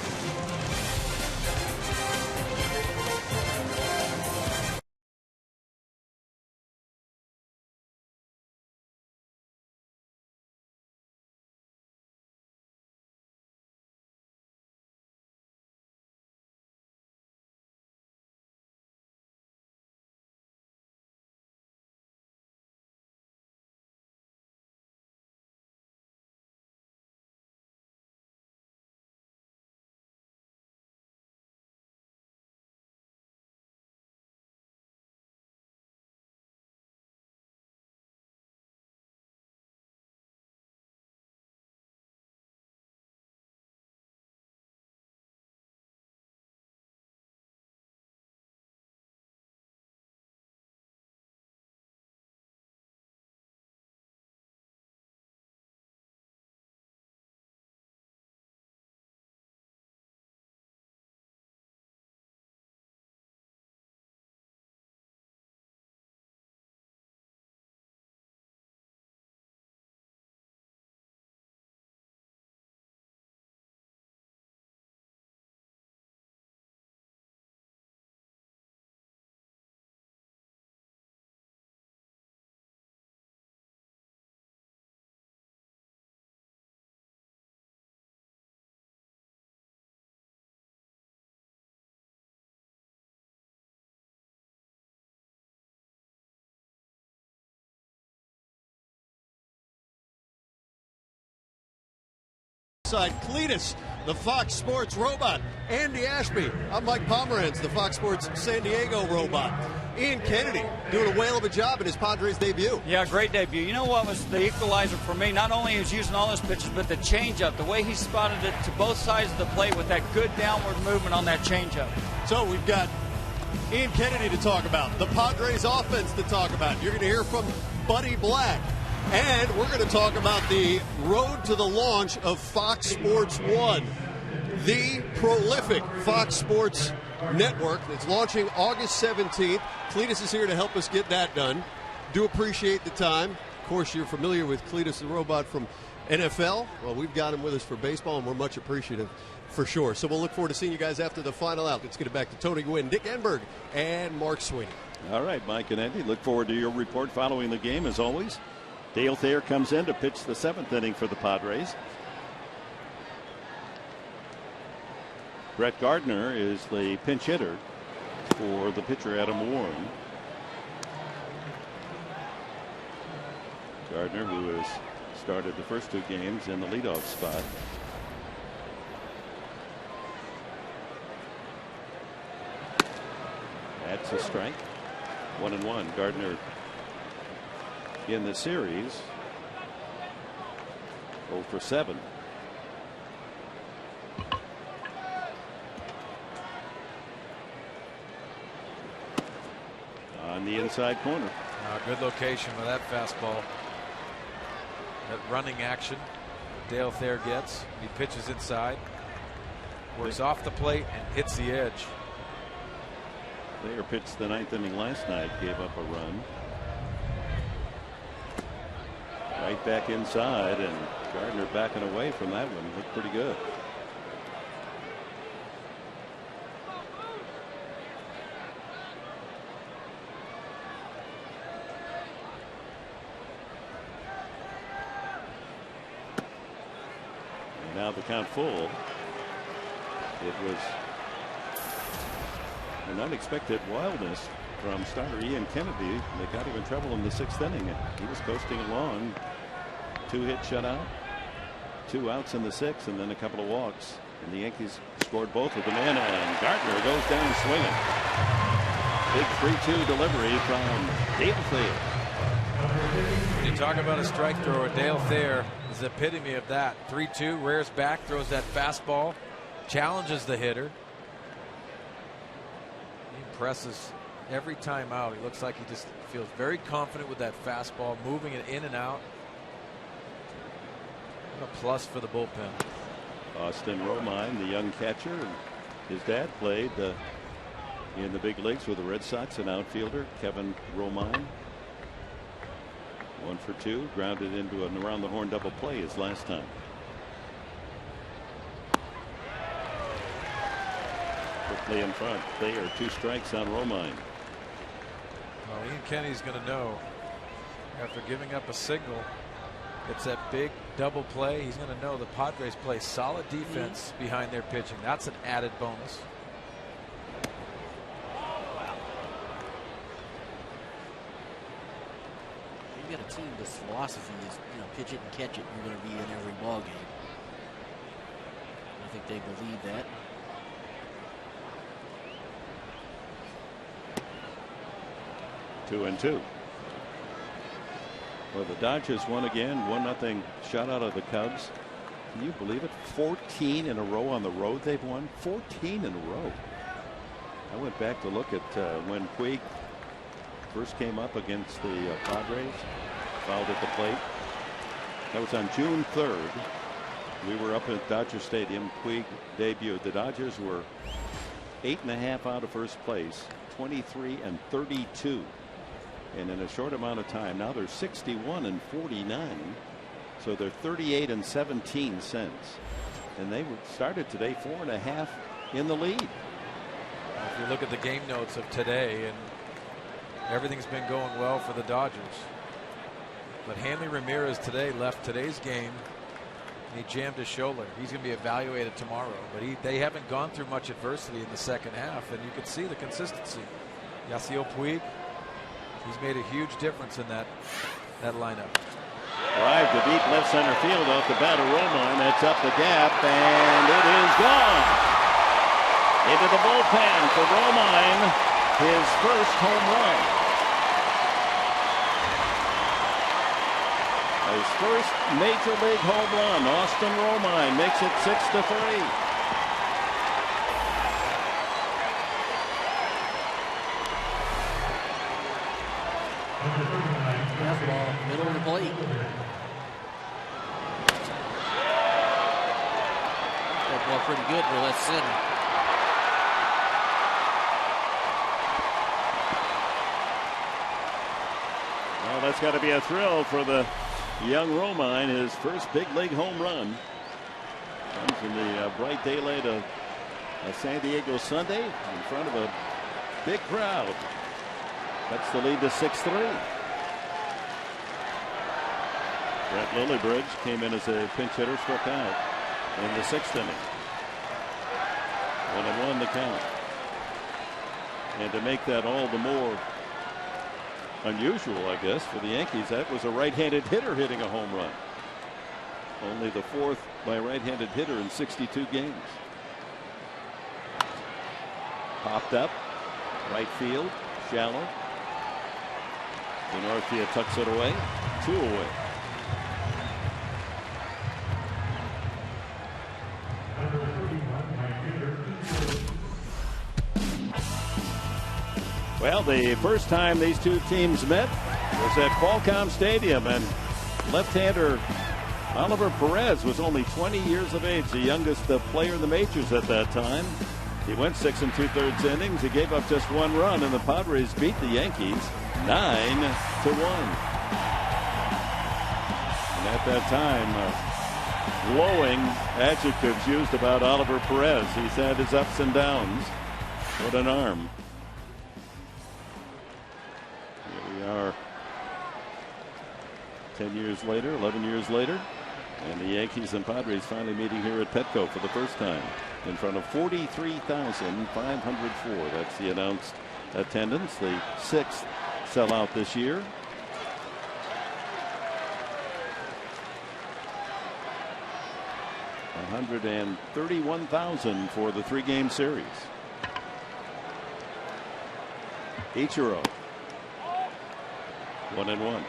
Cletus, the Fox Sports robot. Andy Ashby, I'm Mike Pomeranz, the Fox Sports San Diego robot. Ian Kennedy doing a whale of a job in his Padres debut. Yeah, great debut. You know what was the equalizer for me? Not only is using all his pitches, but the changeup, the way he spotted it to both sides of the plate with that good downward movement on that changeup. So we've got Ian Kennedy to talk about, the Padres offense to talk about. You're going to hear from Buddy Black. And we're going to talk about the road to the launch of Fox Sports 1, the prolific Fox Sports network that's launching August 17th. Cletus is here to help us get that done. Do appreciate the time. Of course, you're familiar with Cletus the robot from NFL. Well, we've got him with us for baseball, and we're much appreciative for sure. So we'll look forward to seeing you guys after the final out. Let's get it back to Tony Gwynn, Dick Enberg, and Mark Sweeney. All right, Mike and Andy, look forward to your report following the game as always. Dale Thayer comes in to pitch the 7th inning for the Padres. Brett Gardner is the pinch hitter for the pitcher Adam Warren. Gardner, who has started the first 2 games in the leadoff spot. That's a strike. 1-1. Gardner in the series 0 for 7. On the inside corner. Good location with that fastball. That running action Dale Thayer gets. He pitches inside, works off the plate, and hits the edge. Thayer pitched the 9th inning last night, gave up a run. Right back inside, and Gardner backing away from that one. Looked pretty good. Now the count full. It was an unexpected wildness from starter Ian Kennedy. They got him in trouble in the 6th inning. He was coasting along. 2-hit shutout, 2 outs in the 6th, and then a couple of walks. And the Yankees scored both of them in, and Gardner goes down swinging. Big 3-2 delivery from Dale Thayer. When you talk about a strike thrower, Dale Thayer is the epitome of that. 3-2, rears back, throws that fastball, challenges the hitter. He impresses every time out. He looks like he just feels very confident with that fastball, moving it in and out. What a plus for the bullpen. Austin Romine, the young catcher. His dad played in the big leagues with the Red Sox, an outfielder, Kevin Romine. 1 for 2, grounded into an around the horn double play his last time. Quickly in front. Thayer, 2 strikes on Romine. Well, Ian Kennedy's going to know after giving up a single, it's that big double play. He's going to know the Padres play solid defense behind their pitching. That's an added bonus. You got a team this philosophy is, pitch it and catch it. You're going to be in every ball game. I think they believe that. Two and two. Well, the Dodgers won again. 1-0 shutout of the Cubs. Can you believe it? 14 in a row on the road they've won. 14 in a row. I went back to look at when Puig first came up against the Padres, fouled at the plate. That was on June 3rd. We were up at Dodger Stadium. Puig debuted. The Dodgers were 8.5 out of first place, 23-32. And in a short amount of time, now they're 61-49. So they're 38-17 since. And they started today 4.5 in the lead. If you look at the game notes of today, and everything's been going well for the Dodgers. But Hanley Ramirez today left today's game. And he jammed his shoulder. He's going to be evaluated tomorrow. But they haven't gone through much adversity in the second half. And you can see the consistency. Yasiel Puig, he's made a huge difference in that lineup. Drive to deep left center field off the bat of Romine. That's up the gap, and it is gone. Into the bullpen for Romine, his first home run. His first major league home run. Austin Romine makes it 6-3. Fastball, middle of the plate. That ball pretty good for left center. Well, that's got to be a thrill for the young Romine. His first big league home run comes in the bright daylight of San Diego Sunday in front of a big crowd. That's the lead to 6-3. Brett Lillibridge came in as a pinch hitter, struck out in the 6th inning. 1-1 the count. And to make that all the more unusual, I guess, for the Yankees, that was a right-handed hitter hitting a home run. Only the 4th by a right-handed hitter in 62 games. Popped up, right field, shallow. Northfield tucks it away, 2 away. Well, the first time these two teams met was at Qualcomm Stadium, and left-hander Oliver Perez was only 20 years of age, the youngest player in the majors at that time. He went 6 2/3 innings. He gave up just 1 run, and the Padres beat the Yankees 9-1. And at that time, glowing adjectives used about Oliver Perez. He's had his ups and downs. What an arm. Here we are 10 years later, 11 years later. And the Yankees and Padres finally meeting here at Petco for the first time in front of 43,504. That's the announced attendance, the 6th sellout this year. $131,000 for the 3-game series. Ichiro 1-1.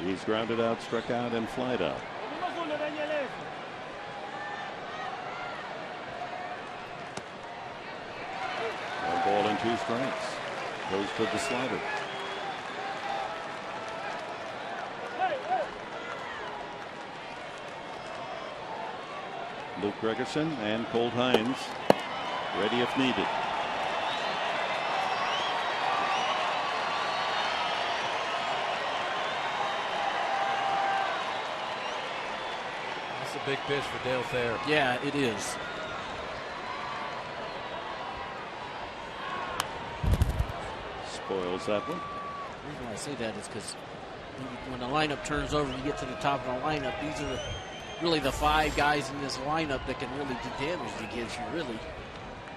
He's grounded out, struck out, and flied out. One ball and 2 strikes. Goes to the slider. Luke Gregerson and Colt Hines ready if needed. That's a big pitch for Dale Thayer. Yeah, it is. Spoils that one. The reason why I say that is because when the lineup turns over, you get to the top of the lineup. These are really the 5 guys in this lineup that can really do damage against you, really.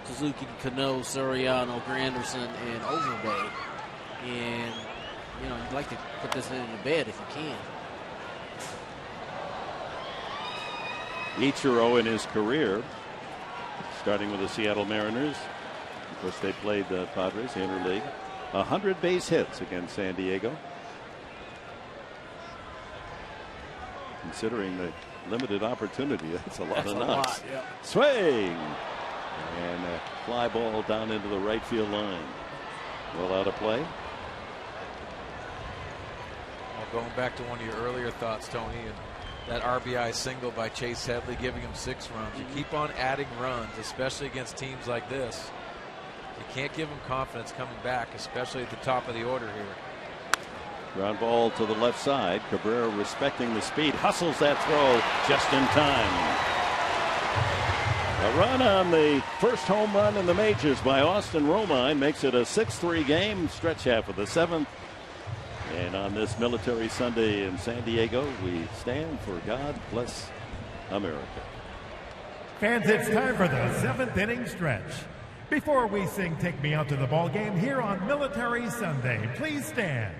Suzuki, Cano, Soriano, Granderson, and Overbay. And, you know, you'd like to put this in the bed if you can. Ichiro in his career, starting with the Seattle Mariners. Of course, they played the Padres, the interleague. 100 base hits against San Diego. Considering the limited opportunity, that's a lot of knocks. Yeah. Swing! And a fly ball down into the right field line. Well out of play. Well, going back to one of your earlier thoughts, Tony, and that RBI single by Chase Headley giving him 6 runs. You keep on adding runs, especially against teams like this. You can't give them confidence coming back, especially at the top of the order here. Ground ball to the left side. Cabrera, respecting the speed, hustles that throw just in time. A run on the first home run in the majors by Austin Romine makes it a 6-3 game, stretch half of the 7th. And on this Military Sunday in San Diego, we stand for God Bless America. Fans, it's time for the 7th inning stretch. Before we sing Take Me Out to the Ball Game here on Military Sunday, please stand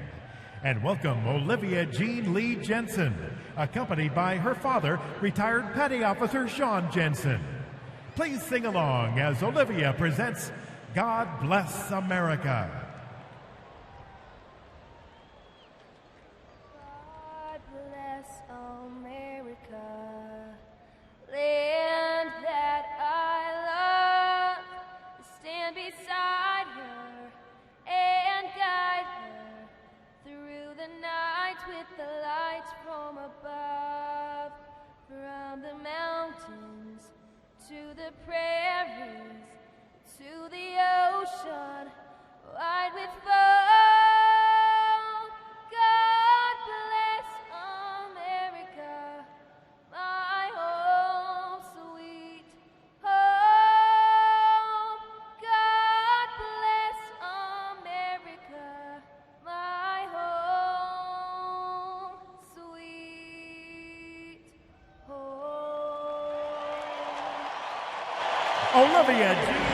and welcome Olivia Jean Lee Jensen, accompanied by her father, retired Petty Officer Sean Jensen. Please sing along as Olivia presents God Bless America. God bless America, land that I love. Stand beside her and guide her through the night with the lights from above, from the mountains to the prairies, to the ocean, wide with foam. God bless America, my home, sweet home. God bless America, my home, sweet home. Olivia Jean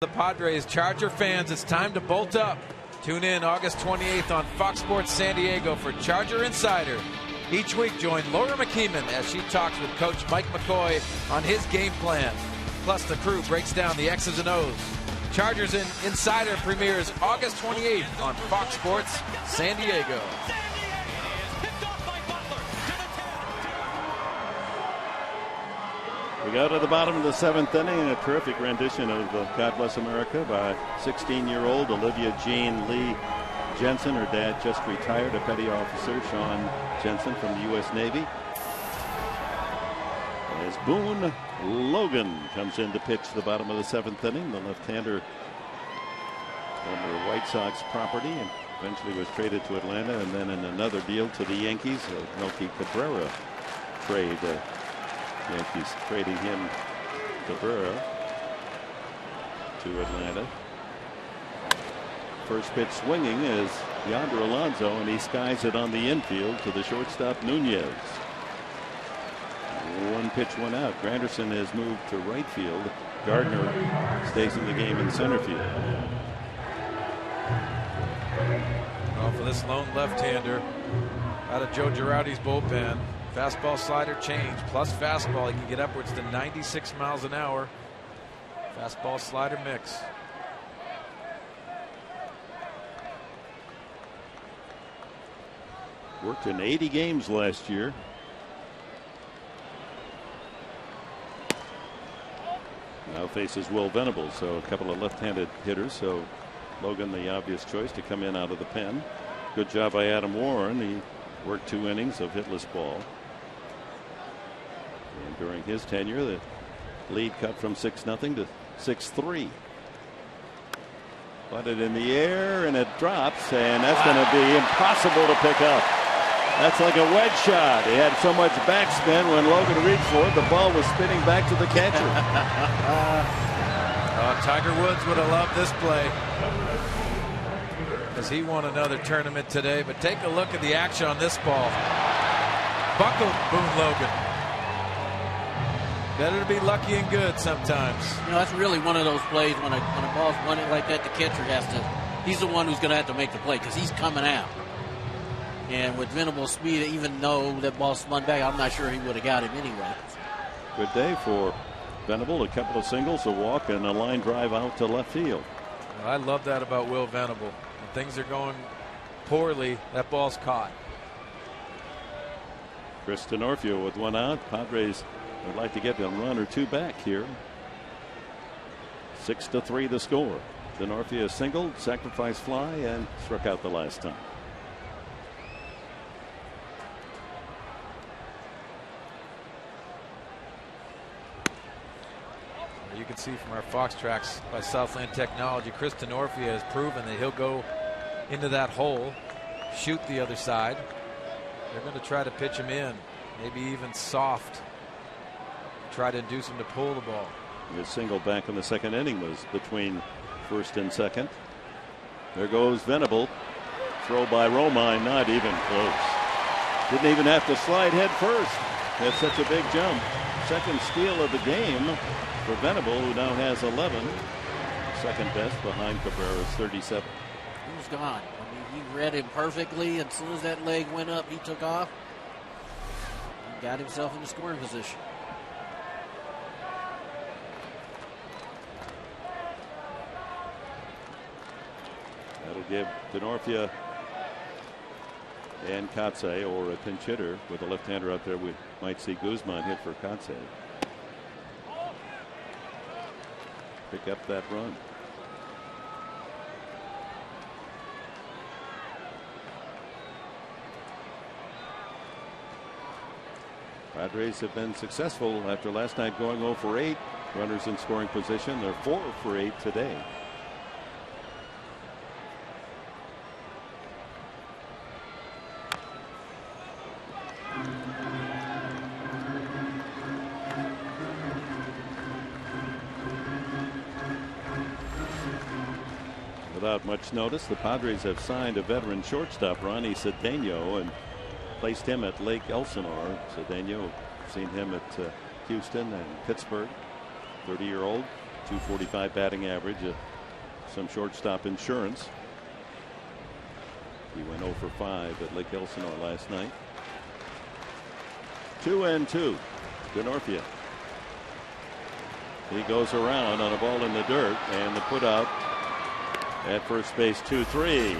The Padres, Charger fans, it's time to bolt up. Tune in August 28th on Fox Sports San Diego for Charger Insider. Each week, join Laura McKeeman as she talks with Coach Mike McCoy on his game plan. Plus, the crew breaks down the X's and O's. Chargers Insider premieres August 28th on Fox Sports San Diego. We go to the bottom of the 7th inning, and a terrific rendition of God Bless America by 16-year-old Olivia Jean Lee Jensen. Her dad just retired, a petty officer, Sean Jensen from the U.S. Navy. As Boone Logan comes in to pitch the bottom of the 7th inning, the left-hander, former White Sox property, and eventually was traded to Atlanta, and then in another deal to the Yankees, a Melky Cabrera trade. Yankees trading him, Cabrera, to Atlanta. First pitch swinging is Yonder Alonso, and he skies it on the infield to the shortstop Nunez. One pitch, one out. Granderson has moved to right field. Gardner stays in the game in center field. Well, for this lone left-hander out of Joe Girardi's bullpen, fastball slider change plus fastball. He can get upwards to 96 miles an hour. Fastball slider mix. Worked in 80 games last year. Now faces Will Venables, so a couple of left-handed hitters. So Logan, the obvious choice to come in out of the pen. Good job by Adam Warren. He worked 2 innings of hitless ball. And during his tenure, the lead cut from 6-0 to 6-3. Butted in the air, and it drops, and that's going to be impossible to pick up. That's like a wedge shot. He had so much backspin when Logan reached for it, the ball was spinning back to the catcher. Tiger Woods would have loved this play, as he won another tournament today. But take a look at the action on this ball. Buckled Boone Logan. Better to be lucky and good sometimes. You know, that's really one of those plays when a ball's running like that, the catcher has to, he's the one who's going to have to make the play because he's coming out. And with Venable's speed, even though that ball spun back, I'm not sure he would have got him anyway. Good day for Venable. A couple of singles, a walk, and a line drive out to left field. I love that about Will Venable. When things are going poorly, that ball's caught. Chris Denorfia with 1 out. Padres would like to get a run or 2 back here. 6-3 the score. Denorfia singled, sacrifice fly, and struck out the last time. You can see from our Fox tracks by Southland Technology, Chris Denorfia has proven that he'll go into that hole, shoot the other side. They're going to try to pitch him in, maybe even soft, try to induce him to pull the ball. His single back in the 2nd inning was between 1st and 2nd. There goes Venable. Throw by Romine, not even close. Didn't even have to slide head first. That's such a big jump. 2nd steal of the game for Venable, who now has 11. 2nd best behind Cabrera's 37. He was gone. I mean, he read him perfectly. As soon as that leg went up, he took off. He got himself in the scoring position. That'll give Denorfia and Kotsay, or a pinch hitter with a left-hander out there. We might see Guzman hit for Kotsay. Pick up that run. Padres have been successful after last night going 0 for 8. Runners in scoring position. They're 4 for 8 today. Without much notice, the Padres have signed a veteran shortstop, Ronnie Cedeno, and placed him at Lake Elsinore. Cedeno, seen him at Houston and Pittsburgh. 30-year-old .245 batting average. Some shortstop insurance. He went 0 for 5 at Lake Elsinore last night. 2-2 to Northia. He goes around on a ball in the dirt, and the put out at first base 2-3.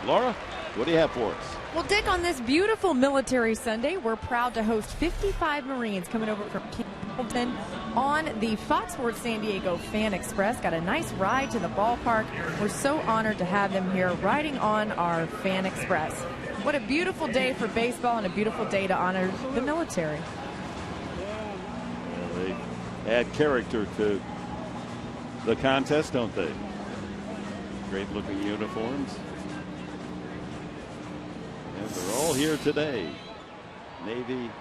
Laura, what do you have for us? Well, Dick, on this beautiful Military Sunday, we're proud to host 55 Marines coming over from Campbellton on the Fox Sports San Diego Fan Express. Got a nice ride to the ballpark. We're so honored to have them here riding on our Fan Express. What a beautiful day for baseball and a beautiful day to honor the military. Well, they add character to the contest, don't they? Great looking uniforms. And they're all here today. Navy,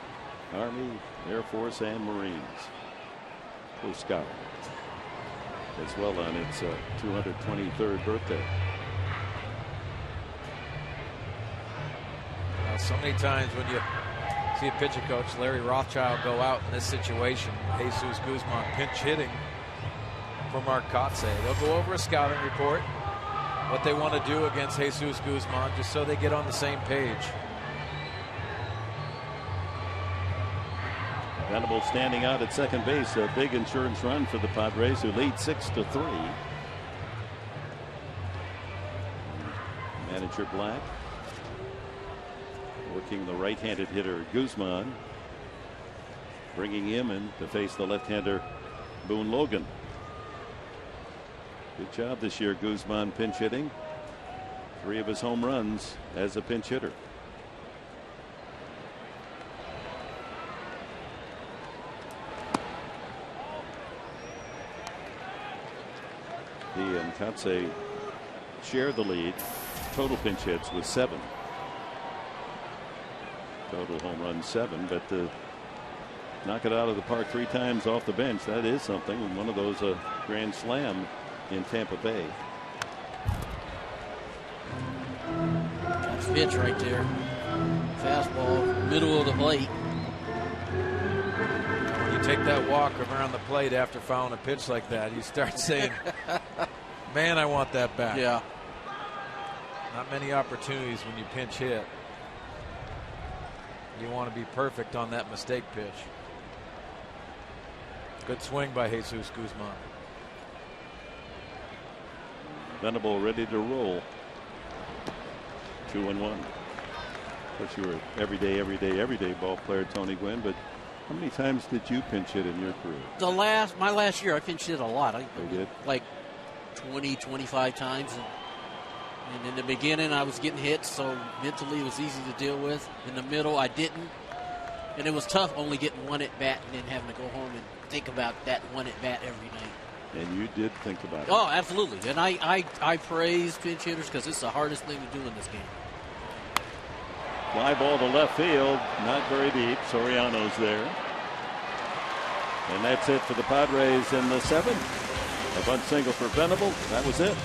Army, Air Force, and Marines. Coast Guard as well on its 223rd birthday. So many times when you see a pitcher coach, Larry Rothschild, go out in this situation, Jesus Guzman pinch hitting for Mark Kotze. They'll go over a scouting report, what they want to do against Jesus Guzman, just so they get on the same page. Venable standing out at second base. A big insurance run for the Padres, who lead 6-3. Manager Black working the right-handed hitter Guzman, bringing him in to face the left-hander Boone Logan. Good job this year, Guzman pinch hitting. 3 of his home runs as a pinch hitter. He and Kotze share the lead. Total pinch hits with 7. Total home runs 7, but to knock it out of the park 3 times off the bench, that is something. And one of those a grand slam in Tampa Bay. That's pitch right there. Fastball, middle of the plate. When you take that walk around the plate after fouling a pitch like that, you start saying, man, I want that back. Yeah. Not many opportunities when you pinch hit. You want to be perfect on that mistake pitch. Good swing by Jesus Guzman. Venable ready to roll. 2-1. Of course, you were everyday ball player, Tony Gwynn, but how many times did you pinch hit in your career? My last year, I pinch hit a lot. I did? Like 20, 25 times. And in the beginning, I was getting hit, so mentally it was easy to deal with. In the middle, I didn't. And it was tough only getting one at bat and then having to go home and think about that one at bat every night. And you did think about it. Oh, absolutely. And I praise pinch hitters because it's the hardest thing to do in this game. Fly ball to left field, not very deep. Soriano's there. And that's it for the Padres in the 7th. A bunt single for Venable. That was it.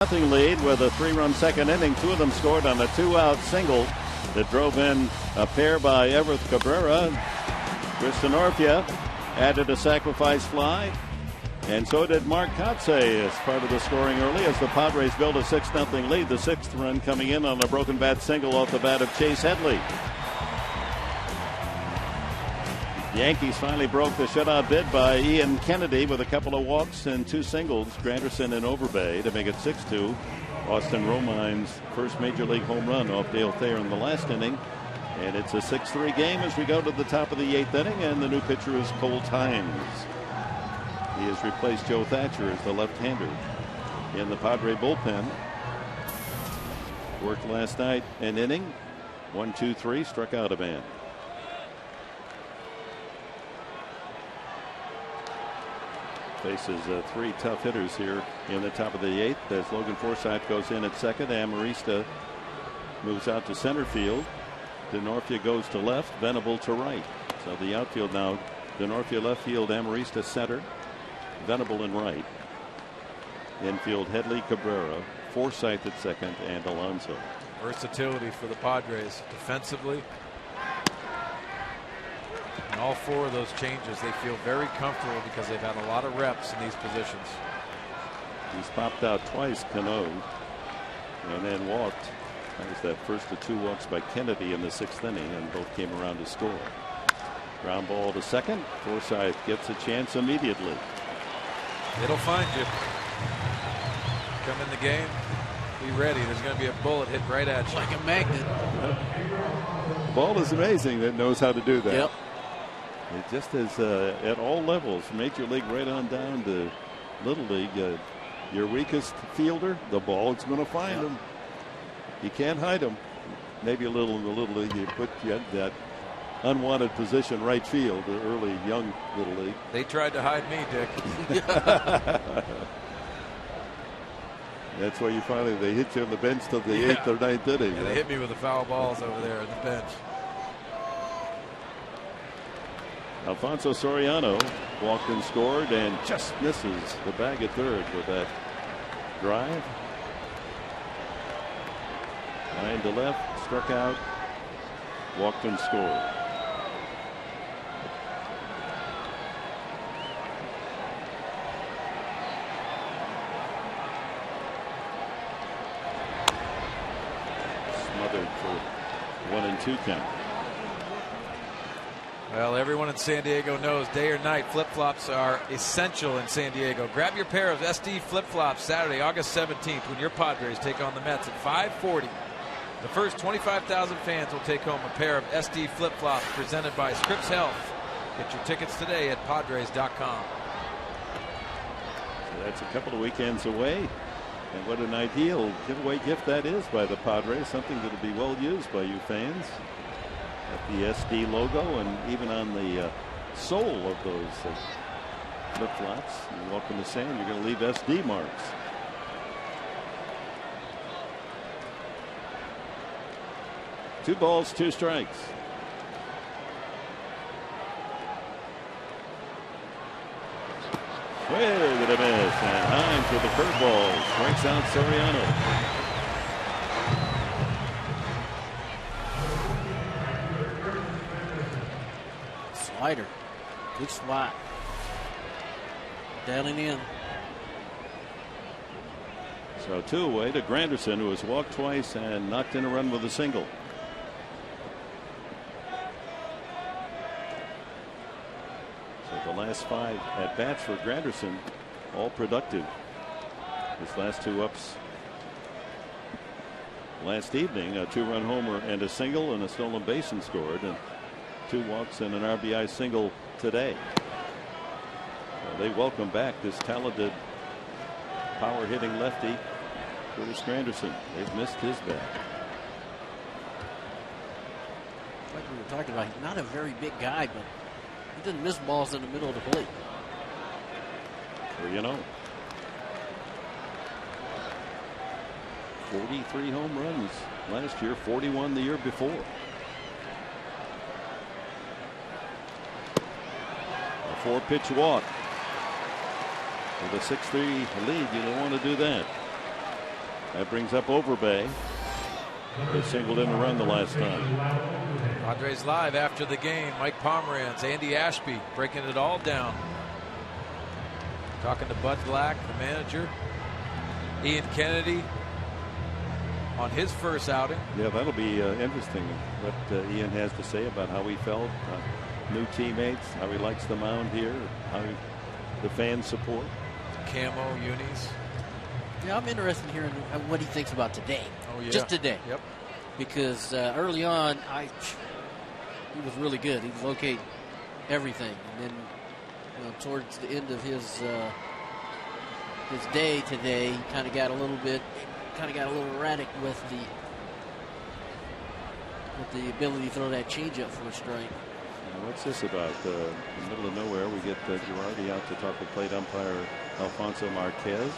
Nothing lead with a 3-run second inning. 2 of them scored on a 2-out single that drove in a pair by Everett Cabrera. Chris Denorfia added a sacrifice fly, and so did Mark Kotze as part of the scoring early as the Padres built a 6-0 lead. The 6th run coming in on a broken bat single off the bat of Chase Headley. The Yankees finally broke the shutout bid by Ian Kennedy with a couple of walks and 2 singles, Granderson and Overbay, to make it 6-2. Austin Romine's first major league home run off Dale Thayer in the last inning. And it's a 6-3 game as we go to the top of the 8th inning, and the new pitcher is Cole Tynes. He has replaced Joe Thatcher as the left-hander in the Padre bullpen. Worked last night an inning, 1-2-3, struck out a man. Faces 3 tough hitters here in the top of the 8th as Logan Forsythe goes in at second. Amarista moves out to center field. Denorfia goes to left, Venable to right. So the outfield now, Denorfia left field, Amarista center, Venable in right. Infield, Headley, Cabrera, Forsythe at second, and Alonso. Versatility for the Padres defensively. And all 4 of those changes, they feel very comfortable because they've had a lot of reps in these positions. He's popped out twice, Cano, and then walked. That was that first of 2 walks by Kennedy in the 6th inning, and both came around to score. Ground ball to second. Forsythe gets a chance immediately. It'll find you. Come in the game, be ready. There's going to be a bullet hit right at you. Like a magnet. The ball is amazing that knows how to do that. Yep. It just is at all levels, from Major League right on down to Little League. Your weakest fielder, the ball is going to find him. You can't hide him. Maybe a little in the Little League, you put that unwanted position right field, the early young Little League. They tried to hide me, Dick. That's why they hit you on the bench till the 8th or 9th inning. Yeah, they hit me with the foul balls over there on the bench. Alfonso Soriano walked and scored and just misses the bag at third with that drive. Line to left, struck out, walked and scored. Smothered for 1-2 count. Well, everyone in San Diego knows day or night flip-flops are essential in San Diego. Grab your pair of SD flip-flops Saturday, August 17th when your Padres take on the Mets at 5:40. The first 25,000 fans will take home a pair of SD flip-flops presented by Scripps Health. Get your tickets today at Padres.com. So that's a couple of weekends away. And what an ideal giveaway gift that is by the Padres. Something that will be well used by you fans. At the SD logo and even on the sole of those flip-flops. You walk in the sand, you're going to leave SD marks. Two balls, 2 strikes. Way to the miss, and Hines with the curveball strikes out Soriano. Slider, good spot. Dialing in. So 2 away to Granderson, who has walked twice and knocked in a run with a single. So the last 5 at bats for Granderson, all productive. His last 2 ups last evening, a 2-run homer and a single and a stolen base and scored, and 2 walks and an RBI single today. They welcome back this talented power hitting lefty, Curtis Granderson. They've missed his bat. Like we were talking about, he's not a very big guy, but he doesn't miss balls in the middle of the plate. Well, you know, 43 home runs last year, 41 the year before. A 4-pitch walk. With a 6-3 lead, you don't want to do that. That brings up Overbay. They singled in a run the last time. Padres Live after the game. Mike Pomeranz, Andy Ashby breaking it all down. Talking to Bud Black, the manager. Ian Kennedy on his first outing. Yeah, that'll be interesting what Ian has to say about how he felt. New teammates, how he likes the mound here, how the fans support. Camo, unis. Yeah, I'm interested in hearing what he thinks about today. Oh, yeah. Just today. Yep. Because early on, he was really good. He was locating everything. And then towards the end of his day today, he kind of got a little erratic with the ability to throw that changeup for a strike. Now, what's this about? In the middle of nowhere, we get Girardi out to talk with plate umpire Alfonso Marquez.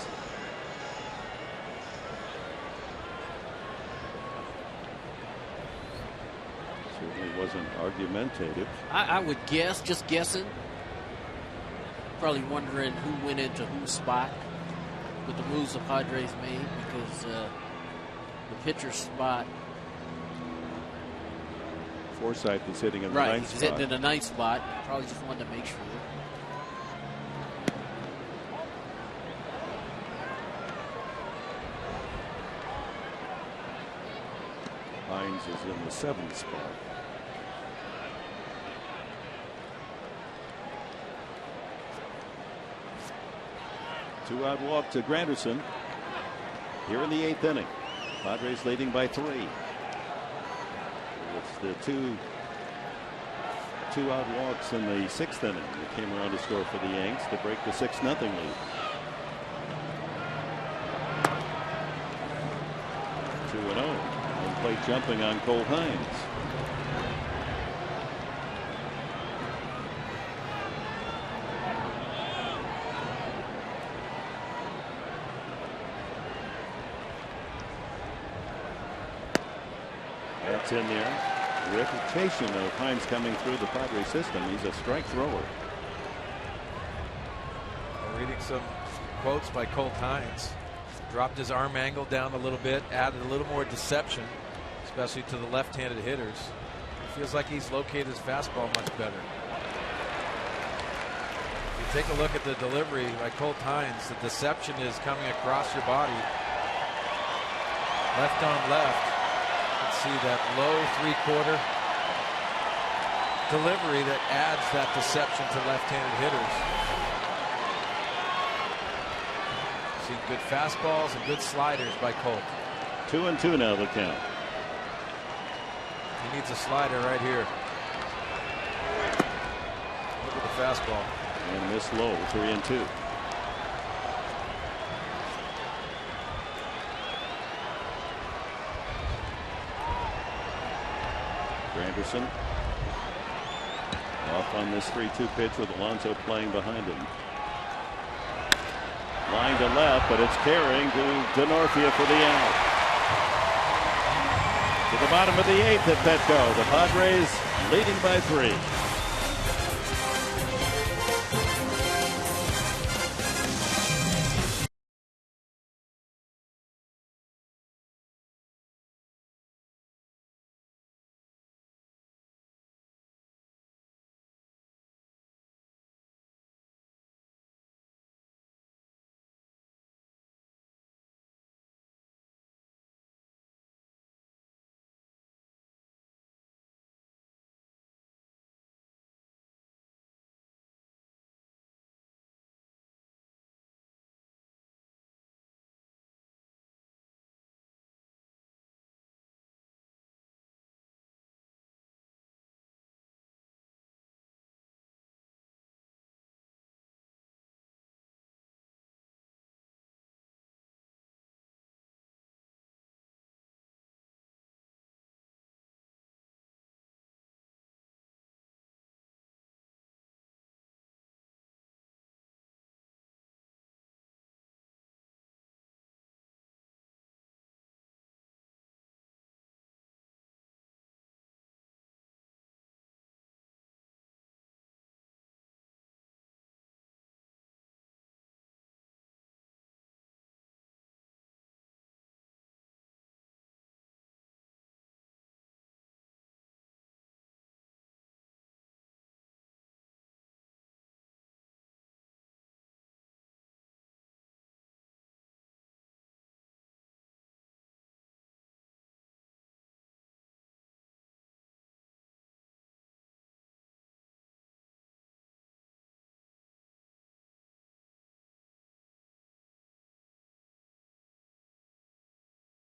Certainly wasn't argumentative. I would guess, just guessing, probably wondering who went into whose spot with the moves the Padres made, because the pitcher's spot. Forsythe is hitting in the right, ninth he's spot. hitting in the ninth spot. Probably just wanted to make sure. Hines is in the seventh spot. Two-out walk to Granderson here in the eighth inning. Padres leading by 3. It's the two-out walks in the sixth inning that came around to score for the Yanks to break the 6-0 lead. 2-0. One plate jumping on Cole Hines. That's in there. The reputation of Hines coming through the Padres system. He's a strike thrower. Reading some quotes by Colt Hines. Dropped his arm angle down a little bit, added a little more deception, especially to the left-handed hitters. It feels like he's located his fastball much better. If you take a look at the delivery by Colt Hines, the deception is coming across your body. Left on left. See that low three-quarter delivery that adds that deception to left-handed hitters. See good fastballs and good sliders by Colt. 2-2 now the count. He needs a slider right here. Look at the fastball. And this low, 3-2. Granderson off on this 3-2 pitch with Alonso playing behind him. Line to left, but it's carrying to Denorfia for the out. To the bottom of the 8th at Petco. The Padres leading by 3.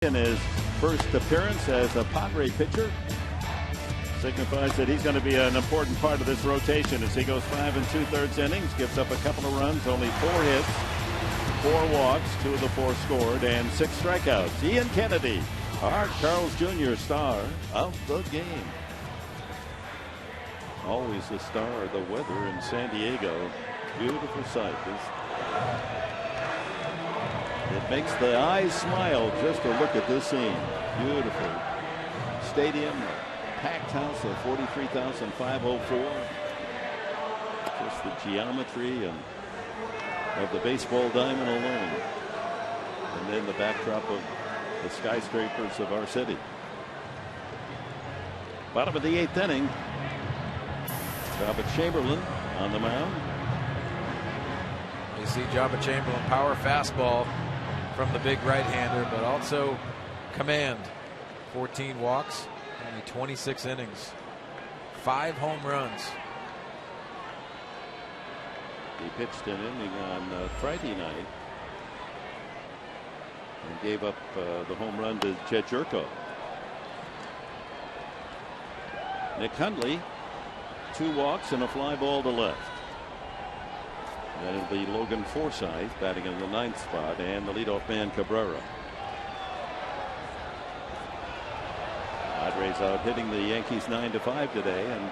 In his first appearance as a Padre pitcher, signifies that he's going to be an important part of this rotation as he goes 5 2/3 innings, gives up a couple of runs, only 4 hits, 4 walks, 2 of the 4 scored, and 6 strikeouts. Ian Kennedy, Art Charles Jr. star of the game. Always the star of the weather in San Diego. Beautiful sight. It makes the eyes smile just to look at this scene. Beautiful stadium, packed house of 43,504. Just the geometry and of the baseball diamond alone. And then the backdrop of the skyscrapers of our city. Bottom of the 8th inning. Jabba Chamberlain on the mound. You see Jabba Chamberlain, power fastball from the big right-hander, but also command. 14 walks, only 26 innings, 5 home runs. He pitched an inning on Friday night and gave up the home run to Jed Jerko. Nick Hundley, 2 walks and a fly ball to left. Then it'll be Logan Forsythe batting in the 9th spot, and the leadoff man Cabrera. Padres out hitting the Yankees 9-5 today, and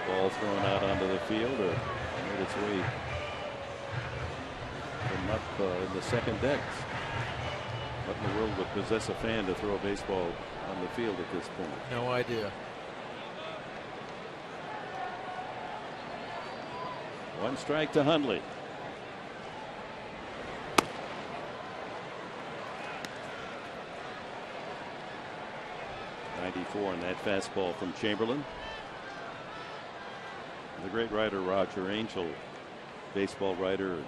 ball thrown out onto the field or made its way from up in the second deck. What in the world would possess a fan to throw a baseball on the field at this point? No idea. 1 strike to Hundley. .94 in that fastball from Chamberlain. The great writer Roger Angel, baseball writer,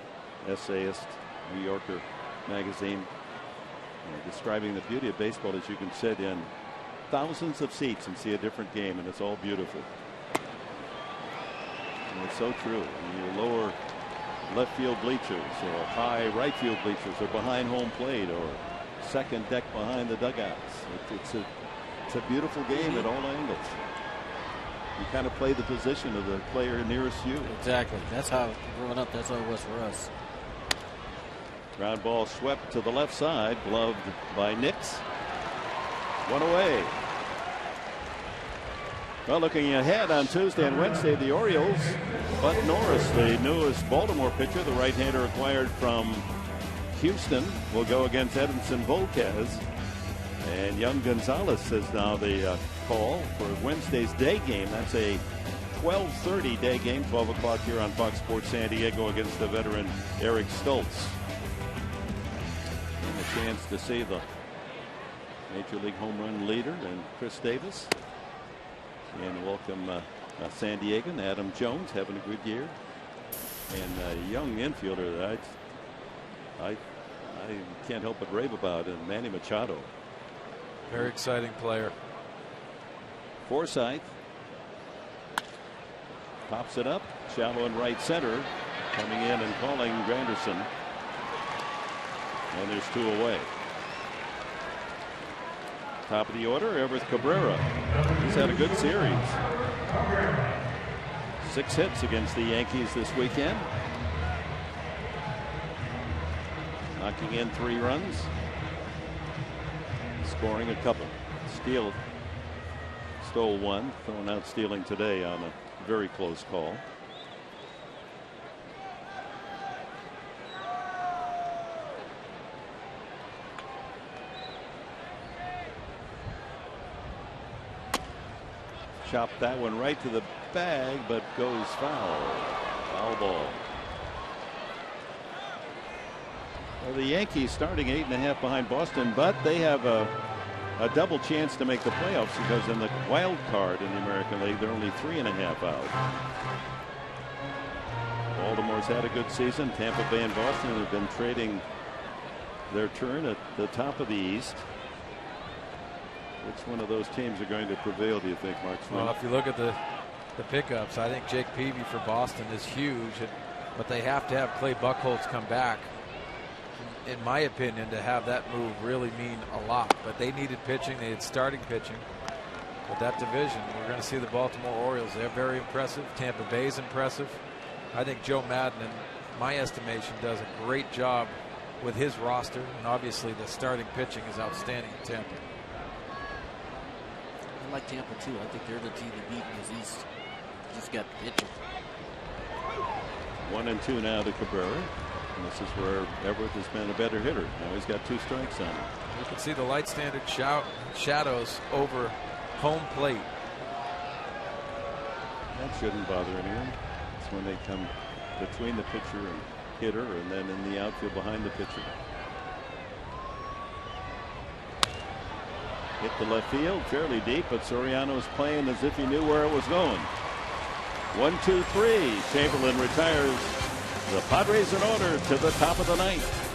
essayist, New Yorker magazine, describing the beauty of baseball as you can sit in thousands of seats and see a different game, and it's all beautiful. And it's so true. In your lower left field bleachers or high right field bleachers or behind home plate or second deck behind the dugouts. It's a beautiful game at all angles. You kind of play the position of the player nearest you. Exactly. That's how, growing up, that's how it was for us. Ground ball swept to the left side, gloved by Nix. 1 away. Well, looking ahead on Tuesday and Wednesday, the Orioles, Bud Norris, the newest Baltimore pitcher, the right-hander acquired from Houston, will go against Edinson Volquez. And Young Gonzalez is now the call for Wednesday's day game. That's a 12:30 day game, 12 o'clock here on Fox Sports San Diego against the veteran Eric Stoltz. And a chance to see the Major League home run leader and Chris Davis. And welcome San Diegan Adam Jones, having a good year, and a young infielder that I can't help but rave about, and Manny Machado. Very exciting player. Forsythe pops it up, shallow in right center, coming in and calling Granderson, and there's 2 away. Top of the order, Everett Cabrera. He's had a good series. 6 hits against the Yankees this weekend. Knocking in 3 runs. Scoring a couple. Stole 1. Thrown out stealing today on a very close call. Chopped that one right to the bag, but goes foul. Foul ball. Well, the Yankees starting 8.5 behind Boston, but they have a double chance to make the playoffs because in the wild card in the American League, they're only 3.5 out. Baltimore's had a good season. Tampa Bay and Boston have been trading their turn at the top of the East. Which one of those teams are going to prevail, do you think, Mark Swin? Well, if you look at the pickups, I think Jake Peavy for Boston is huge, but they have to have Clay Buchholz come back in my opinion, to have that move really mean a lot. But they needed pitching. They had starting pitching. But that division, we're going to see the Baltimore Orioles. They're very impressive. Tampa Bay's impressive. I think Joe Madden, in my estimation, does a great job with his roster. And obviously the starting pitching is outstanding in Tampa. I like Tampa too. I think they're the team to beat in the East. Just got pitching. 1-2 now to Cabrera. And this is where Everett has been a better hitter. Now he's got 2 strikes on him. You can see the light standard shadows over home plate. That shouldn't bother anyone. It's when they come between the pitcher and hitter, and then in the outfield behind the pitcher. Hit the left field fairly deep, but Soriano's playing as if he knew where it was going. 1-2-3. Chamberlain retires. The Padres in order to the top of the 9th.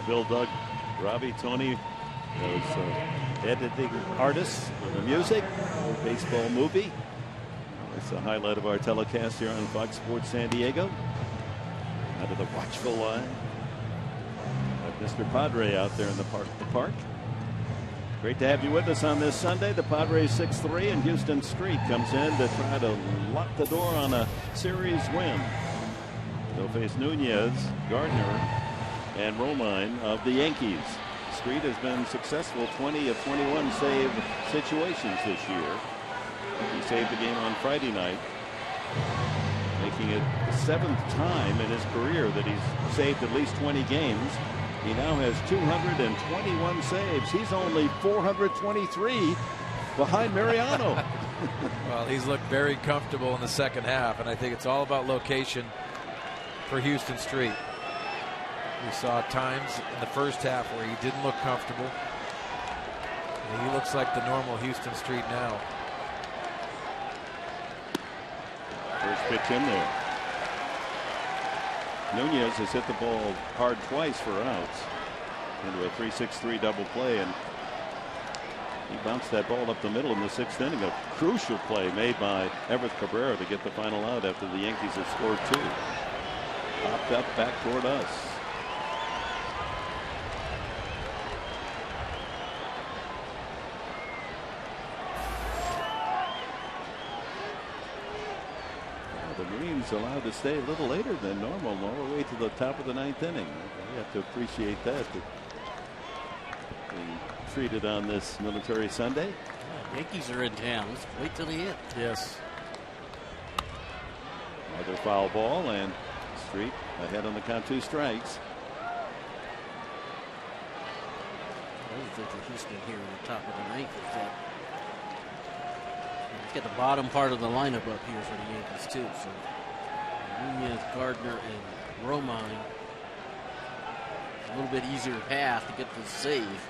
Bill, Doug, Robbie, Tony, those editing artists for the music, baseball movie. It's a highlight of our telecast here on Fox Sports San Diego. Out of the watchful eye of Mr. Padre out there in the park. Great to have you with us on this Sunday. The Padres 6-3 and Houston Street comes in to try to lock the door on a series win. They'll face Nunez, Gardner, and Romine of the Yankees. Street has been successful 20 of 21 save situations this year. He saved the game on Friday night, making it the 7th time in his career that he's saved at least 20 games. He now has 221 saves. He's only 423 behind Mariano. Well, he's looked very comfortable in the second half, and I think it's all about location for Houston Street. We saw times in the first half where he didn't look comfortable. And he looks like the normal Houston Street now. First pitch in there. Nunez has hit the ball hard twice for outs into a 3-6-3 double play, and he bounced that ball up the middle in the 6th inning. A crucial play made by Everett Cabrera to get the final out after the Yankees had scored 2. Popped up back toward us. The Marines allowed to stay a little later than normal, all the way to the top of the 9th inning. We have to appreciate that. Being treated on this Military Sunday. Yeah, Yankees are in town. Let's wait till the end. Yes. Another foul ball, and Street ahead on the count, 2 strikes. I was thinking Houston here in the top of the ninth is that let's get the bottom part of the lineup up here for the Yankees too. So Nunez, Gardner, and Romine. A little bit easier path to get the save.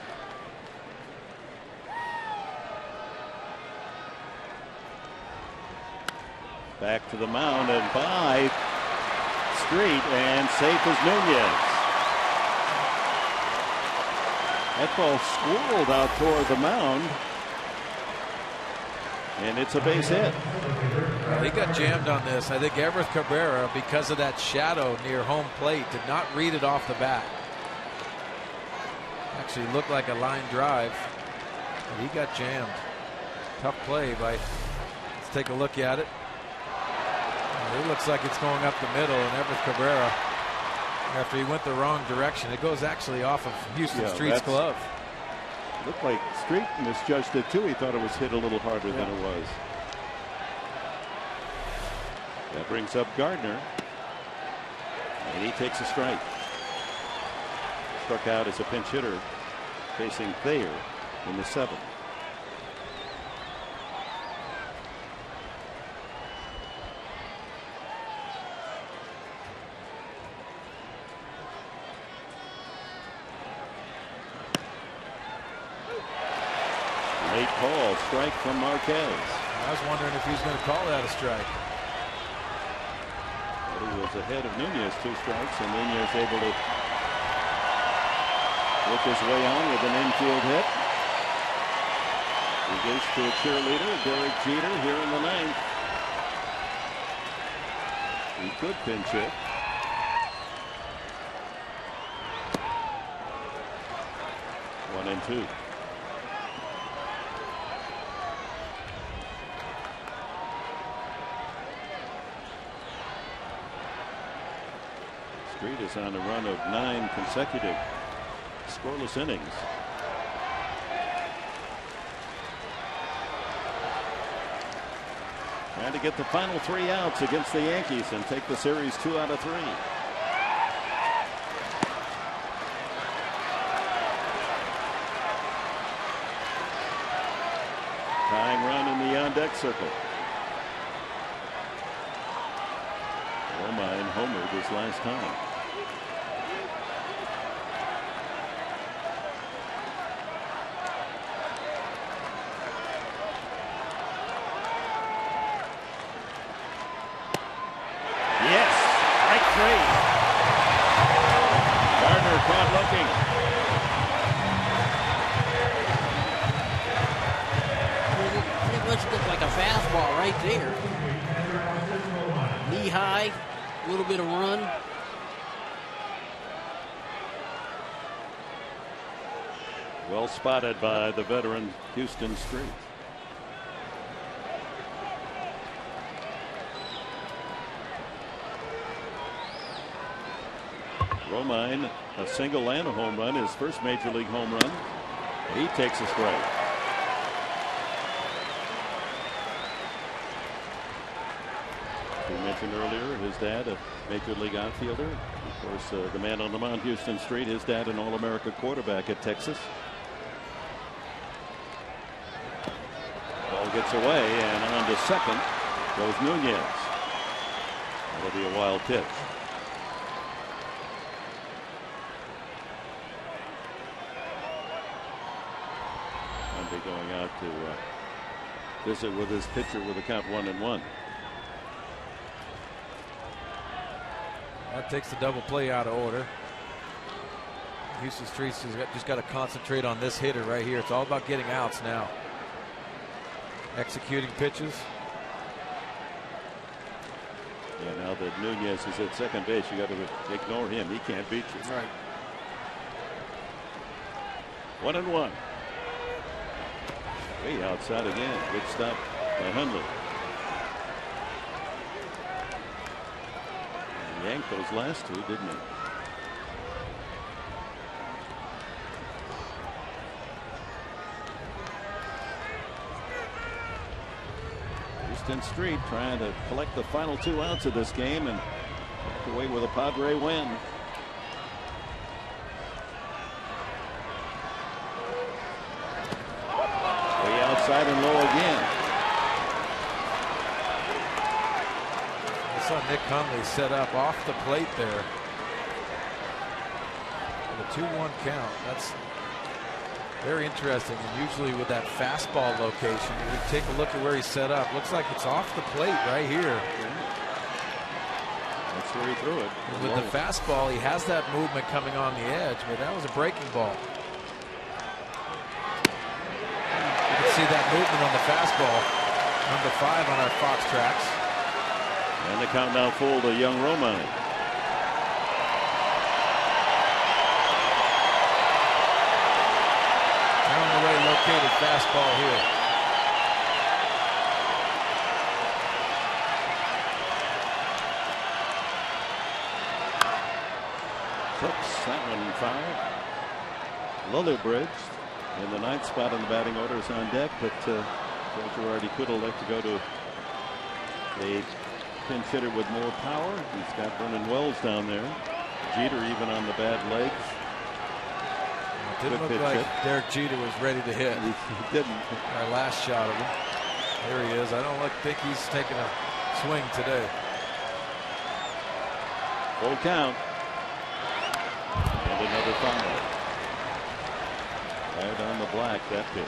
Back to the mound and by Street, and safe as Nunez. That ball swirled out toward the mound, and it's a base hit. He got jammed on this. I think Everett Cabrera, because of that shadow near home plate, did not read it off the bat. Actually looked like a line drive, but he got jammed. Tough play by, let's take a look at it. It looks like it's going up the middle, and Everett Cabrera, after he went the wrong direction, it goes actually off of Houston Street's glove. Looked like Street misjudged it too. He thought it was hit a little harder than it was. That brings up Gardner, and he takes a strike. Struck out as a pinch hitter facing Thayer in the 7th. Late call, strike from Marquez. I was wondering if he was going to call that a strike. But he was ahead of Nunez, 2 strikes, and Nunez able to work his way on with an infield hit. He goes to a cheerleader, Derek Jeter, here in the 9th. He could pinch hit. One and 2. Street is on a run of 9 consecutive scoreless innings. Trying to get the final 3 outs against the Yankees and take the series 2 out of 3. Tying run in the on-deck circle. Romine homered his last time. Yes, strike 3. Gardner caught looking. It looks like a fastball right there. Knee high, a little bit of run. Well spotted by the veteran Houston Street. Romine, a single and a home run, his first major league home run. He takes a strike. We mentioned earlier his dad, a major league outfielder. Of course, the man on the mound, Houston Street, his dad, an All-America quarterback at Texas. Ball gets away, and on to second goes Nunez. That'll be a wild pitch. Monday going out to visit with his pitcher with a count 1-1. That takes the double play out of order. Houston Street's just got to concentrate on this hitter right here. It's all about getting outs now. Executing pitches. Yeah, now that Nunez is at second base, you got to ignore him. He can't beat you. Right. 1-1. Way outside again. Good stop by Hundley. He yanked those last two, didn't he? Houston Street trying to collect the final 2 outs of this game, and Walked away with a Padre win. Way outside and low again. I saw Nick Hundley set up off the plate there. With a 2-1 count. That's very interesting. And usually with that fastball location, you take a look at where he's set up. Looks like it's off the plate right here. That's where he threw it. And with the fastball, he has that movement coming on the edge, but that was a breaking ball. You can see that movement on the fastball. Number 5 on our Fox tracks. And the count now full to young Romine. Down the way located fastball here. Cooks that one foul. Lillibridge in the 9th spot in the batting order is on deck, but Joe Girardi could elect to go to a pinch hitter with more power. He's got Vernon Wells down there. Jeter even on the bad legs. It didn't look like Derek Jeter was ready to hit. He didn't. Our last shot of him. There he is. I don't think he's taking a swing today. Full count. And another foul. Right on the black, that pitch.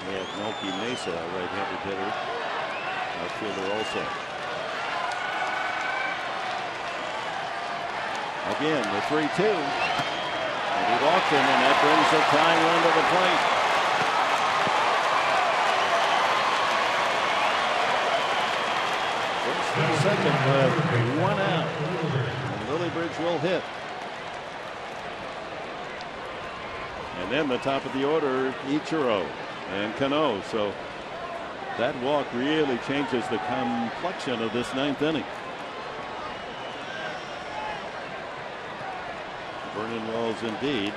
We have Melky Mesa, right-handed hitter, outfielder also. Again, the 3-2. And he walks him, and that brings the tying run to the plate. First and second with 1 out. And Lillibridge will hit. And then the top of the order, Ichiro and Cano. So that walk really changes the complexion of this 9th inning. Vernon Wells indeed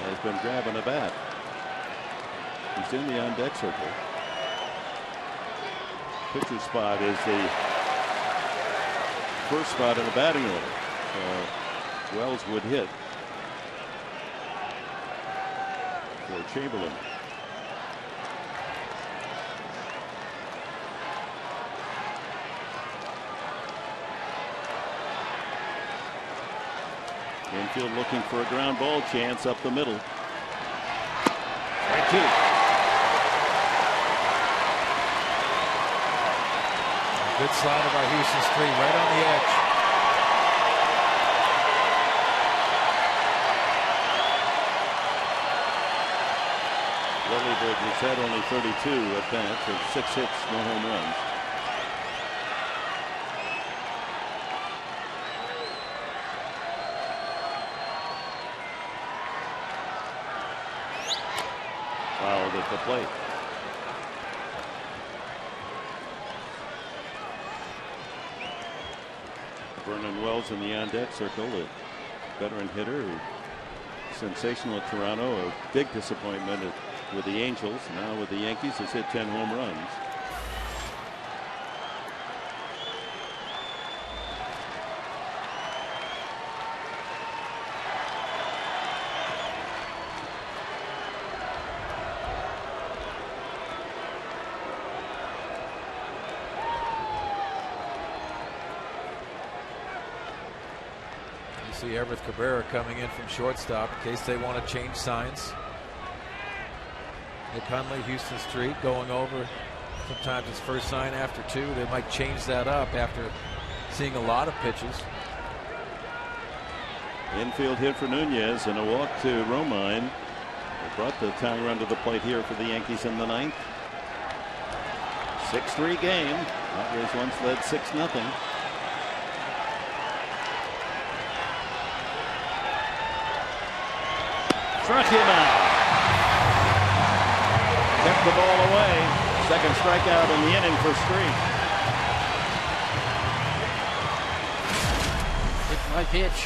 has been grabbing a bat. He's in the on-deck circle. Pitcher spot is the first spot in the batting order. So Wells would hit for Chamberlain. Infield looking for a ground ball chance up the middle. Strike 2. Good slide by Houston Street, right on the edge. Lillibridge has had only 32 at bats with 6 hits, no home runs. Fouled at the plate. Vernon Wells in the on-deck circle, a veteran hitter, sensational at Toronto, a big disappointment with the Angels. Now with the Yankees, has hit 10 home runs. See Everett Cabrera coming in from shortstop in case they want to change signs. Nick Hundley, Houston Street going over. Sometimes it's first sign after 2. They might change that up after seeing a lot of pitches. Infield hit for Nunez and a walk to Romine. They brought the tying run to the plate here for the Yankees in the 9th. 6-3 game. Padres once led 6-0. Struck him out. Kept the ball away. Second strikeout in the inning for Street. Pitch by pitch.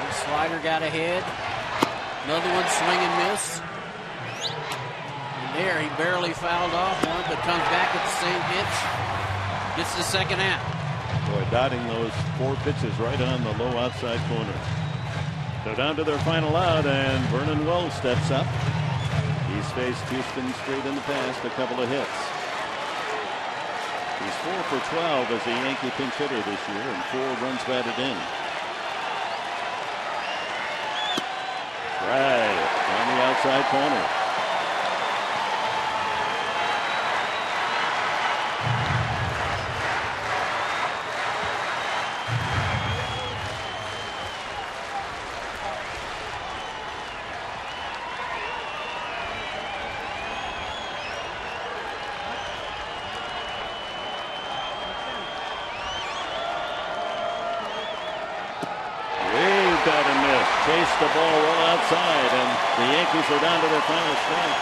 One slider got ahead. Another one swing and miss. And there he barely fouled off one, but comes back at the same pitch. Gets the second out. Boy, dotting those 4 pitches right on the low outside corner. So down to their final out, and Vernon Wells steps up. He's faced Houston Street in the past, a couple of hits. He's 4 for 12 as a Yankee pinch hitter this year, and 4 runs batted in. Right on the outside corner. Chased the ball well outside, and the Yankees are down to their final strike.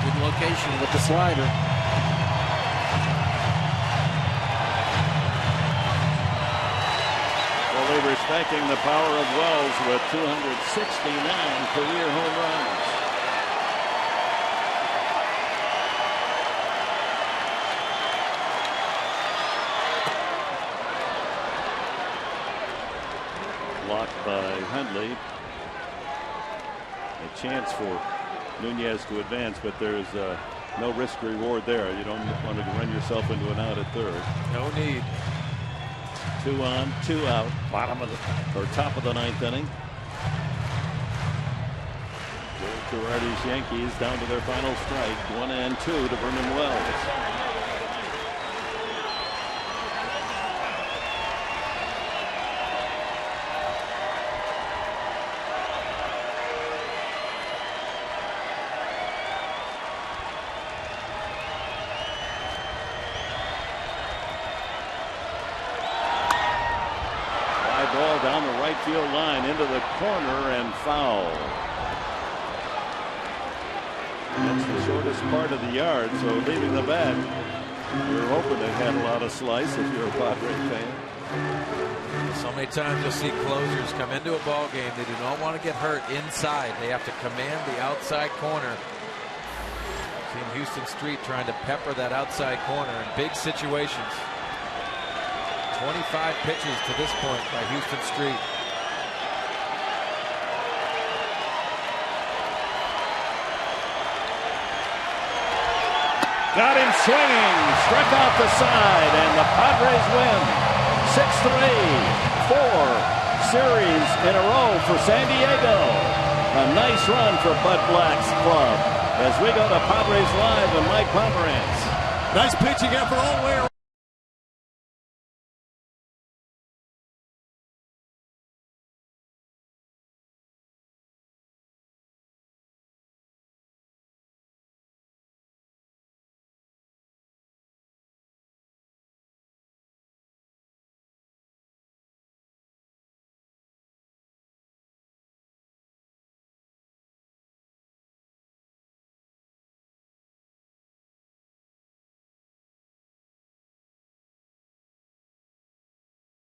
Good location with the slider. Fully respecting the power of Wells with 269 career home runs. Blocked by Hundley. A chance for Nunez to advance, but there's no risk reward there. You don't want to run yourself into an out at third. No need. 2 on, 2 out. Bottom of the or top of the 9th inning. Joe Girardi's Yankees down to their final strike. 1 and 2 to Vernon Wells. Ball down the right field line into the corner and foul. That's the shortest part of the yard, so leaving the bat, you're hoping it had a lot of slice if you're a Padre fan. So many times you'll see closers come into a ball game. They do not want to get hurt inside. They have to command the outside corner. Seen Houston Street trying to pepper that outside corner in big situations. 25 pitches to this point by Houston Street. Got him swinging, struck out the side, and the Padres win 6-3, 4 series in a row for San Diego. A nice run for Bud Black's club as we go to Padres Live and Mike Pomerantz. Nice pitching effort all the way around.